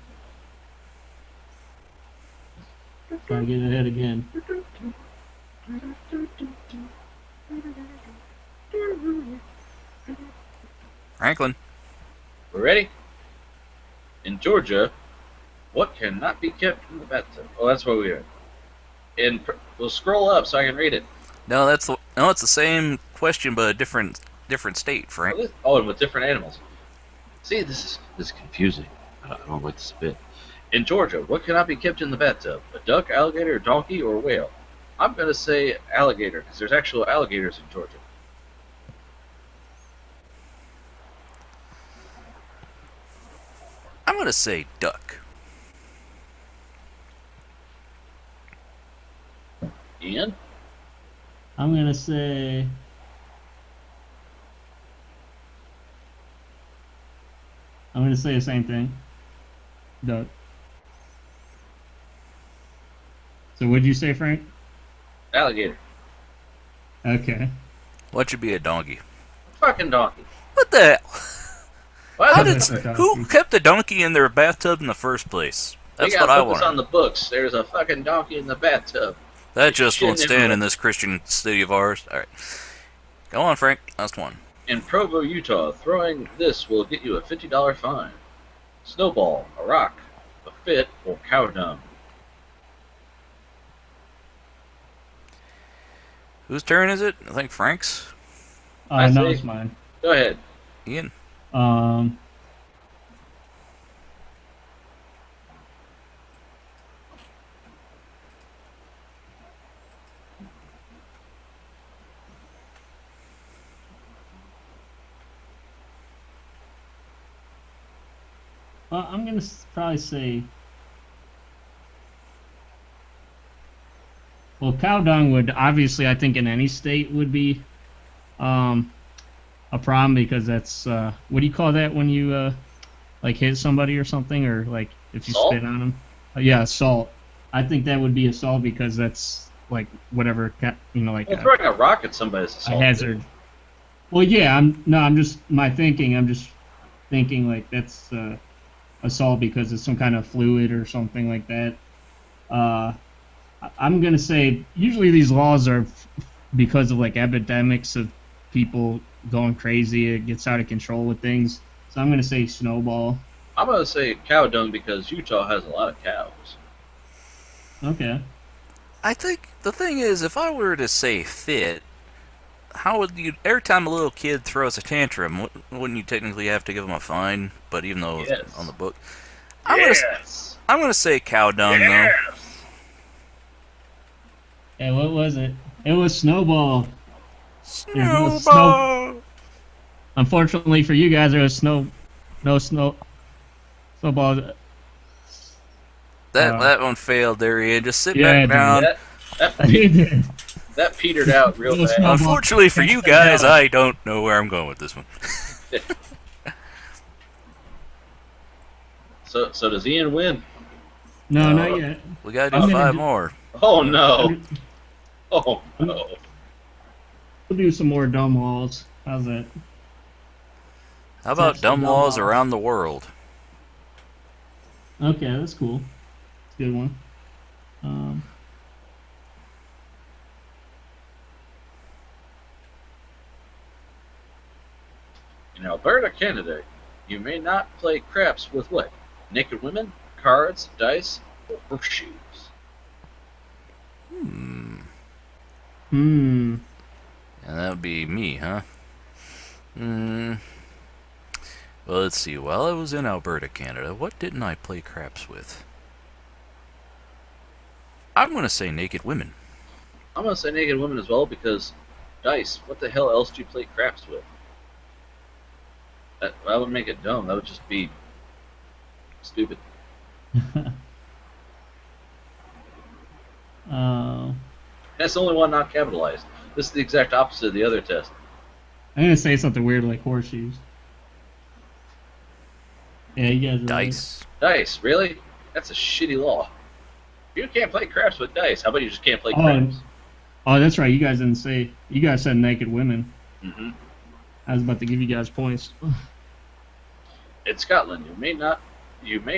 Try to get ahead again. Franklin. We're ready? In Georgia, what cannot be kept in the bathtub? Oh, that's where we are. We'll scroll up so I can read it. No, it's the same question, but a different state, Frank. Oh, and with different animals. See, this is confusing. I don't like this a bit. In Georgia, what cannot be kept in the bathtub? A duck, alligator, donkey, or whale? I'm going to say alligator, because there's actual alligators in Georgia. I'm gonna say duck. Ian? I'm gonna say. I'm gonna say the same thing. Duck. So what'd you say, Frank? Alligator. Okay. What should be a donkey? Fucking donkey. What the hell? Why How the did Donkey. who kept a donkey in their bathtub in the first place? That's They what got I books want. on the books. There's a fucking donkey in the bathtub. That just won't Shit stand in everywhere. this Christian city of ours. All right, go on, Frank. Last one. In Provo, Utah, throwing this will get you a $50 fine. Snowball, a rock, a fit, or cow dung. Whose turn is it? I think Frank's. I No, say- it's mine. Go ahead. Ian. Um. Well, I'm gonna probably say. Well, cow dung would obviously, I think, in any state would be um, a problem because that's what do you call that when you like hit somebody or something, or like if you Salt? spit on them? Yeah, assault. I think that would be assault because that's like whatever like Well, throwing a rock at somebody is a assault. hazard. Well, yeah, I'm just my thinking. I'm just thinking like that's assault because it's some kind of fluid or something like that. Uh, I'm gonna say usually these laws are because of like epidemics of people going crazy. It gets out of control with things. So I'm gonna say snowball. I'm gonna say cow dung because Utah has a lot of cows. Okay. I think the thing is, if I were to say fit, how would you? Every time a little kid throws a tantrum, wouldn't you technically have to give him a fine? But even though it's on Yes. the book, I'm gonna Yes. I'm gonna say cow dung though. Yes. Yeah, what was it? It was snowball. There's no snow. Snowball. Unfortunately for you guys, there was no snowball. That one failed there, Ian. Just sit Yeah, back down. That that petered out real No fast. snowball. Unfortunately for you guys, I don't know where I'm going with this one. So does Ian win? No, No. not yet. We gotta I'm do gonna 5 do- more. Oh no. Oh no. We'll do some more dumb laws. How's that? How about That's dumb the laws dumb law. around the world? Okay, that's cool. It's a good one. Um, In Alberta, Canada, you may not play craps with what? Naked women, cards, dice, or horseshoes. Hmm. hmm. And that would be me, huh? Hmm. Well, let's see. While I was in Alberta, Canada, what didn't I play craps with? I'm gonna say naked women. I'm gonna say naked women as well because dice. What the hell else do you play craps with? That would make it dumb. That would just be stupid. uh, That's the only one not capitalized. This is the exact opposite of the other test. I'm gonna say something weird like horseshoes. Yeah, you guys are right. Dice. Dice, really? That's a shitty law. You can't play craps with dice. How about you just can't play Oh, craps? Oh, that's right. You guys didn't say. You guys said naked women. Mm-hmm. I was about to give you guys points. In Scotland, you may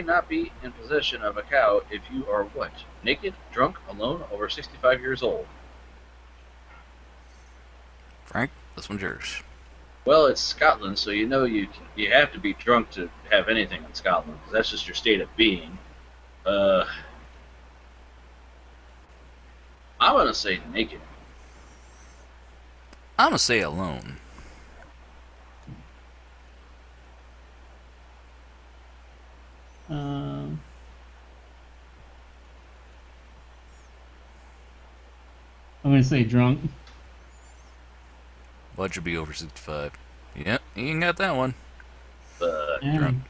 not be in possession of a cow if you are what? Naked, drunk, alone, over 65 years old. Frank, this one's yours. Well, it's Scotland, so you know you have to be drunk to have anything in Scotland, because that's just your state of being. I'm gonna say naked. I'm gonna say alone. Um, I'm gonna say drunk. What should be over 65? Yep, you ain't got that one. Yeah. Drunk.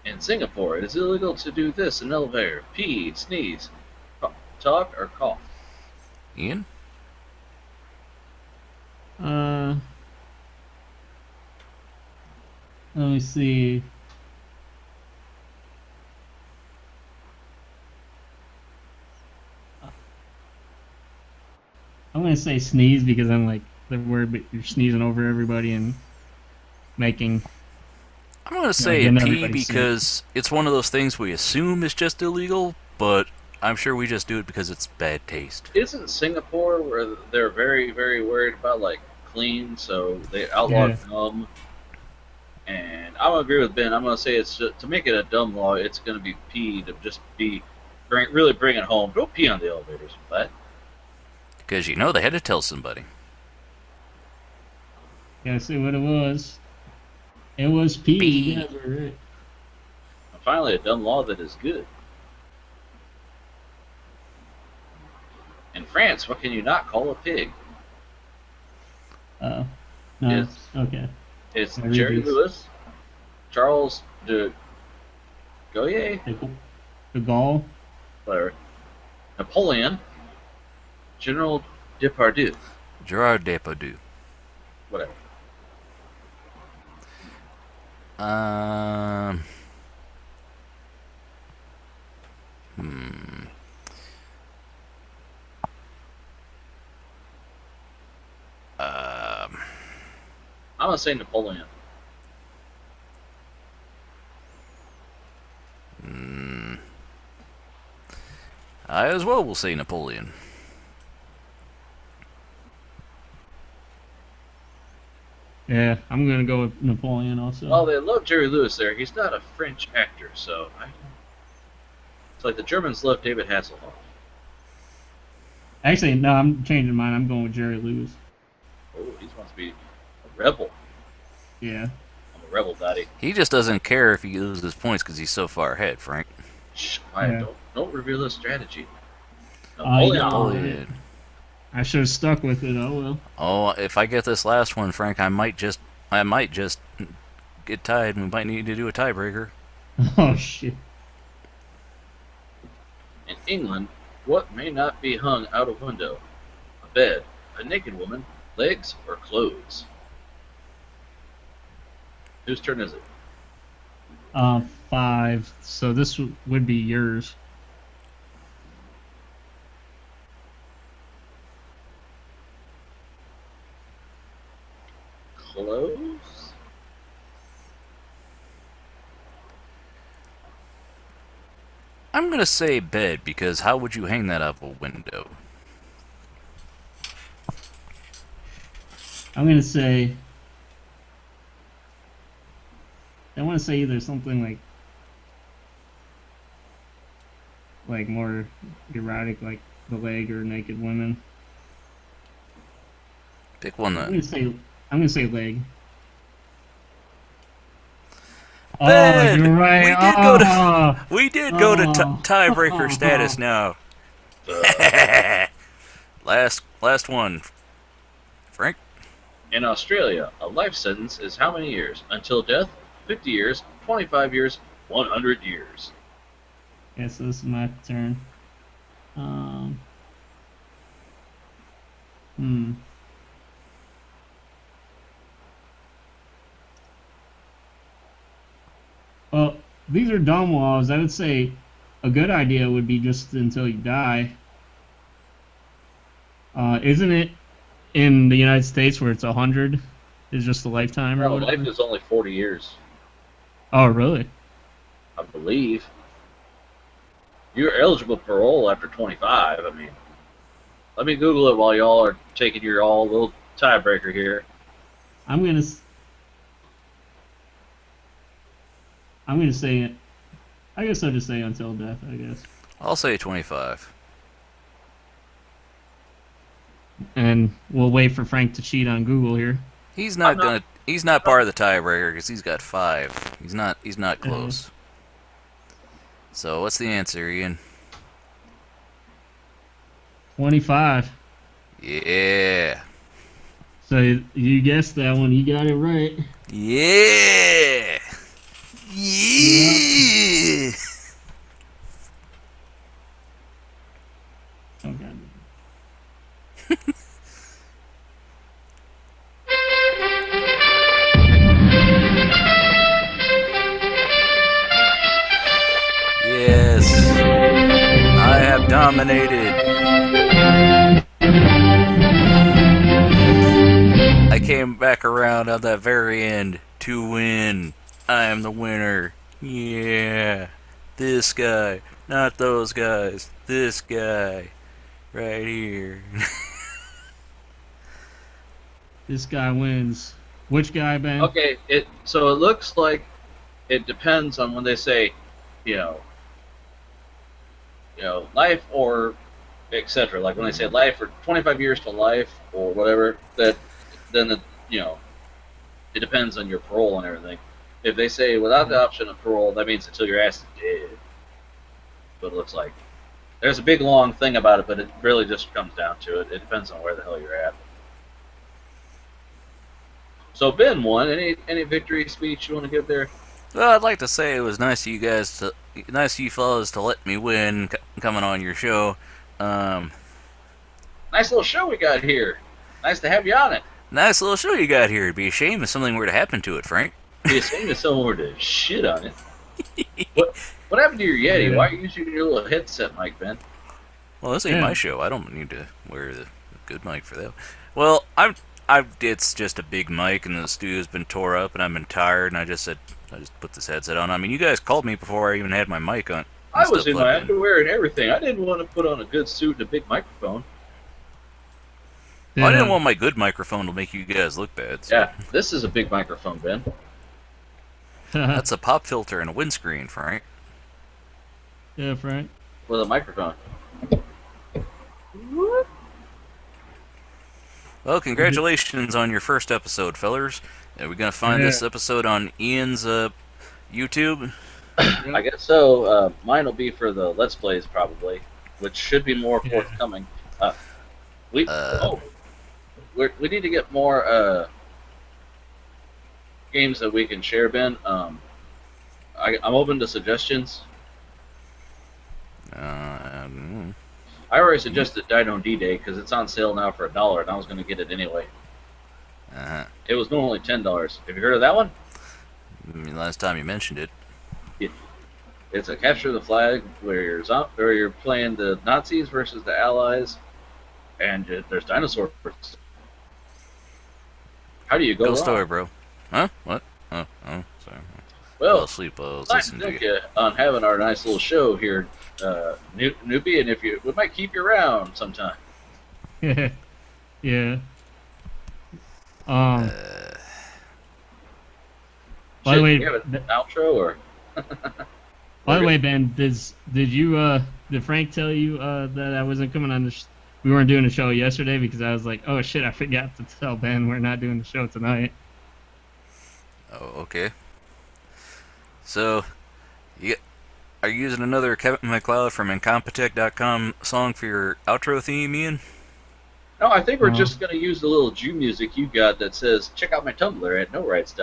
In Singapore, it is illegal to do this in an elevator: pee, sneeze, talk, or cough. Ian? Let me see. I'm gonna say sneeze because I'm like the word, but you're sneezing over everybody and making. I'm gonna say getting a P everybody sick. because it's one of those things we assume is just illegal, but I'm sure we just do it because it's bad taste. Isn't Singapore where they're very, very worried about like clean, so they outlawed dumb? And I'm gonna agree with Ben. I'm gonna say it's just, to make it a dumb law. It's gonna be pee to just be really bring it home. Don't pee on the elevators, but Because you know they had to tell somebody. Gotta see what it was. It was P. P. You guys were right. finally a dumb law that is good. In France, what can you not call a pig? No. Yes. Okay. It's I read Jerry these. Lewis, Charles de Gaulle, The Gaul. whatever, Napoleon, General Depardieu, Gerard Depardieu. whatever. Um. Hmm. Um. I'm gonna say Napoleon. Hmm. I as well will say Napoleon. Yeah, I'm gonna go with Napoleon also. Well, they love Jerry Lewis there. He's not a French actor, so it's like the Germans love David Hasselhoff. Actually, no, I'm changing mine. I'm going with Jerry Lewis. Oh, he wants to be a rebel. Yeah. I'm a rebel, daddy. He just doesn't care if he loses points because he's so far ahead, Frank. Shh, quiet. Yeah. Don't reveal his strategy. Oh, Napoleon. yeah. Napoleon. I should have stuck with it. Oh well. Oh, if I get this last one, Frank, I might just get tied, and we might need to do a tiebreaker. Oh shit. In England, what may not be hung out of window? A bed, a naked woman, legs, or clothes? Whose turn is it? 5. So this would be yours. Clothes? I'm gonna say bed because how would you hang that out of a window? I'm gonna say. I want to say either something like more erotic, like the leg or naked women. Pick one I'm then. gonna say leg. Oh, Bed! you're right. We did go to Oh. tiebreaker status now. last one, Frank. In Australia, a life sentence is how many years? Until death? 50 years, 25 years, 100 years. Yeah, so this is my turn. Hmm. Well, these are dumb laws. I would say a good idea would be just until you die. Isn't it in the United States where it's 100 is just a lifetime or No, whatever? life is only 40 years, Oh, really? I believe. You're eligible for parole after 25. I mean, let me Google it while y'all are taking your all little tiebreaker here. I'm gonna say it. I guess I'll just say until death. I guess. I'll say 25. And we'll wait for Frank to cheat on Google here. He's not gonna. He's not part of the tiebreaker because he's got 5. He's not close. So what's the answer, Ian? 25. Yeah. So you guessed that one. You got it right. Yeah. Yeah. Oh god. Yes. I have dominated. I came back around at that very end to win. I am the winner. Yeah. This guy. Not those guys. This guy. Right here. This guy wins. Which guy, Ben? Okay, so it looks like it depends on when they say, you know, life or etc. Like when they say life or 25 years to life or whatever, then it depends on your parole and everything. If they say without the option of parole, that means until your ass is dead. But it looks like there's a big long thing about it, but it really just comes down to it. It depends on where the hell you're at. So Ben won. Any victory speech you want to give there? Well, I'd like to say it was nice of you fellas to let me win coming on your show. Nice little show we got here. Nice to have you on it. Nice little show you got here. It'd be a shame if something were to happen to it, Frank. Be a shame if someone were to shit on it. What happened to your Yeti? Yeah. Why are you using your little headset mic, Ben? Well, this ain't Yeah. my show. I don't need to wear the good mic for that. Well, it's just a big mic, and the studio's been tore up, and I've been tired, and I just put this headset on. I mean, you guys called me before I even had my mic on. I was in my plugged underwear and everything. I didn't want to put on a good suit and a big microphone. I didn't want my good microphone to make you guys look bad. So. Yeah, this is a big microphone, Ben. That's a pop filter and a windscreen, Frank. Yeah, Frank. With a microphone. Well, congratulations on your first episode, fellers. Are we going to find this episode on Ian's YouTube? I guess so. Mine will be for the Let's Plays, probably, which should be more forthcoming. We need to get more games that we can share, Ben. I'm open to suggestions. I already suggested Dino D-Day because it's on sale now for $1, and I was going to get it anyway. It was normally $10. Have you heard of that one? Last time you mentioned it. It's a capture the flag where you're playing the Nazis versus the Allies, and there's dinosaurs. How do you go Go wrong? story, bro. Huh? What? Oh, sorry. Well, asleep. I was nice to listening to thank you. you on having our nice little show here, newbie, and we might keep you around sometime. Yeah. By the way, you have an outro or? By the way, Ben, did Frank tell you that I wasn't coming on we weren't doing the show yesterday because I was like, oh shit, I forgot to tell Ben we're not doing the show tonight. Oh, okay. So, are you using another Kevin MacLeod from Incompetech.com song for your outro theme, Ian? No, I think we're just going to use the little Jew music you got that says, check out my Tumblr at NoRights.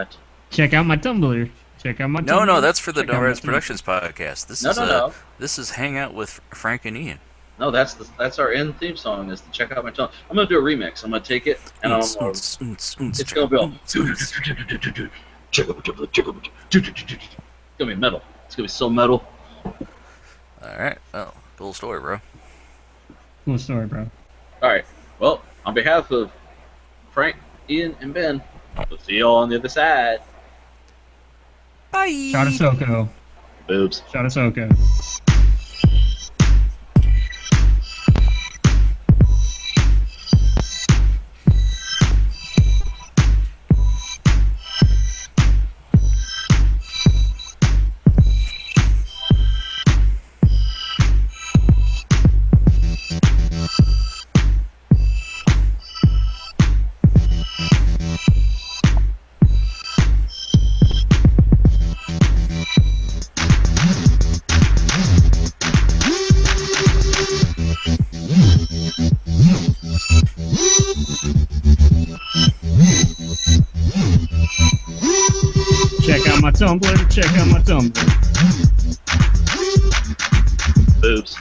Check out my Tumblr. Check out my Tumblr. No, that's for the Check out my NoRights Tumblr. Productions podcast. No. This is Hangout with Frank and Ian. No, that's our end theme song is to check out my Tumblr. I'm going to do a remix. I'm going to take it, and it's going to be all... Check out my Tumblr. Check out my Tumblr. It's going to be metal. It's going to be so metal. Alright, well, cool story, bro. Cool story, bro. Alright, well, on behalf of Frank, Ian, and Ben, we'll see you all on the other side. Bye! Shout out Soko. Boobs. Shout out Soko. Check out my Tumblr. Check out my Tumblr. Boobs.